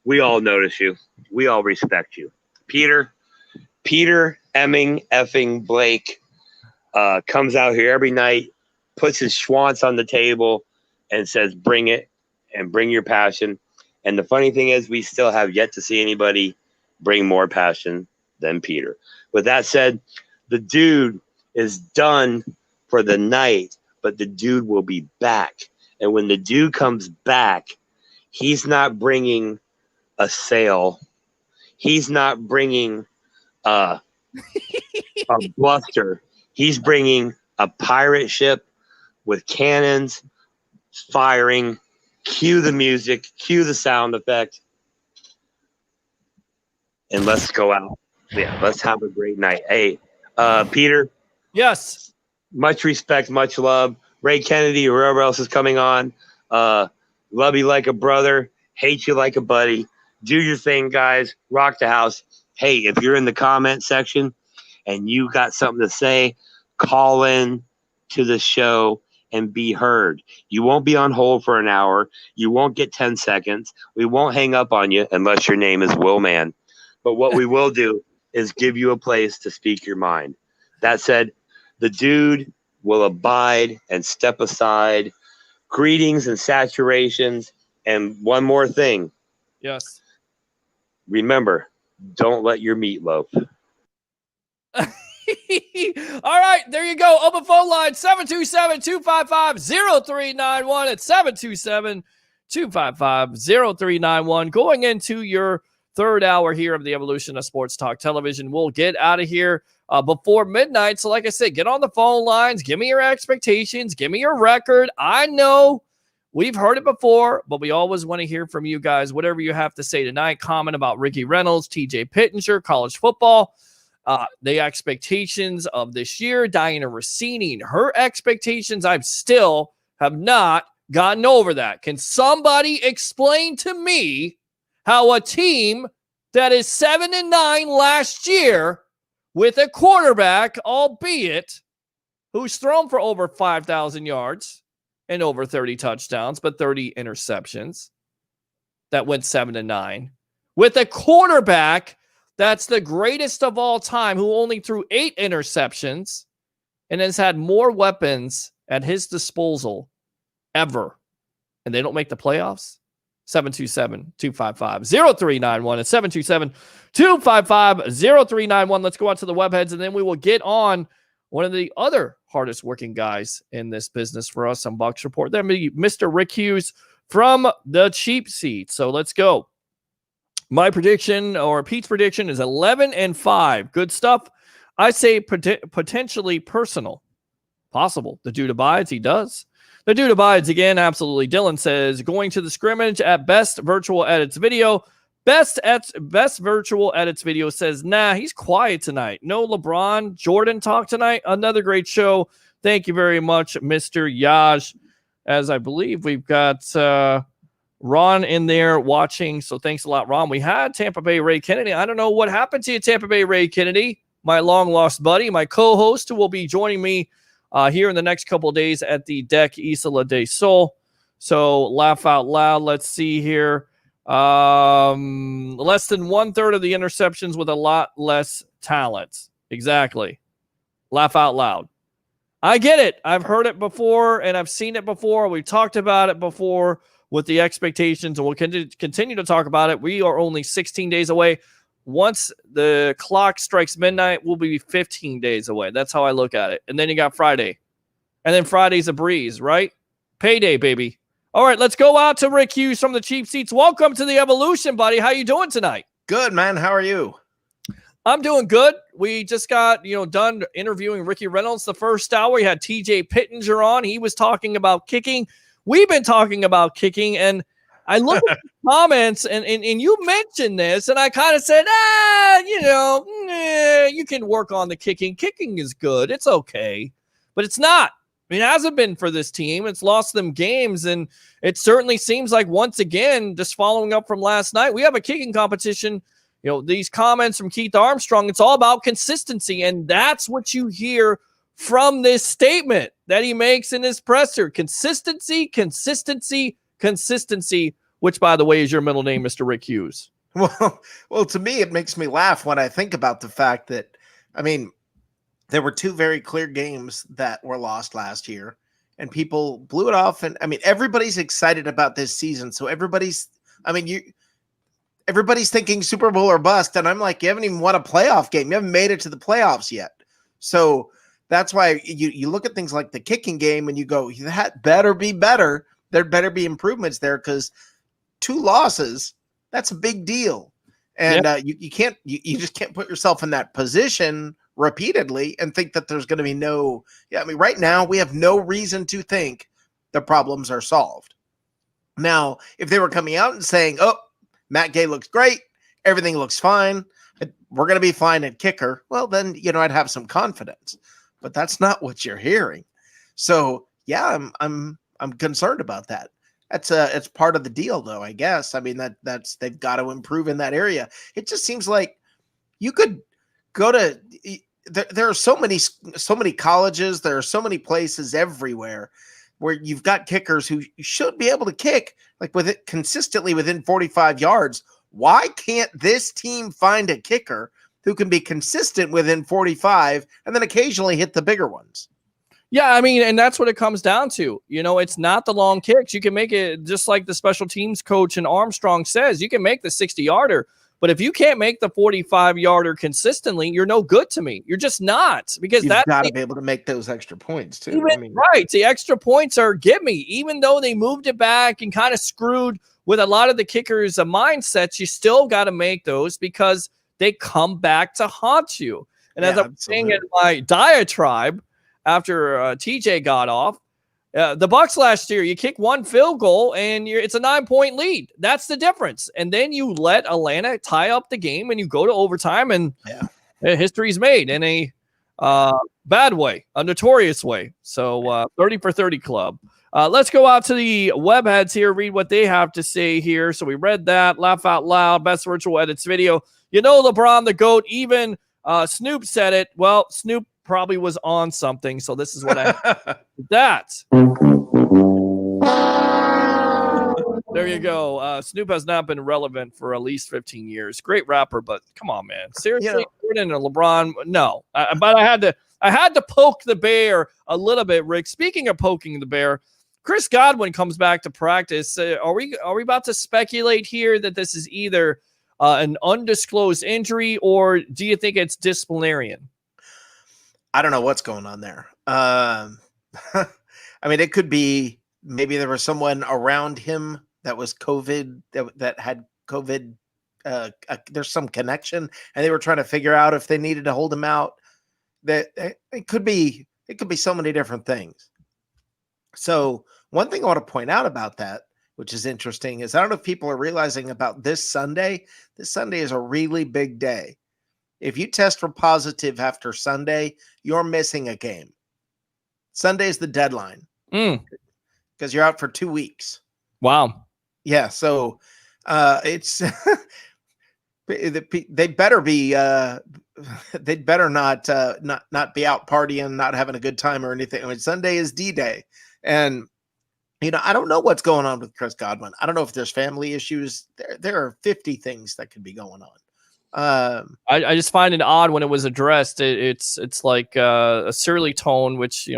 we all notice you. We all respect you. Peter Emming effing Blake comes out here every night, puts his schwantz on the table, and says, bring it and bring your passion. And the funny thing is, we still have yet to see anybody bring more passion than Peter. With that said, the dude is done for the night, but the dude will be back. And when the dude comes back, he's not bringing a sail. He's not bringing a bluster. He's bringing a pirate ship with cannons firing. Cue the music, cue the sound effect, and let's go out. Yeah, let's have a great night. Hey, Peter. Yes. Much respect, much love. Ray Kennedy or whoever else is coming on. Love you like a brother, hate you like a buddy. Do your thing, guys. Rock the house. Hey, if you're in the comment section and you got something to say, call in to the show and be heard. You won't be on hold for an hour. You won't get 10 seconds. We won't hang up on you unless your name is Will Man. But what we will do is give you a place to speak your mind. That said, the dude will abide and step aside. Greetings and saturations. And one more thing. Yes. Remember, don't let your meat loaf. All right, there you go. Open phone line 727-255-0391. It's 727-255-0391. Going into your third hour here of the evolution of sports talk television. We'll get out of here before midnight. So like I said, get on the phone lines. Give me your expectations. Give me your record. I know we've heard it before, but we always want to hear from you guys. Whatever you have to say tonight, comment about Ricky Reynolds, TJ Pittenger, college football. The expectations of this year, Diana Rossini, her expectations, I still have not gotten over that. Can somebody explain to me how a team that is 7-9 last year with a quarterback, albeit who's thrown for over 5,000 yards and over 30 touchdowns, but 30 interceptions, that went 7-9, with a quarterback that's the greatest of all time, who only threw 8 interceptions and has had more weapons at his disposal ever, and they don't make the playoffs? 727-255-0391. It's 727-255-0391. Let's go out to the webheads, and then we will get on one of the other hardest working guys in this business for us on Bucs Report. That be Mr. Rick Hughes from the cheap seat. So let's go. My prediction, or Pete's prediction, is 11-5. Good stuff. I say potentially personal. Possible. The dude abides. He does. The dude abides again. Absolutely. Dylan says, going to the scrimmage at Best Virtual Edits Video. Best Virtual Edits Video says, nah, he's quiet tonight. No LeBron Jordan talk tonight. Another great show. Thank you very much, Mr. Yaj. As I believe we've got Ron in there watching. So thanks a lot, Ron. We had Tampa Bay Ray Kennedy. I don't know what happened to you, Tampa Bay Ray Kennedy, my long lost buddy, my co-host, who will be joining me here in the next couple of days at the Deck Isla del Sol. So laugh out loud. Let's see here. Less than 1/3 of the interceptions with a lot less talent. Exactly. Laugh out loud. I get it. I've heard it before and I've seen it before. We've talked about it before with the expectations, and we'll continue to talk about it. We are only 16 days away. Once the clock strikes midnight, we'll be 15 days away. That's how I look at it. And then you got Friday. And then Friday's a breeze, right? Payday, baby. All right, let's go out to Rick Hughes from the cheap seats. Welcome to the Evolution, buddy. How you doing tonight? Good, man. How are you? I'm doing good. We just got, done interviewing Ricky Reynolds the first hour. We had TJ Pittenger on. He was talking about kicking. We've been talking about kicking, and I look at the comments, and you mentioned this, and I kind of said, you can work on the kicking. Kicking is good. It's okay. But it's not. I mean, it hasn't been for this team. It's lost them games, and it certainly seems like, once again, just following up from last night, we have a kicking competition these comments from Keith Armstrong, it's all about consistency. And that's what you hear from this statement that he makes in his presser. Consistency, consistency, consistency, which, by the way, is your middle name, Mr. Rick Hughes. Well, to me, it makes me laugh when I think about the fact that, there were two very clear games that were lost last year, and people blew it off. And everybody's excited about this season. So everybody's thinking Super Bowl or bust. And I'm like, you haven't even won a playoff game. You haven't made it to the playoffs yet. So that's why you look at things like the kicking game and you go, that better be better. There better be improvements there, because 2 losses, that's a big deal. And you just can't put yourself in that position repeatedly and think that there's going to be right now we have no reason to think the problems are solved. Now, if they were coming out and saying, oh, Matt Gay looks great, everything looks fine, we're going to be fine at kicker, well, then, I'd have some confidence. But that's not what you're hearing. So, yeah, I'm concerned about that. It's part of the deal, though, I guess. That's they've got to improve in that area. It just seems like you could go to there are so many colleges, there are so many places everywhere where you've got kickers who should be able to kick consistently within 45 yards. Why can't this team find a kicker who can be consistent within 45 and then occasionally hit the bigger ones? Yeah, and that's what it comes down to. It's not the long kicks. You can make it just like the special teams coach in Armstrong says. You can make the 60-yarder, but if you can't make the 45-yarder consistently, you're no good to me. You're just not, because you've got to be able to make those extra points too. Right, the extra points are gimme. Even though they moved it back and kind of screwed with a lot of the kickers' mindsets, you still got to make those because they come back to haunt you. And as I'm saying in my diatribe, after TJ got off, the Bucs last year, you kick 1 field goal and it's a 9-point lead. That's the difference. And then you let Atlanta tie up the game and you go to overtime, and history's made in a bad way, a notorious way. So 30 for 30 club. Let's go out to the webheads here, read what they have to say here. So we read that. Laugh out loud. Best virtual edits video. LeBron the GOAT. Even Snoop said it. Well, Snoop probably was on something, so this is what I that. There you go. Snoop has not been relevant for at least 15 years. Great rapper, but come on, man. Seriously, Jordan and LeBron, no. But I had to poke the bear a little bit, Rick. Speaking of poking the bear, Chris Godwin comes back to practice. Are we about to speculate here that this is either an undisclosed injury, or do you think it's disciplinarian? I don't know what's going on there. It could be maybe there was someone around him that was COVID, that had COVID. There's some connection, and they were trying to figure out if they needed to hold him out. That it could be so many different things. So one thing I want to point out about that, which is interesting, is I don't know if people are realizing about this Sunday. This Sunday is a really big day. If you test for positive after Sunday, you're missing a game. Sunday's the deadline because you're out for 2 weeks. Wow. Yeah. So it's they better be they'd better not be out partying, not having a good time or anything. Sunday is D-Day, and I don't know what's going on with Chris Godwin. I don't know if there's family issues. There are 50 things that could be going on. I just find it odd when it was addressed. It's like a surly tone, which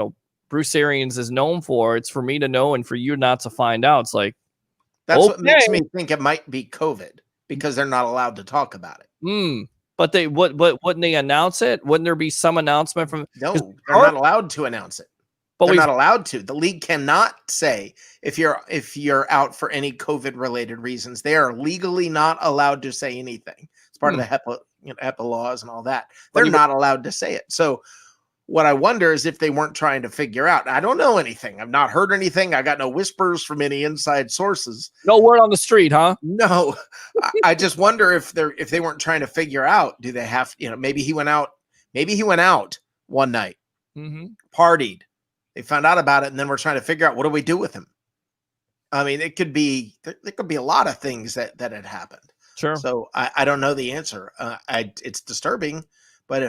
Bruce Arians is known for. It's for me to know and for you not to find out. It's like that's what makes me think it might be COVID, because they're not allowed to talk about it. But they wouldn't they announce it? Wouldn't there be some announcement from? No, they're not allowed to announce it. But they're not allowed to. The league cannot say if you're out for any COVID related reasons. They are legally not allowed to say anything. It's part of the HEPA laws and all that. They're not allowed to say it. So what I wonder is if they weren't trying to figure out. I don't know anything. I've not heard anything. I got no whispers from any inside sources. No word on the street, huh? No. I just wonder if they weren't trying to figure out. Do they have? Maybe he went out. Maybe he went out one night, partied. They found out about it, and then we're trying to figure out what do we do with him. It could be there could be a lot of things that had happened. Sure. So I don't know the answer. It's disturbing, but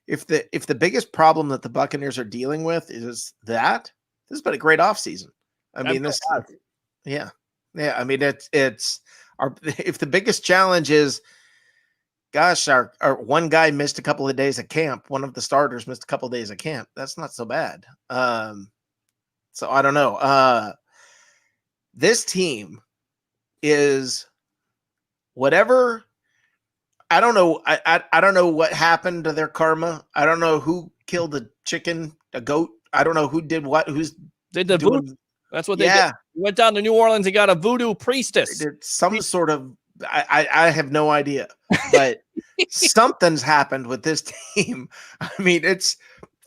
if the biggest problem that the Buccaneers are dealing with is that, this has been a great offseason. I mean, yeah. I mean, it's our, if the biggest challenge is, gosh, our one guy missed a couple of days of camp. One of the starters missed a couple of days of camp. That's not so bad. So I don't know. This team is whatever. I don't know. I don't know what happened to their karma. I don't know who killed a chicken, a goat. I don't know who did what. They did voodoo. That's what they did. Went down to New Orleans and got a voodoo priestess. They did some sort of. I have no idea, but something's happened with this team. I mean, it's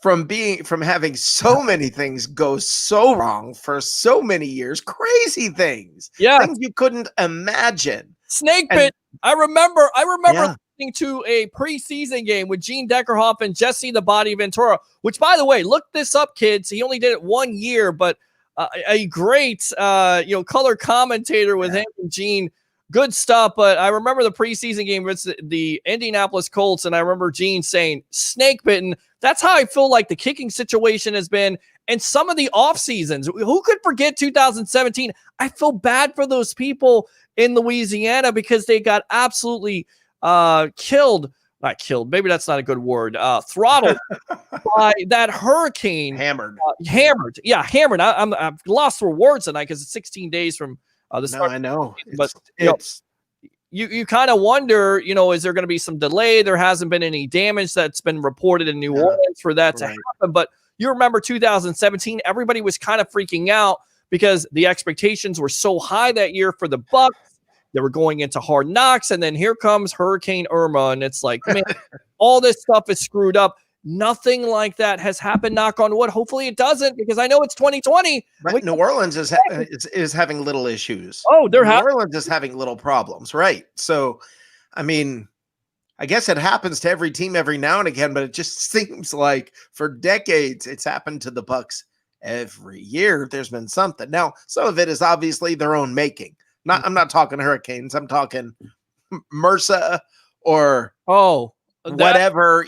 from having so many things go so wrong for so many years, crazy things, things you couldn't imagine. Snake bit. I remember listening to a preseason game with Gene Deckerhoff and Jesse the Body Ventura, which, by the way, look this up, kids. He only did it 1 year, but a great color commentator with him and Gene. Good stuff. But I remember the preseason game with the Indianapolis Colts, and I remember Gene saying snake bitten. That's how I feel like the kicking situation has been. And some of the off seasons, who could forget 2017? I feel bad for those people in Louisiana because they got absolutely killed. Not killed. Maybe that's not a good word. Throttled by that hurricane. Hammered. Hammered. Yeah, hammered. I've lost for words tonight because it's 16 days from the start. I know. But you kind of wonder, is there going to be some delay? There hasn't been any damage that's been reported in New Orleans for that to happen. But you remember 2017, everybody was kind of freaking out because the expectations were so high that year for the Bucs. They were going into Hard Knocks, and then here comes Hurricane Irma, and it's like, man, all this stuff is screwed up. Nothing like that has happened, knock on wood. Hopefully it doesn't, because I know it's 2020. Right. New Orleans is having little issues. Oh, New Orleans is having little problems, right? So, I mean, I guess it happens to every team every now and again, but it just seems like for decades it's happened to the Bucs every year. There's been something. Now, some of it is obviously their own making. I'm not talking hurricanes. I'm talking MRSA or whatever,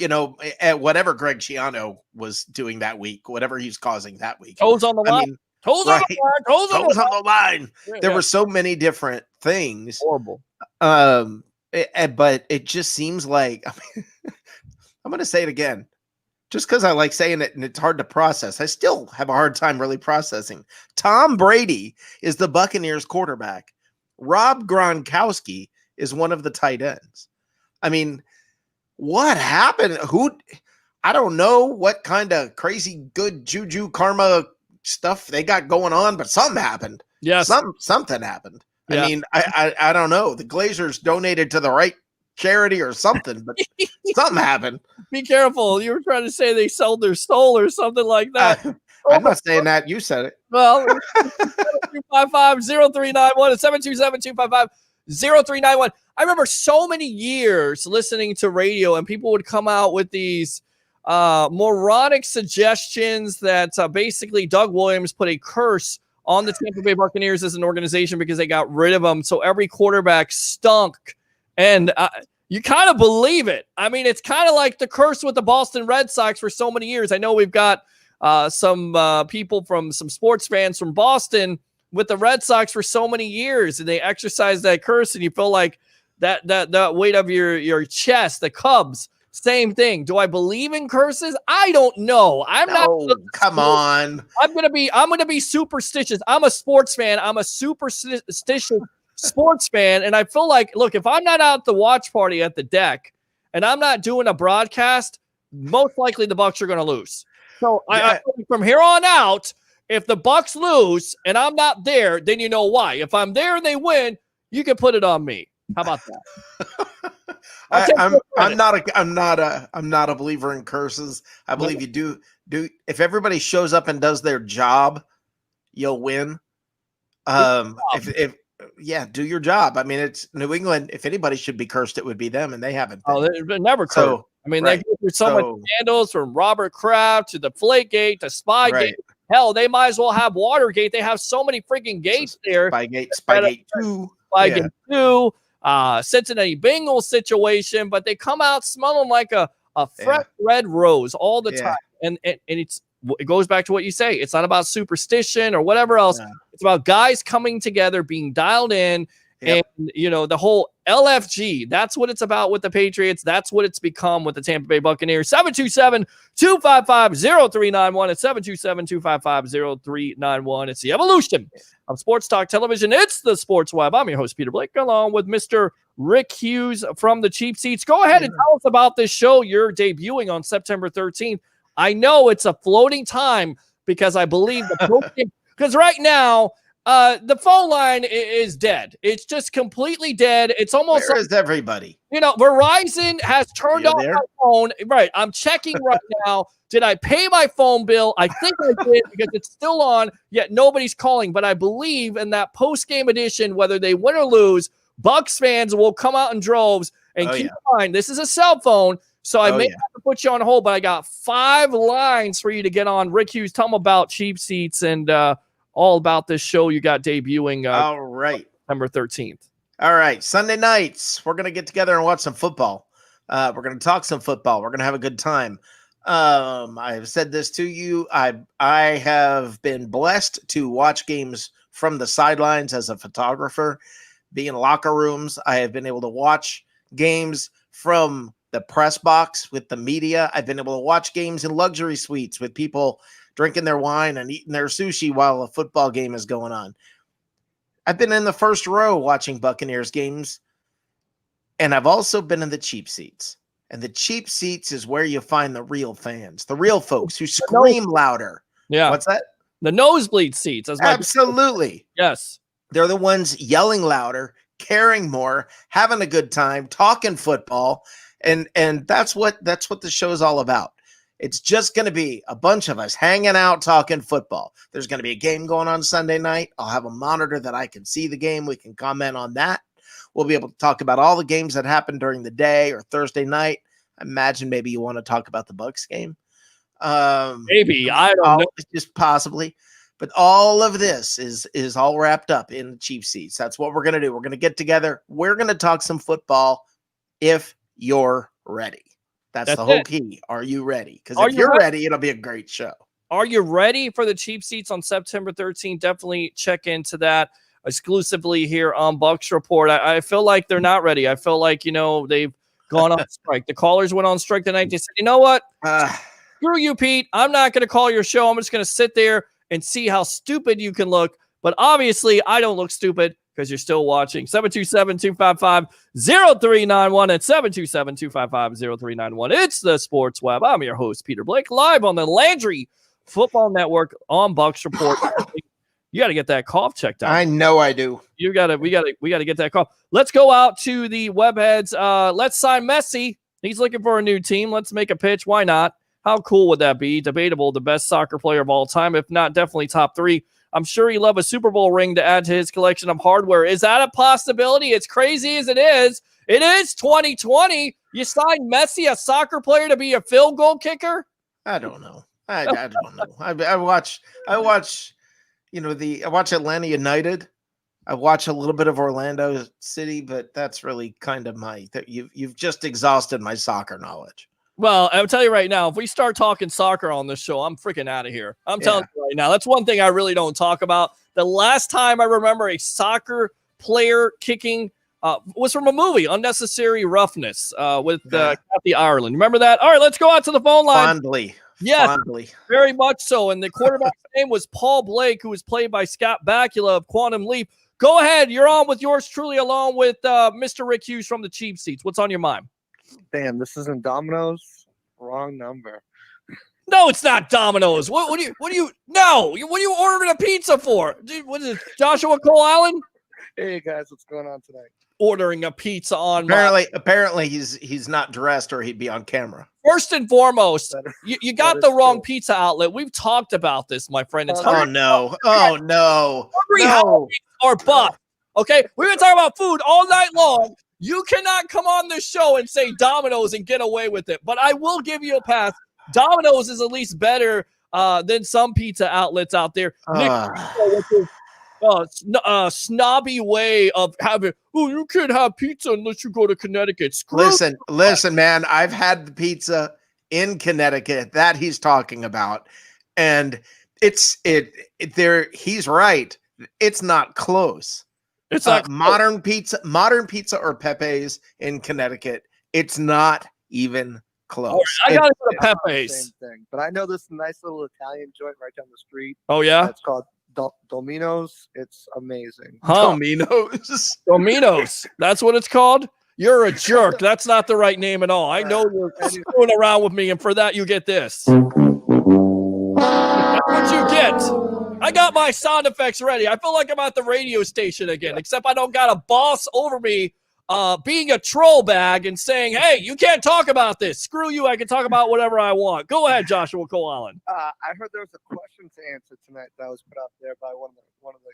whatever Greg Schiano was doing that week, whatever he's causing that week. Toes on the line. Toes on the line. There were so many different things. Horrible. But it just seems like, I'm going to say it again. Just because I like saying it and it's hard to process, I still have a hard time really processing. Tom Brady is the Buccaneers quarterback. Rob Gronkowski is one of the tight ends. I mean, what happened? I don't know what kind of crazy good juju karma stuff they got going on, but something happened. Yes. Something happened. Yeah. I mean, I don't know. The Glazers donated to the right charity or something, but something happened. Be careful. You were trying to say they sold their soul or something like that. I'm not saying that. You said it. Well, 727-255-0391 and 727-255-0391. I remember so many years listening to radio, and people would come out with these moronic suggestions that basically Doug Williams put a curse on the Tampa Bay Buccaneers as an organization because they got rid of them. So every quarterback stunk. And you kind of believe it. I mean, it's kind of like the curse with the Boston Red Sox for so many years. I know we've got some people from some sports fans from Boston with the Red Sox for so many years, and they exercise that curse, and you feel like that weight of your chest. The Cubs, same thing. Do I believe in curses? I don't know. Come on. I'm gonna be superstitious. I'm a sports fan. I'm a superstitious sports fan, and I feel like, look, if I'm not out at the watch party at the deck and I'm not doing a broadcast, most likely the Bucs are going to lose. So I from here on out, if the Bucs lose and I'm not there, then you know why. If I'm there and they win, you can put it on me. How about that? I'm not a believer in curses. I believe you do if everybody shows up and does their job, you'll win. Do your job. I mean, it's New England. If anybody should be cursed, it would be them, and they haven't been. Oh, they're never cursed. So, I mean, they go through so much scandals, from Robert Kraft to the Flakegate to Spygate. Hell, they might as well have Watergate. They have so many freaking gates there. Spygate 2. by game 2, Cincinnati Bengals situation, but they come out smelling like a fresh red rose all the time. And it goes back to what you say. It's not about superstition or whatever else. It's about guys coming together, being dialed in. And, the whole LFG, that's what it's about with the Patriots. That's what it's become with the Tampa Bay Buccaneers. 727-255-0391. It's 727-255-0391. It's the evolution of Sports Talk Television. It's the Sports Web. I'm your host, Peter Blake, along with Mr. Rick Hughes from the Cheap Seats. Go ahead and tell us about this show you're debuting on September 13th. I know it's a floating time because I believe because right now, the phone line is dead. It's just completely dead. It's almost Where is everybody? Verizon has turned off my phone. Right. I'm checking right now. Did I pay my phone bill? I think I did because it's still on, yet nobody's calling. But I believe in that post-game edition, whether they win or lose, Bucs fans will come out in droves. And keep in mind, this is a cell phone, so I may have to put you on hold, but I got 5 lines for you to get on. Rick Hughes, tell them about Cheap Seats and all about this show you got debuting all right, September 13th. All right, Sunday nights, we're going to get together and watch some football. We're going to talk some football. We're going to have a good time. I've said this to you. I have been blessed to watch games from the sidelines as a photographer, be in locker rooms. I have been able to watch games from the press box with the media. I've been able to watch games in luxury suites with people drinking their wine and eating their sushi while a football game is going on. I've been in the first row watching Buccaneers games, and I've also been in the cheap seats. And the cheap seats is where you find the real fans, the real folks who scream louder. Yeah. What's that? The nosebleed seats. Absolutely. Yes. They're the ones yelling louder, caring more, having a good time, talking football. And that's what the show is all about. It's just going to be a bunch of us hanging out, talking football. There's going to be a game going on Sunday night. I'll have a monitor that I can see the game. We can comment on that. We'll be able to talk about all the games that happened during the day or Thursday night. I imagine maybe you want to talk about the Bucs game. Maybe. I don't know. Just possibly. But all of this is all wrapped up in the cheap seats. That's what we're going to do. We're going to get together. We're going to talk some football if you're ready. That's the whole key. Are you ready? Because if you're ready, it'll be a great show. Are you ready for the cheap seats on September 13th? Definitely check into that exclusively here on Bucs Report. I feel like they're not ready. I feel like, they've gone on strike. The callers went on strike tonight. They said, you know what? Screw you, Pete. I'm not going to call your show. I'm just going to sit there and see how stupid you can look. But obviously, I don't look stupid because you're still watching. 727-255-0391 and 727-255-0391. It's the Sports Web. I'm your host, Peter Blake, live on the Landry Football Network on Bucs Report. You got to get that cough checked out. I know I do. We got to get that cough. Let's go out to the webheads. Let's sign Messi. He's looking for a new team. Let's make a pitch. Why not? How cool would that be? Debatable, the best soccer player of all time, if not definitely top 3. I'm sure he'd love a Super Bowl ring to add to his collection of hardware. Is that a possibility? As crazy as it is 2020. You signed Messi, a soccer player, to be a field goal kicker? I don't know. I don't know. I watch Atlanta United. I watch a little bit of Orlando City, but that's really kind of you've just exhausted my soccer knowledge. Well, I'll tell you right now, if we start talking soccer on this show, I'm freaking out of here. I'm telling you right now. That's one thing I really don't talk about. The last time I remember a soccer player kicking was from a movie, Unnecessary Roughness, with Kathy Ireland. Remember that? All right, let's go out to the phone line. Fondly. Yes, very much so. And the quarterback's name was Paul Blake, who was played by Scott Bakula of Quantum Leap. Go ahead. You're on with yours truly, along with Mr. Rick Hughes from the Cheap Seats. What's on your mind? Damn, this isn't Domino's. Wrong number. No, it's not Domino's. What are you ordering a pizza for? Dude, what is it, Joshua Cole Allen? Hey guys, what's going on tonight? Ordering a pizza on apparently he's not dressed or he'd be on camera. First and foremost, you got the wrong pizza outlet. We've talked about this, my friend. It's no. Hungry Howie's or Bucs. Okay, we've been talking about food all night long. You cannot come on this show and say Domino's and get away with it. But I will give you a pass. Domino's is at least better than some pizza outlets out there. Nick, snobby way of having, oh, you can't have pizza unless you go to Connecticut. Listen, man, I've had the pizza in Connecticut that he's talking about, and he's right. It's not close. It's not modern pizza or Pepe's in Connecticut. It's not even close. I got to go to Same Pepe's. thing. But I know this nice little Italian joint right down the street. Oh, yeah? It's called Domino's. It's amazing. Huh. Domino's. That's what it's called? You're a jerk. That's not the right name at all. I know you're screwing around with me, and for that, you get this. That's what you get. I got my sound effects ready. I feel like I'm at the radio station again, except I don't got a boss over me being a troll bag and saying, hey, you can't talk about this. Screw you. I can talk about whatever I want. Go ahead, Joshua Cole Allen. I heard there was a question to answer tonight that was put out there by one of the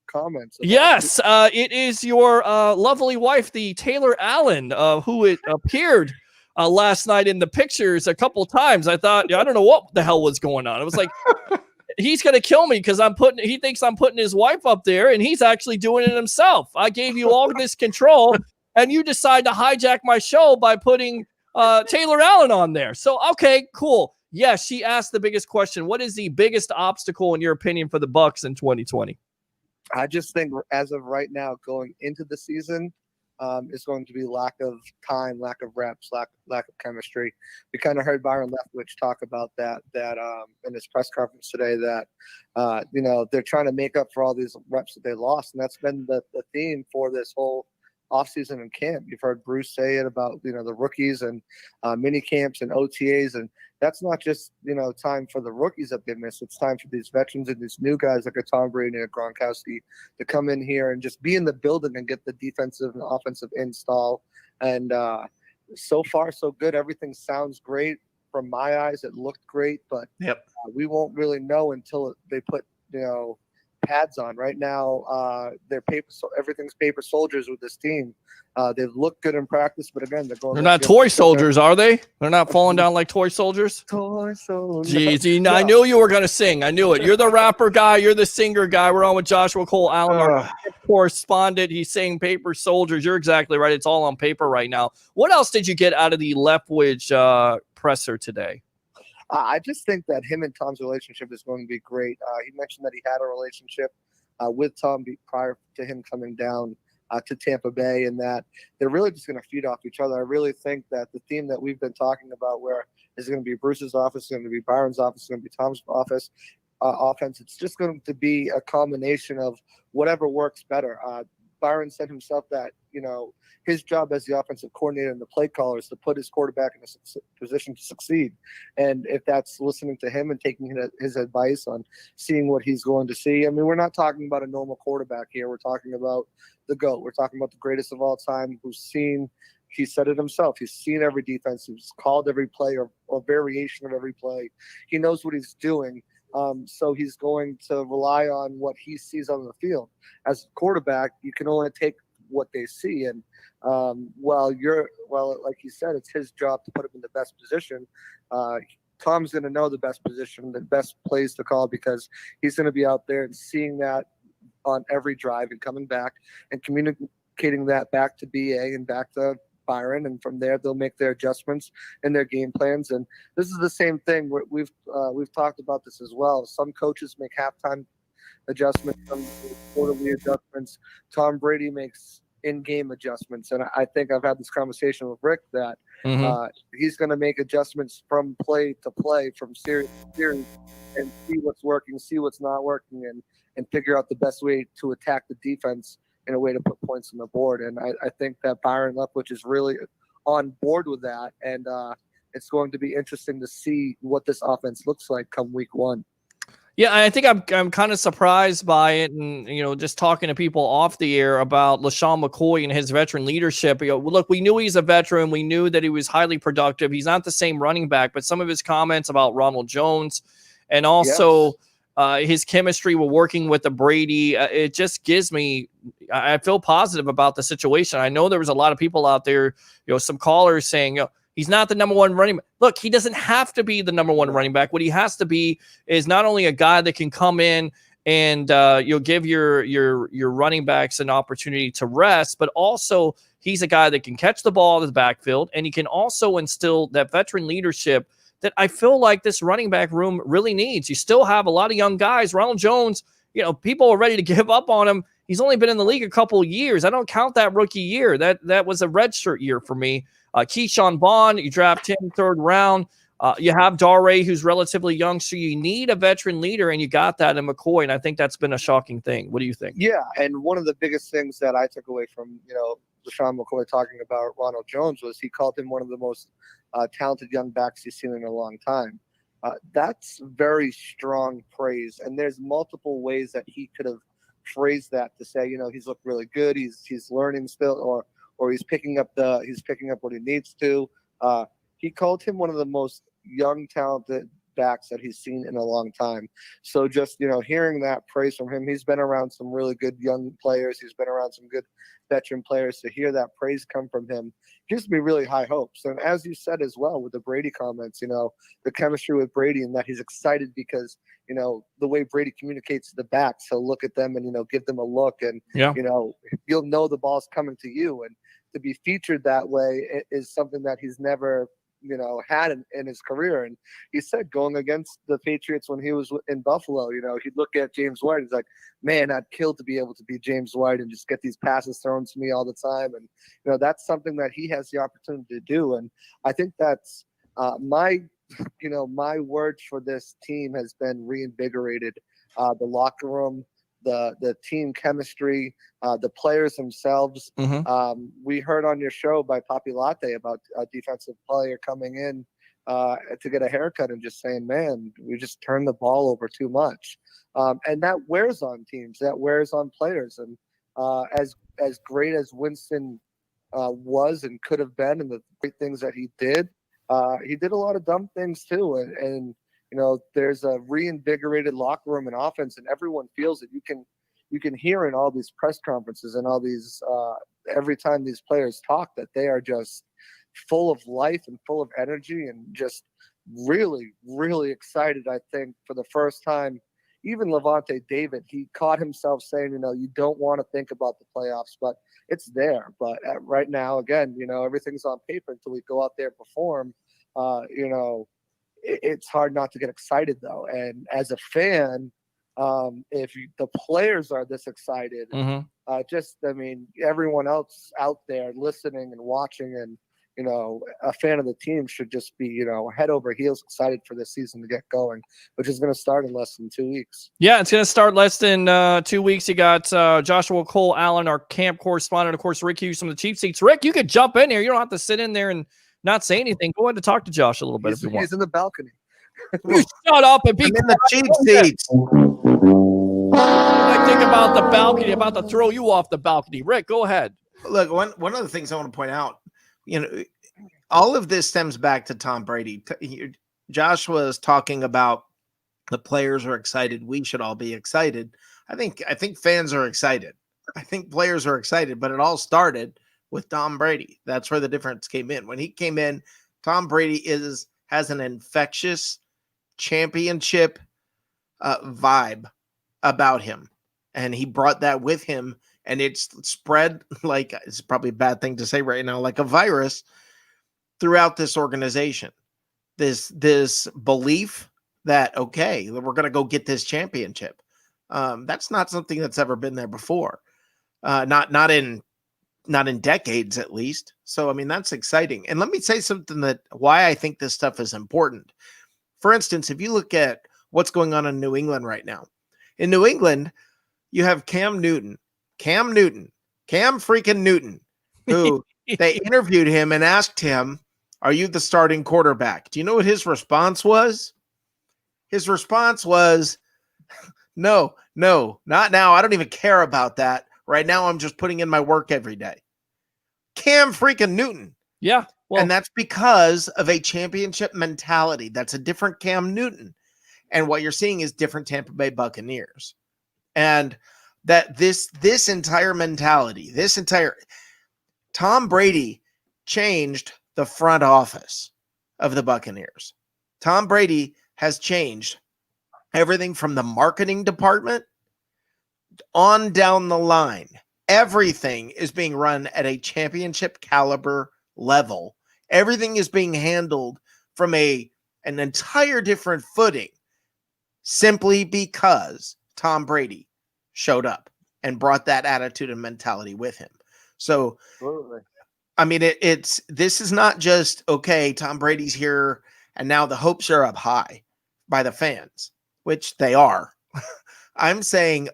comments. Yes, it is your lovely wife, the Taylor Allen, who appeared last night in the pictures a couple times. I thought, I don't know what the hell was going on. It was like, he's going to kill me because he thinks I'm putting his wife up there, and he's actually doing it himself. I gave you all this control, and you decide to hijack my show by putting Taylor Allen on there. So, okay, cool. Yes, she asked the biggest question. What is the biggest obstacle, in your opinion, for the Bucs in 2020? I just think as of right now, going into the season, is going to be lack of time, lack of reps, lack of chemistry. We kind of heard Byron Leftwich talk about that in his press conference today, that they're trying to make up for all these reps that they lost, and that's been the theme for this whole offseason and camp. You've heard Bruce say it about the rookies and mini camps and OTAs, and that's not just time for the rookies that they miss. It's time for these veterans and these new guys like a Tom Brady and a Gronkowski to come in here and just be in the building and get the defensive and offensive install. And so far, so good. Everything sounds great from my eyes. It looked great, but we won't really know until they put pads on. Right now, everything's paper soldiers with this team. They've looked good in practice, but again, they're not toy soldiers, are they? They're not falling down like toy soldiers? Toy soldiers. Jeez, I knew you were going to sing. I knew it. You're the rapper guy. You're the singer guy. We're on with Joshua Cole Allen, our correspondent. He's saying paper soldiers. You're exactly right. It's all on paper right now. What else did you get out of the Leftwich presser today? I just think that him and Tom's relationship is going to be great. He mentioned that he had a relationship with Tom prior to him coming down to Tampa Bay, and that they're really just going to feed off each other. I really think that the theme that we've been talking about, where it's going to be Bruce's office, it's going to be Byron's office, it's going to be Tom's office, offense, it's just going to be a combination of whatever works better. Byron said himself that, his job as the offensive coordinator and the play caller is to put his quarterback in a position to succeed. And if that's listening to him and taking his advice on seeing what he's going to see, I mean, we're not talking about a normal quarterback here. We're talking about the GOAT. We're talking about the greatest of all time, he said it himself. He's seen every defense. He's called every play or variation of every play. He knows what he's doing. So he's going to rely on what he sees on the field. As a quarterback, you can only take what they see. And like you said, it's his job to put him in the best position. Tom's going to know the best position, the best plays to call, because he's going to be out there and seeing that on every drive and coming back and communicating that back to BA and back to Byron, and from there they'll make their adjustments and their game plans. And this is the same thing. We've talked about this as well. Some coaches make halftime adjustments, some quarterly adjustments. Tom Brady makes in-game adjustments, and I think I've had this conversation with Rick that he's going to make adjustments from play to play, from series to series, and see what's working, see what's not working, and figure out the best way to attack the defense in a way to put points on the board. And I think that Byron Leftwich is really on board with that, and it's going to be interesting to see what this offense looks like come week one. Yeah, I think I'm kind of surprised by it, and just talking to people off the air about LaShawn McCoy and his veteran leadership. Look, we knew he's a veteran. We knew that he was highly productive. He's not the same running back, but some of his comments about Ronald Jones, and also his chemistry with working with the Brady, it just gives me. I feel positive about the situation. I know there was a lot of people out there, some callers saying, he's not the number one running back. Look, he doesn't have to be the number one running back. What he has to be is not only a guy that can come in and you'll give your running backs an opportunity to rest, but also he's a guy that can catch the ball in the backfield, and he can also instill that veteran leadership that I feel like this running back room really needs. You still have a lot of young guys. Ronald Jones, people are ready to give up on him. He's only been in the league a couple of years. I don't count that rookie year. That was a redshirt year for me. Keyshawn Bond, you draft him third round. You have Dare, who's relatively young, so you need a veteran leader, and you got that in McCoy, and I think that's been a shocking thing. What do you think? Yeah, and one of the biggest things that I took away from, LaShawn McCoy talking about Ronald Jones was he called him one of the most talented young backs he's seen in a long time. That's very strong praise, and there's multiple ways that he could have phrased that to say, he's looked really good, he's learning still, or he's picking up what he needs to. He called him one of the most young, talented backs that he's seen in a long time. So just, hearing that praise from him, he's been around some really good young players. He's been around some good veteran players. To hear that praise come from him gives me really high hopes. And as you said as well with the Brady comments, the chemistry with Brady, and that he's excited because, the way Brady communicates to the backs, he'll look at them and, give them a look, and, you'll know the ball's coming to you. And to be featured that way is something that he's never had in his career. And he said going against the Patriots when he was in Buffalo, he'd look at James White. He's like, man, I'd kill to be able to be James White and just get these passes thrown to me all the time. And, that's something that he has the opportunity to do. And I think that's my words for this team has been reinvigorated. The locker room, the team chemistry, the players themselves. We heard on your show by Papi Latte about a defensive player coming in to get a haircut and just saying, man, we just turned the ball over too much. And that wears on teams, that wears on players. And as great as Winston was and could have been, and the great things that he did a lot of dumb things too. And there's a reinvigorated locker room and offense, and everyone feels it. You can hear in all these press conferences and all these every time these players talk that they are just full of life and full of energy and just really, really excited. I think for the first time, even Levante David, he caught himself saying, you don't want to think about the playoffs, but it's there. But right now, again, everything's on paper until we go out there and perform. It's hard not to get excited, though. And as a fan, if the players are this excited, everyone else out there listening and watching and, a fan of the team should just be, head over heels excited for this season to get going, which is going to start in less than 2 weeks. Yeah, it's going to start less than 2 weeks. You got Joshua Cole Allen, our camp correspondent, of course, Rick Hughes from the Cheap Seats. Rick, you could jump in here. You don't have to sit in there and not say anything. Go ahead and talk to Josh a little bit if you want. He's in the balcony. You shut up and be I'm in the cheap seats. I think about the balcony, about to throw you off the balcony. Rick, go ahead. Look, one of the things I want to point out, all of this stems back to Tom Brady. Josh was talking about the players are excited. We should all be excited. I think fans are excited. I think players are excited, but it all started with Tom Brady. That's where the difference came in. When he came in, Tom Brady has an infectious championship vibe about him, and he brought that with him, and it's spread like, it's probably a bad thing to say right now, like a virus throughout this organization. This belief that, okay, we're going to go get this championship. That's not something that's ever been there before. Not in decades, at least. So, that's exciting. And let me say something why I think this stuff is important. For instance, if you look at what's going on in New England right now, in New England, you have Cam freaking Newton, who they interviewed him and asked him, are you the starting quarterback? Do you know what his response was? His response was, no, not now. I don't even care about that. Right now, I'm just putting in my work every day. Cam freaking Newton. Yeah. Well, and that's because of a championship mentality. That's a different Cam Newton. And what you're seeing is different Tampa Bay Buccaneers. And that this entire mentality, Tom Brady changed the front office of the Buccaneers. Tom Brady has changed everything from the marketing department on down the line, everything is being run at a championship caliber level. Everything is being handled from an entire different footing simply because Tom Brady showed up and brought that attitude and mentality with him. So, Absolutely. I mean, this is not just, okay, Tom Brady's here and now the hopes are up high by the fans, which they are. I'm saying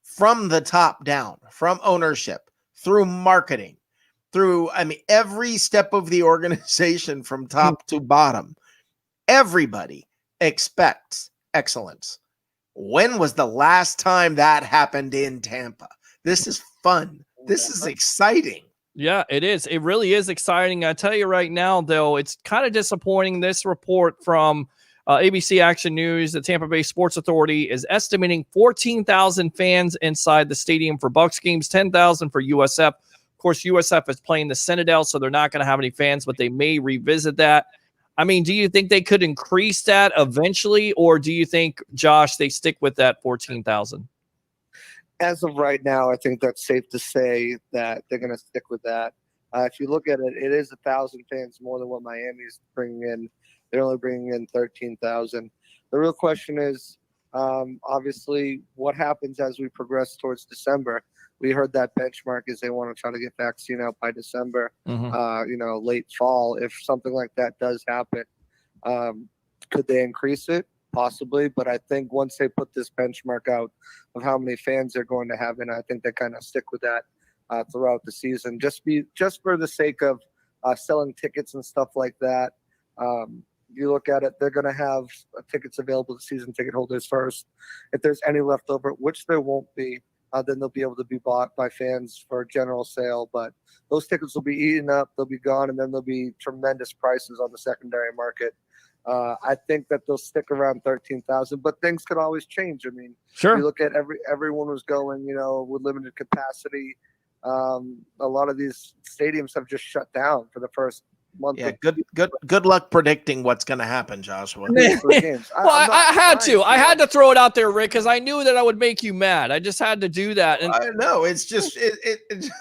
from the top down, from ownership, through marketing, through, I mean, every step of the organization from top to bottom, everybody expects excellence. When was the last time that happened in Tampa? This is fun. This is exciting. Yeah, it is. It really is exciting. I tell you right now, though, it's kind of disappointing. This report from ABC Action News, the Tampa Bay Sports Authority, is estimating 14,000 fans inside the stadium for Bucs games, 10,000 for USF. Of course, USF is playing the Citadel, so they're not going to have any fans, but they may revisit that. I mean, do you think they could increase that eventually, or do you think, Josh, they stick with that 14,000? As of right now, I think that's safe to say that they're going to stick with that. If you look at it, it is 1,000 fans more than what Miami's bringing in. They're only bringing in 13,000. The real question is, obviously, what happens as we progress towards December? We heard that benchmark is they want to try to get vaccine out by December, late fall. If something like that does happen, could they increase it? Possibly, but I think once they put this benchmark out of how many fans they're going to have, and I think they kind of stick with that throughout the season, just for the sake of selling tickets and stuff like that. You look at it, they're going to have tickets available to season ticket holders first. If there's any left over, which there won't be, then they'll be able to be bought by fans for general sale. But those tickets will be eaten up, they'll be gone, and then there'll be tremendous prices on the secondary market. I think that they'll stick around 13,000, but things could always change. I mean, Sure. You look at everyone was going, with limited capacity. A lot of these stadiums have just shut down for the first month. Yeah, good luck predicting what's going to happen, Joshua. I had to throw it out there, Rick, because I knew that I would make you mad. I just had to do that. And I know it's just it just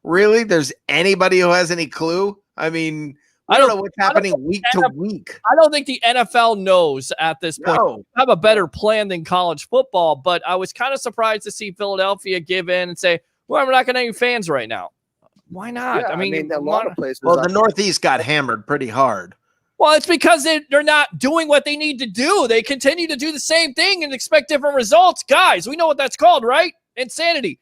really. There's anybody who has any clue? I mean, I don't know what's happening week to week. I don't think the NFL knows at this point. No. I have a better plan than college football, but I was kind of surprised to see Philadelphia give in and say, well, we're not going to have any fans right now. Why not? Yeah, I mean, a lot of places. Well, the Northeast got hammered pretty hard. Well, it's because they're not doing what they need to do. They continue to do the same thing and expect different results. Guys, we know what that's called, right? Insanity.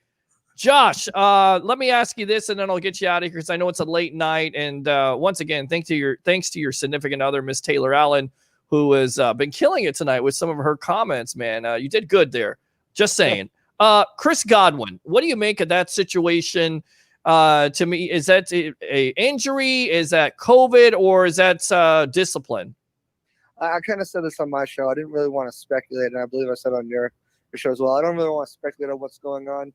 Josh, let me ask you this, and then I'll get you out of here because I know it's a late night. And once again, thanks to your significant other, Miss Taylor Allen, who has been killing it tonight with some of her comments. Man, you did good there. Just saying. Chris Godwin, what do you make of that situation? To me, is that a injury? Is that COVID, or is that discipline? I kind of said this on my show. I didn't really want to speculate, and I believe I said on your show as well. I don't really want to speculate on what's going on.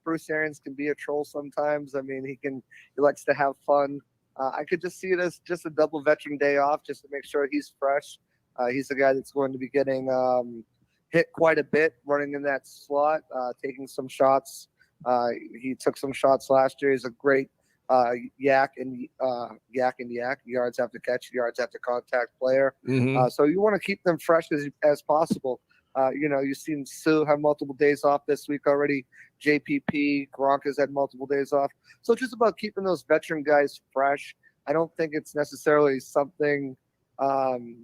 Bruce Arians can be a troll sometimes. I mean, he likes to have fun. I could just see it as just a double veteran day off, just to make sure he's fresh. He's a guy that's going to be getting hit quite a bit, running in that slot, taking some shots. He took some shots last year. He's a great yak and yards after catch, yards after contact player. Mm-hmm. So you want to keep them fresh as possible. You've seen Sue have multiple days off this week already. JPP, Gronk has had multiple days off. So it's just about keeping those veteran guys fresh. I don't think it's necessarily something, that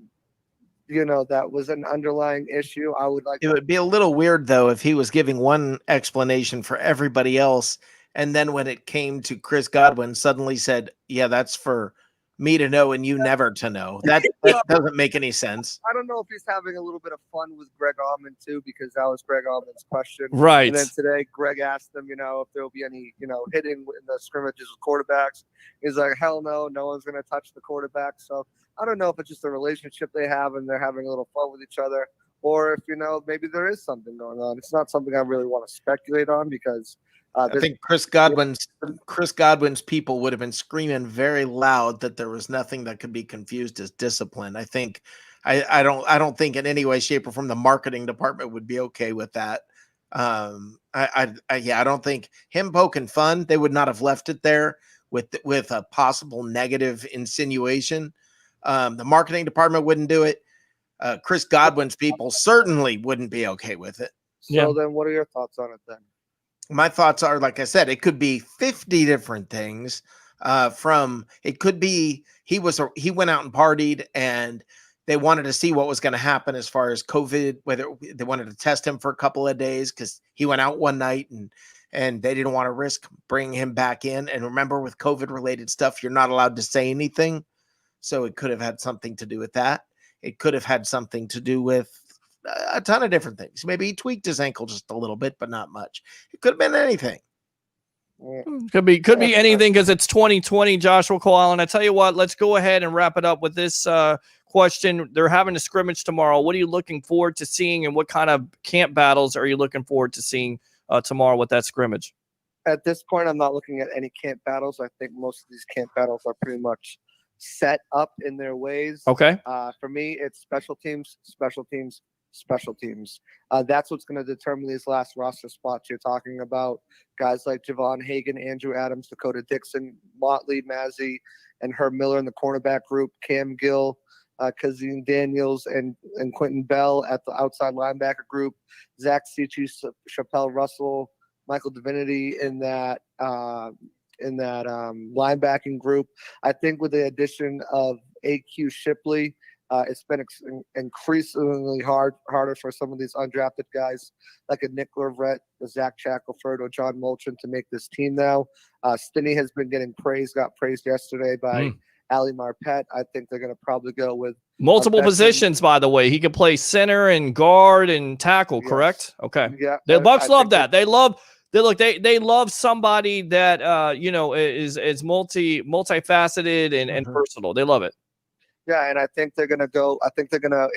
was an underlying issue. It would be a little weird, though, if he was giving one explanation for everybody else, and then when it came to Chris Godwin, suddenly said, yeah, that's for me to know and you never to know. That doesn't make any sense. I don't know if he's having a little bit of fun with Greg Allman too, because that was Greg Allman's question. Right. And then today Greg asked him, if there'll be any, hitting in the scrimmages with quarterbacks. He's like, hell no one's going to touch the quarterback. So I don't know if it's just a relationship they have and they're having a little fun with each other, or if, maybe there is something going on. It's not something I really want to speculate on because I think Chris Godwin's people would have been screaming very loud that there was nothing that could be confused as discipline. I think I don't think in any way, shape, or form the marketing department would be okay with that. I don't think him poking fun, they would not have left it there with a possible negative insinuation. The marketing department wouldn't do it. Chris Godwin's people certainly wouldn't be okay with it. So then what are your thoughts on it then? My thoughts are, like I said, it could be 50 different things. It could be he went out and partied and they wanted to see what was going to happen as far as COVID, whether they wanted to test him for a couple of days because he went out one night and they didn't want to risk bringing him back in. And remember, with COVID related stuff, you're not allowed to say anything. So it could have had something to do with that. It could have had something to do with a ton of different things. Maybe he tweaked his ankle just a little bit, but not much. It could have been anything. Could be anything because it's 2020, Joshua Cole. And I tell you what, let's go ahead and wrap it up with this question. They're having a scrimmage tomorrow. What are you looking forward to seeing, and what kind of camp battles are you looking forward to seeing tomorrow with that scrimmage? At this point, I'm not looking at any camp battles. I think most of these camp battles are pretty much set up in their ways. Okay. For me, it's special teams, special teams, special teams. That's what's going to determine these last roster spots you're talking about. Guys like Javon Hagan, Andrew Adams, Dakota Dixon, Motley, Mazzy, and Herb Miller in the cornerback group, Cam Gill, Kazim Daniels, and Quentin Bell at the outside linebacker group, Zach Sichi, Chappelle Russell, Michael Divinity in that linebacking group. I think with the addition of AQ Shipley, it's been increasingly harder for some of these undrafted guys like a Nick Leverett, a Zach Shackelford, or John Molchan to make this team now. Stinney has been getting praised, got praised yesterday by Ali Marpet. I think they're going to probably go with multiple positions, by the way. He could play center and guard and tackle, correct? Okay. Yeah. The Bucs love that. They love somebody that is multifaceted and versatile. They love it. Yeah, and I think they're gonna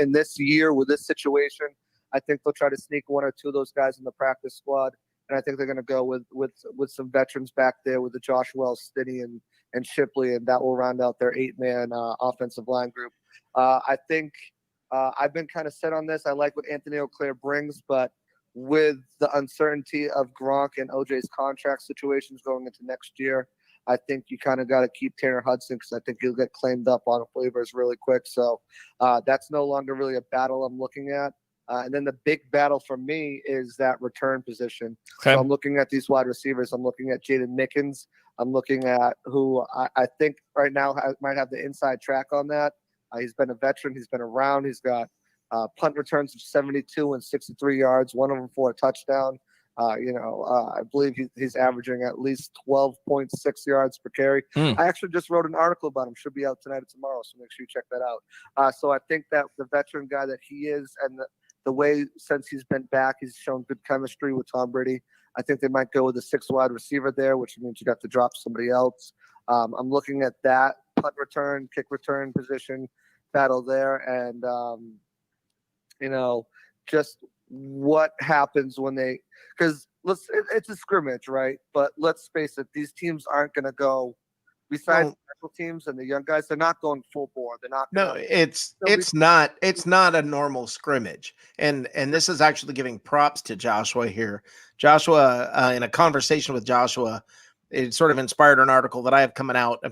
in this year with this situation, I think they'll try to sneak one or two of those guys in the practice squad. And I think they're gonna go with some veterans back there with the Josh Wells, Stinney and Shipley, and that will round out their 8-man offensive line group. I think I've been kind of set on this. I like what Anthony O'Clair brings, but with the uncertainty of Gronk and OJ's contract situations going into next year, I think you kind of got to keep Tanner Hudson because I think he'll get claimed up on waivers really quick. So that's no longer really a battle I'm looking at. And then the big battle for me is that return position. Okay. So I'm looking at these wide receivers. I'm looking at Jaden Mickens. I'm looking at who I think right now might have the inside track on that. He's been a veteran. He's been around. He's got punt returns of 72 and 63 yards, one of them for a touchdown. I believe he's averaging at least 12.6 yards per carry. I actually just wrote an article about him. Should be out tonight or tomorrow, so make sure you check that out. So I think that the veteran guy that he is, and the way since he's been back, he's shown good chemistry with Tom Brady. I think they might go with a 6 wide receiver there, which means you got to drop somebody else. I'm looking at that punt return, kick return position battle there, and just what happens when they, because it's a scrimmage, right? But let's face it, these teams aren't going to go, besides special teams and the young guys, they're not going full bore. They're not. It's not a normal scrimmage. And this is actually giving props to Joshua here. Joshua, in a conversation with Joshua, it sort of inspired an article that I have coming out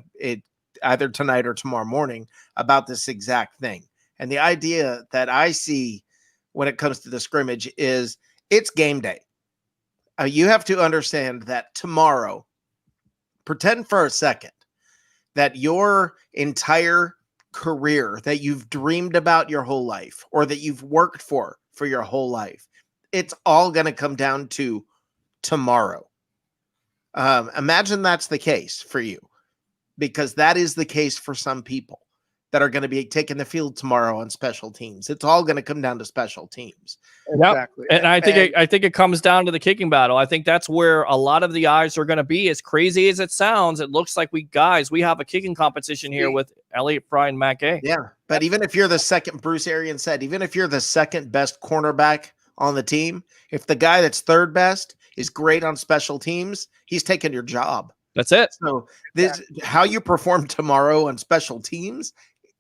either tonight or tomorrow morning about this exact thing. And the idea that I see when it comes to the scrimmage is it's game day. You have to understand that tomorrow, pretend for a second that your entire career that you've dreamed about your whole life or that you've worked for your whole life, it's all going to come down to tomorrow. Imagine that's the case for you, because that is the case for some people that are going to be taking the field tomorrow on special teams. It's all going to come down to special teams. Exactly. Yep. And I think it comes down to the kicking battle. I think that's where a lot of the eyes are going to be. As crazy as it sounds, it looks like we have a kicking competition here with Elliott Fry and Matt Gay. Yeah. But even if you're the second, Bruce Arians said, even if you're the second best cornerback on the team, if the guy that's third best is great on special teams, he's taking your job. That's it. So how you perform tomorrow on special teams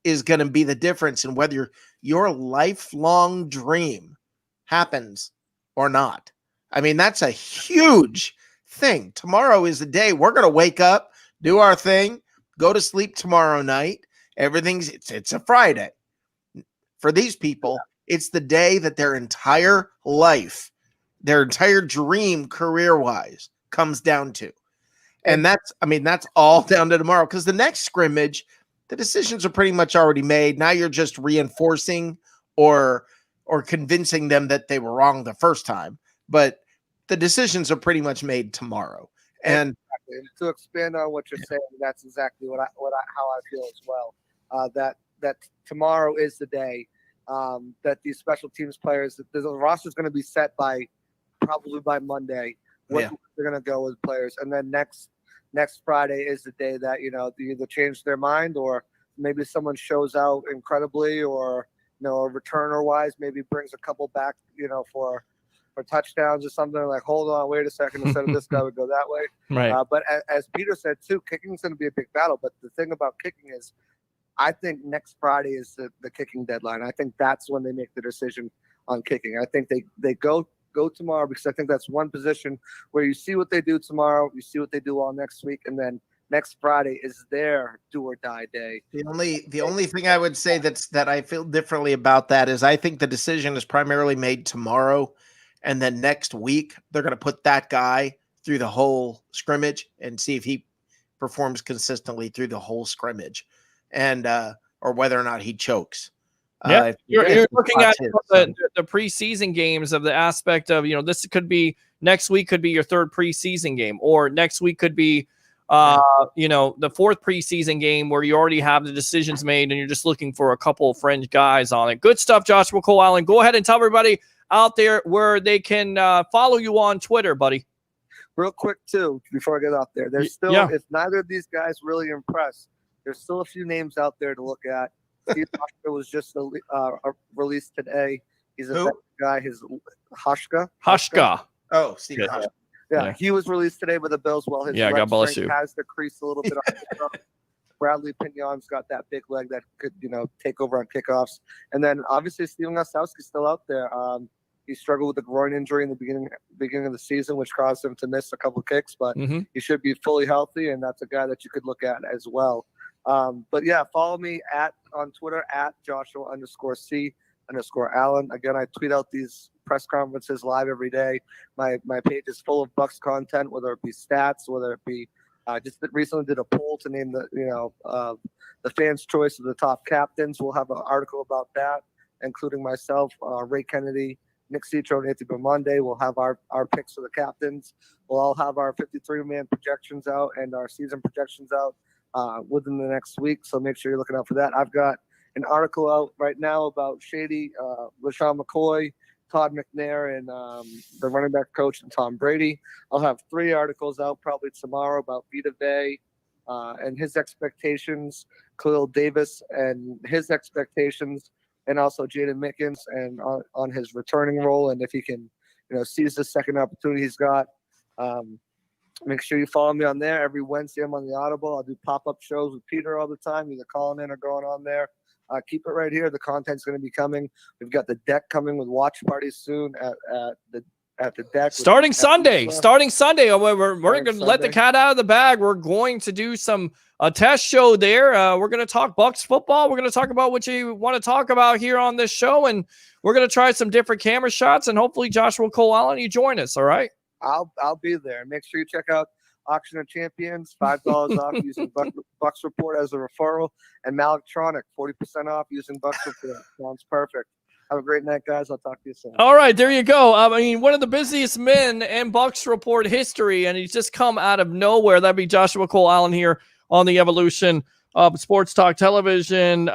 is going to be the difference in whether your lifelong dream happens or not. I mean, that's a huge thing. Tomorrow is the day we're going to wake up, do our thing, go to sleep tomorrow night. It's a Friday. For these people, it's the day that their entire life, their entire dream career-wise comes down to. And that's all down to tomorrow, because the next scrimmage, the decisions are pretty much already made. Now you're just reinforcing or convincing them that they were wrong the first time. But the decisions are pretty much made tomorrow. And exactly. And to expand on what you're saying, that's exactly how I feel as well. That tomorrow is the day that these special teams players, the roster is going to be set probably by Monday. They're going to go with players, and then next Friday is the day that they either change their mind, or maybe someone shows out incredibly, or returner wise maybe brings a couple back for touchdowns or something. Like, hold on, wait a second, instead of this guy would go that way. Right. But as Peter said too, kicking is going to be a big battle. But the thing about kicking is, I think next Friday is the kicking deadline. I think that's when they make the decision on kicking. I think they go tomorrow, because I think that's one position where you see what they do tomorrow, you see what they do all next week, and then next Friday is their do or die day. The only thing I would say that I feel differently about that is I think the decision is primarily made tomorrow, and then next week they're going to put that guy through the whole scrimmage and see if he performs consistently through the whole scrimmage, and or whether or not he chokes. Yeah, you're looking at the preseason games of the aspect of, this could be next week, could be your third preseason game, or next week could be the fourth preseason game where you already have the decisions made and you're just looking for a couple of fringe guys on it. Good stuff, Joshua Cole Allen. Go ahead and tell everybody out there where they can follow you on Twitter, buddy. Real quick too, before I get out there, there's still, if neither of these guys really impress, there's still a few names out there to look at. Steve Hoshka was just released today. He's a guy. His Hoshka. Oh, Steve Hoshka. Yeah, he was released today by the Bills. Well, his God bless you. Has decreased a little bit. Bradley Pignon's got that big leg that could, take over on kickoffs. And then obviously Steven Gostkowski's still out there. He struggled with a groin injury in the beginning of the season, which caused him to miss a couple kicks, but he should be fully healthy, and that's a guy that you could look at as well. But yeah, follow me on Twitter at Joshua_C_Allen. Again, I tweet out these press conferences live every day. My page is full of Bucs content, whether it be stats, whether it be just recently did a poll to name the fans' choice of the top captains. We'll have an article about that, including myself, Ray Kennedy, Nick Citro, and Anthony Monday. We'll have our picks for the captains. We'll all have our 53-man projections out and our season projections out within the next week. So make sure you're looking out for that. I've got an article out right now about Shady, LaShawn McCoy, Todd McNair, and the running back coach, and Tom Brady. I'll have 3 articles out probably tomorrow about Vita Vea and his expectations, Khalil Davis and his expectations, and also Jaden Mickens and on his returning role, and if he can, seize the second opportunity he's got. Make sure you follow me on there. Every Wednesday I'm on the Audible. I'll do pop-up shows with Peter all the time, either calling in or going on there. Keep it right here. The content's going to be coming. We've got the deck coming with watch parties soon at the deck. Starting Sunday. We're going to let the cat out of the bag. We're going to do a test show there. We're going to talk Bucs football. We're going to talk about what you want to talk about here on this show, and we're going to try some different camera shots, and hopefully Joshua Cole Allen, you join us. All right. I'll be there. Make sure you check out Auction of Champions, $5 off using Bucs Report as a referral, and Malectronic, 40% off using Bucs Report. Sounds perfect. Have a great night, guys. I'll talk to you soon. All right, there you go. One of the busiest men in Bucs Report history, and he's just come out of nowhere. That'd be Joshua Cole Allen here on the Evolution of Sports Talk Television.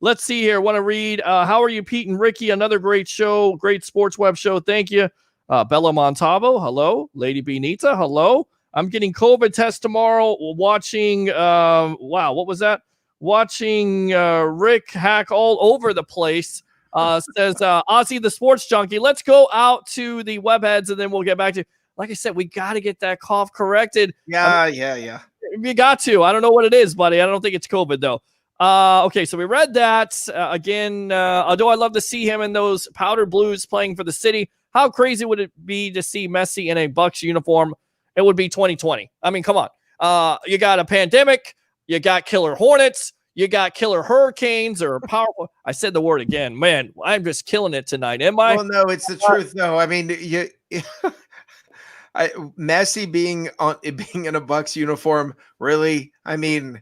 Let's see here. Want to read, how are you, Pete and Ricky? Another great show, great sports web show. Thank you. Bella Montavo, hello. Lady Benita, hello. I'm getting COVID test tomorrow. Watching, what was that? Watching Rick hack all over the place. Says Ozzy the Sports Junkie. Let's go out to the webheads, and then we'll get back to. Like I said, we got to get that cough corrected. Yeah. You got to. I don't know what it is, buddy. I don't think it's COVID though. Okay, so we read that again. Although I love to see him in those powder blues playing for the city, How crazy would it be to see Messi in a Bucs uniform? It would be 2020. I mean, come on. You got a pandemic. You got killer hornets. You got killer hurricanes or powerful. I said the word again. Man, I'm just killing it tonight. Am I? Well, no, it's the truth, though. I mean, Messi being in a Bucs uniform, really. I mean,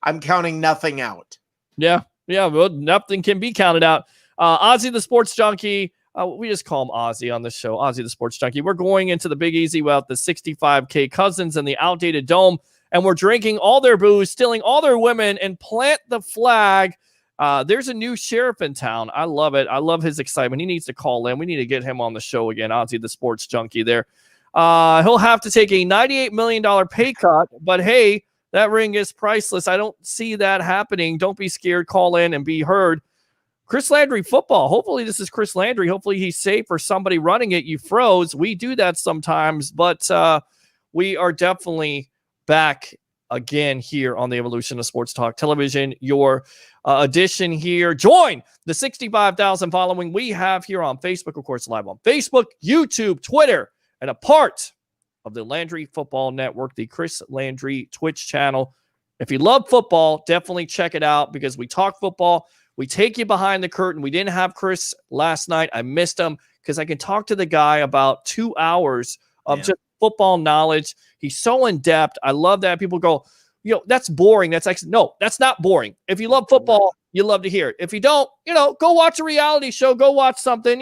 I'm counting nothing out. Yeah, well, nothing can be counted out. Ozzy the Sports Junkie. We just call him Ozzy on the show. Ozzy the Sports Junkie. We're going into the Big Easy without the 65K cousins and the outdated dome, and we're drinking all their booze, stealing all their women, and plant the flag. There's a new sheriff in town. I love it. I love his excitement. He needs to call in. We need to get him on the show again. Ozzy the Sports Junkie there. He'll have to take a $98 million pay cut, but hey, that ring is priceless. I don't see that happening. Don't be scared. Call in and be heard. Chris Landry football. Hopefully this is Chris Landry. Hopefully he's safe or somebody running it. You froze. We do that sometimes, but we are definitely back again here on the Evolution of Sports Talk Television. Your edition here. Join the 65,000 following we have here on Facebook, of course, live on Facebook, YouTube, Twitter, and a part of the Landry Football Network, the Chris Landry Twitch channel. If you love football, definitely check it out because we talk football. We take you behind the curtain. We didn't have Chris last night. I missed him because I can talk to the guy about 2 hours of just football knowledge. He's so in depth. I love that. People go, that's boring. That's actually, no, that's not boring. If you love football, you love to hear it. If you don't, go watch a reality show, go watch something,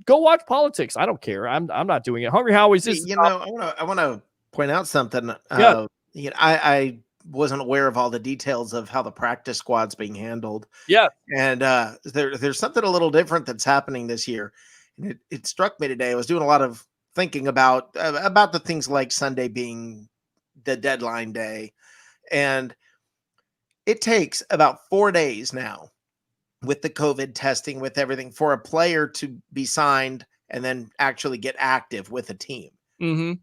go watch politics. I don't care. I'm not doing it. Hungry Howie's is, I want to point out something. I wasn't aware of all the details of how the practice squad's being handled. Yeah. And there's something a little different that's happening this year. And it struck me today. I was doing a lot of thinking about the things like Sunday being the deadline day. And it takes about 4 days now with the COVID testing, with everything, for a player to be signed and then actually get active with a team. Mm-hmm.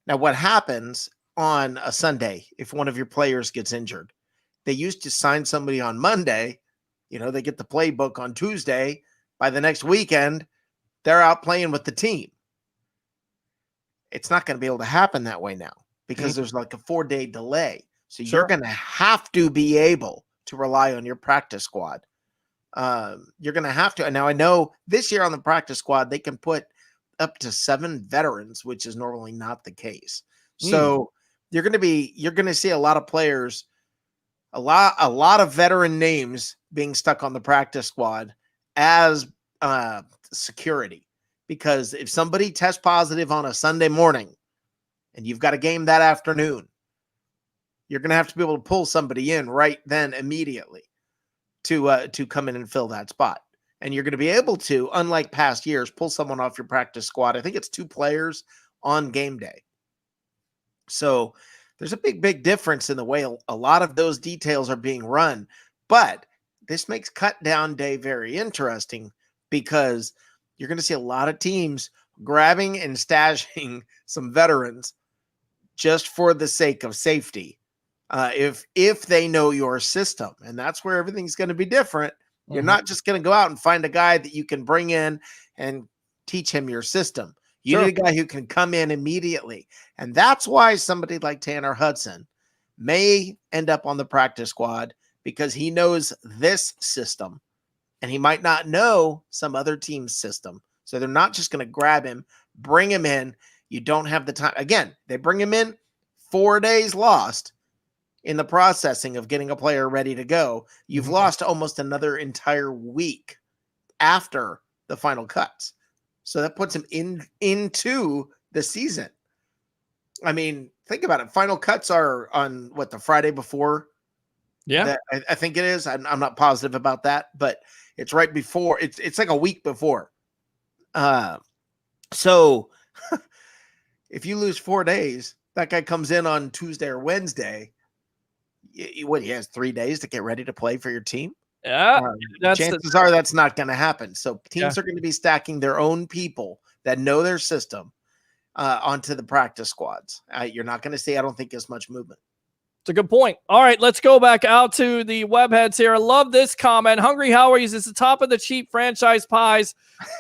Now, what happens on a Sunday if one of your players gets injured? They used to sign somebody on Monday. They get the playbook on Tuesday. By the next weekend, they're out playing with the team. It's not going to be able to happen that way now because there's like a 4-day delay. So you're going to have to be able to rely on your practice squad. You're going to have to. And now I know this year on the practice squad, they can put up to 7 veterans, which is normally not the case. So you're going to see a lot of players, a lot of veteran names being stuck on the practice squad as security. Because if somebody tests positive on a Sunday morning and you've got a game that afternoon, you're going to have to be able to pull somebody in right then immediately to come in and fill that spot. And you're going to be able to, unlike past years, pull someone off your practice squad. I think it's 2 players on game day. So there's a big difference in the way a lot of those details are being run. But this makes cut down day very interesting because you're going to see a lot of teams grabbing and stashing some veterans just for the sake of safety. If they know your system, and that's where everything's going to be different. You're not just going to go out and find a guy that you can bring in and teach him your system. You need a guy who can come in immediately. And that's why somebody like Tanner Hudson may end up on the practice squad because he knows this system and he might not know some other team's system. So they're not just going to grab him, bring him in. You don't have the time. Again, they bring him in, 4 days lost in the processing of getting a player ready to go. You've lost almost another entire week after the final cuts. So that puts him into the season. I mean, think about it. Final cuts are on the Friday before? Yeah. I think it is. I'm not positive about that, but it's right before. It's like a week before. So if you lose 4 days, that guy comes in on Tuesday or Wednesday. He has 3 days to get ready to play for your team. Yeah, chances are that's not going to happen. So teams are going to be stacking their own people that know their system onto the practice squads. You're not going to see, I don't think, as much movement. It's a good point. All right, let's go back out to the webheads here. I love this comment. Hungry Howie's is the top of the cheap franchise pies.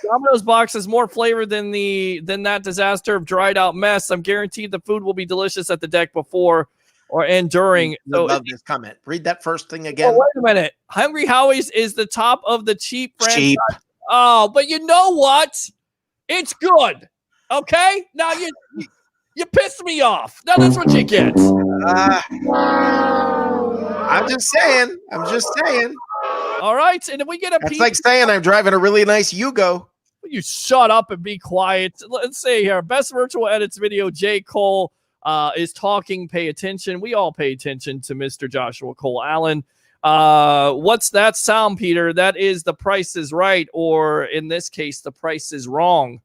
Domino's box is more flavor than that disaster of dried out mess. I'm guaranteed the food will be delicious at the deck before and during. I love this comment. Read that first thing again. Oh, wait a minute. Hungry Howie's is the top of the cheap franchise. Cheap. Oh, but you know what? It's good. Okay? Now you pissed me off. Now that's what you get. I'm just saying. All right. And if we get a That's like saying I'm driving a really nice Yugo. You shut up and be quiet. Let's see here. Best virtual edits video. J. Cole is talking. Pay attention. We all pay attention to Mr. Joshua Cole Allen. What's that sound, Peter? That is The Price is Right, or in this case, The Price is Wrong.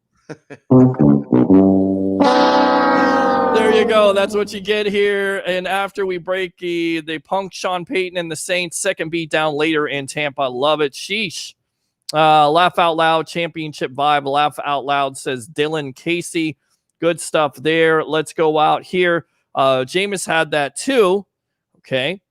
There you go. That's what you get here. And after we break the punk Sean Payton and the Saints second beat down later in Tampa. Love it. Sheesh. Laugh out loud. Championship vibe. Laugh out loud, says Dylan Casey. Good stuff there. Let's go out here. Jameis had that too. Okay.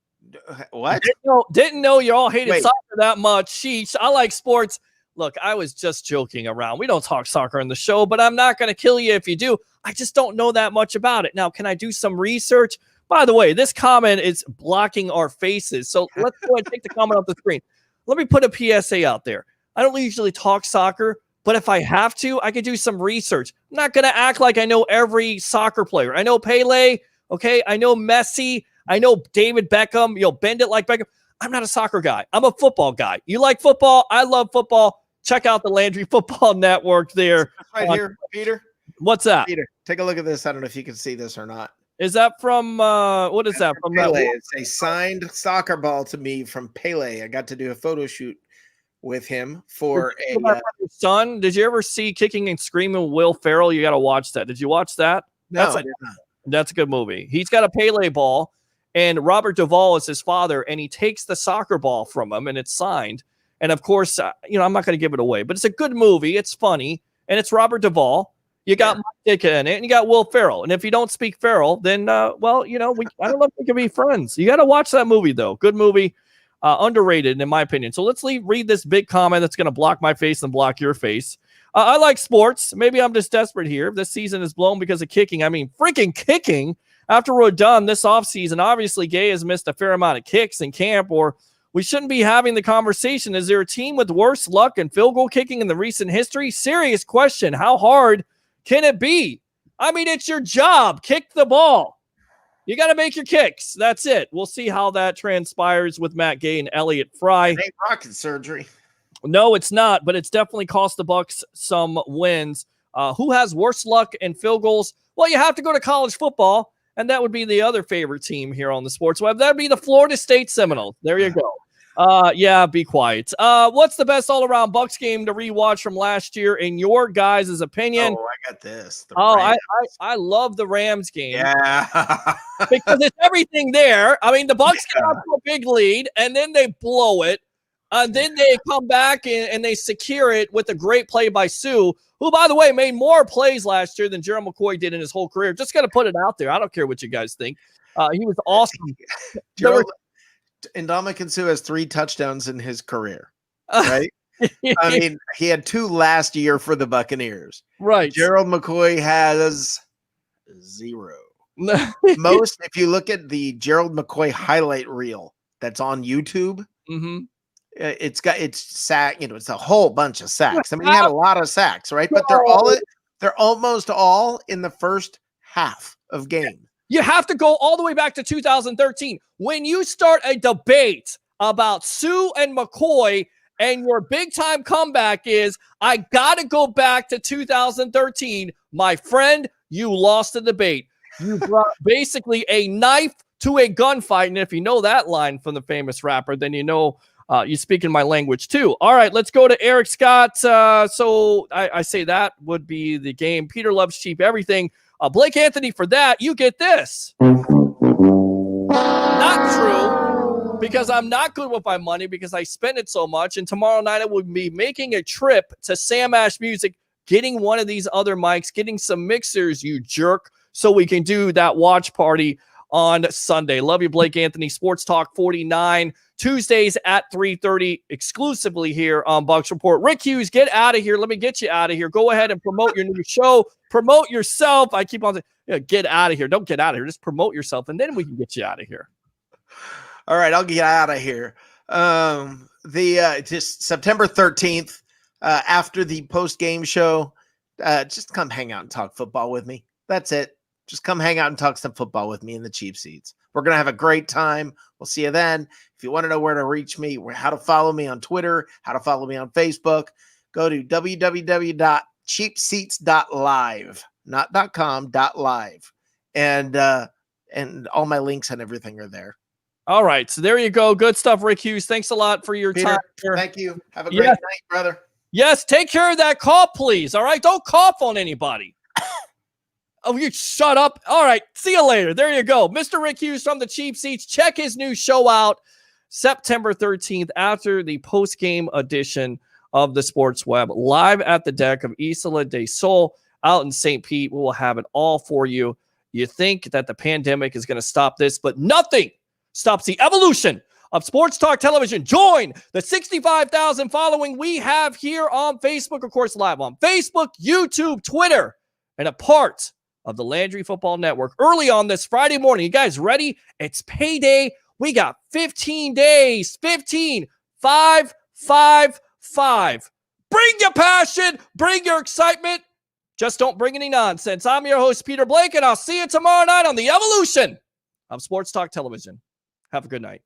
What? Didn't know you all hated soccer that much. Sheesh. I like sports. Look, I was just joking around. We don't talk soccer on the show, but I'm not going to kill you if you do. I just don't know that much about it. Now, can I do some research? By the way, this comment is blocking our faces. So let's go ahead and take the comment off the screen. Let me put a PSA out there. I don't usually talk soccer, but if I have to, I could do some research. I'm not going to act like I know every soccer player. I know Pele, okay? I know Messi. I know David Beckham. Bend it like Beckham. I'm not a soccer guy. I'm a football guy. You like football? I love football. Check out the Landry Football Network there. Right here, Peter. What's that? Peter, take a look at this. I don't know if you can see this or not. Is that from what is that from? Pele. It's a signed soccer ball to me from Pele. I got to do a photo shoot with him for my son. Did you ever see Kicking and Screaming with Will Ferrell? You got to watch that. Did you watch that? No, I did not. That's a good movie. He's got a Pele ball, and Robert Duvall is his father, and he takes the soccer ball from him, and it's signed. And of course, I'm not going to give it away, but it's a good movie. It's funny, and it's Robert Duvall. You got Mike Ditka in it, and you got Will Ferrell. And if you don't speak Ferrell, then I don't know if we can be friends. You got to watch that movie though. Good movie, underrated in my opinion. So let's read this big comment that's going to block my face and block your face. I like sports. Maybe I'm just desperate here. This season is blown because of kicking. I mean, freaking kicking. After we're done this offseason, obviously Gay has missed a fair amount of kicks in camp, or we shouldn't be having the conversation. Is there a team with worse luck in field goal kicking in the recent history? Serious question. How hard can it be? I mean, it's your job. Kick the ball. You got to make your kicks. That's it. We'll see how that transpires with Matt Gay and Elliott Fry. It ain't rocket surgery. No, it's not, but it's definitely cost the Bucs some wins. Who has worse luck in field goals? Well, you have to go to college football, and that would be the other favorite team here on the Sports Web. That would be the Florida State Seminoles. There you go. Yeah, be quiet. What's the best all-around Bucs game to rewatch from last year in your guys' opinion? Oh, I got this. I love the Rams game. Yeah. Because it's everything there. I mean, the Bucs get out to a big lead, and then they blow it. Then they come back and they secure it with a great play by Sue, who, by the way, made more plays last year than Gerald McCoy did in his whole career. Just got to put it out there. I don't care what you guys think. He was awesome. Ndamukong Suh has 3 touchdowns in his career, right? I mean, he had 2 last year for the Buccaneers. Right. Gerald McCoy has 0. Most, if you look at the Gerald McCoy highlight reel that's on YouTube, it's sack. It's a whole bunch of sacks. I mean, he had a lot of sacks, right? But they're almost all in the first half of game. You have to go all the way back to 2013. When you start a debate about Sue and McCoy and your big-time comeback is, I got to go back to 2013, my friend, you lost the debate. You brought basically a knife to a gunfight. And if you know that line from the famous rapper, then you know you speak in my language too. All right, let's go to Eric Scott. So I say that would be the game. Peter loves cheap everything. Blake Anthony, for that, you get this. Not true, because I'm not good with my money because I spend it so much. And tomorrow night I will be making a trip to Sam Ash Music, getting one of these other mics, getting some mixers, you jerk, so we can do that watch party on Sunday. Love you, Blake Anthony. Sports Talk 49, Tuesdays at 3:30, exclusively here on Bucs Report. Rick Hughes, get out of here. Let me get you out of here. Go ahead and promote your new show. Promote yourself. I keep on saying, get out of here. Don't get out of here. Just promote yourself, and then we can get you out of here. All right, I'll get out of here. Just September 13th, after the post-game show, just come hang out and talk football with me. That's it. Just come hang out and talk some football with me in the cheap seats. We're going to have a great time. We'll see you then. If you want to know where to reach me, how to follow me on Twitter, how to follow me on Facebook, go to www.cheapseats.live, not .com, .live. And all my links and everything are there. All right. So there you go. Good stuff, Rick Hughes. Thanks a lot for your Peter, time. thank you. Have a great night, brother. Yes. Take care of that cough, please. All right. Don't cough on anybody. Oh, you shut up. All right. See you later. There you go. Mr. Rick Hughes from the Cheap Seats. Check his new show out September 13th after the post-game edition of the Sports Web, live at the deck of Isla del Sol out in St. Pete. We will have it all for you. You think that the pandemic is going to stop this, but nothing stops the evolution of Sports Talk Television. Join the 65,000 following we have here on Facebook, of course, live on Facebook, YouTube, Twitter, and a part of the Landry Football Network early on this Friday morning. You guys ready? It's payday. We got 15 days. 15. 5, 5, 5. Bring your passion. Bring your excitement. Just don't bring any nonsense. I'm your host, Peter Blake, and I'll see you tomorrow night on the evolution of Sports Talk Television. Have a good night.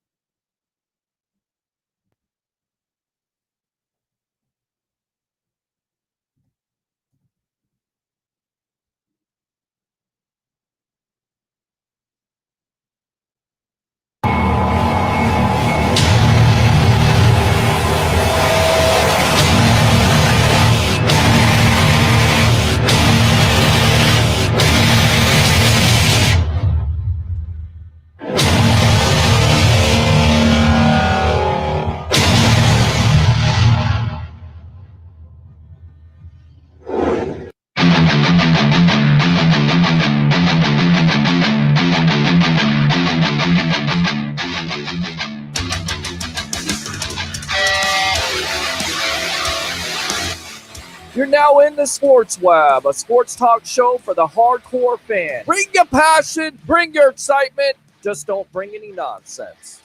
You're now in the Sports Web, a sports talk show for the hardcore fan. Bring your passion, bring your excitement, just don't bring any nonsense.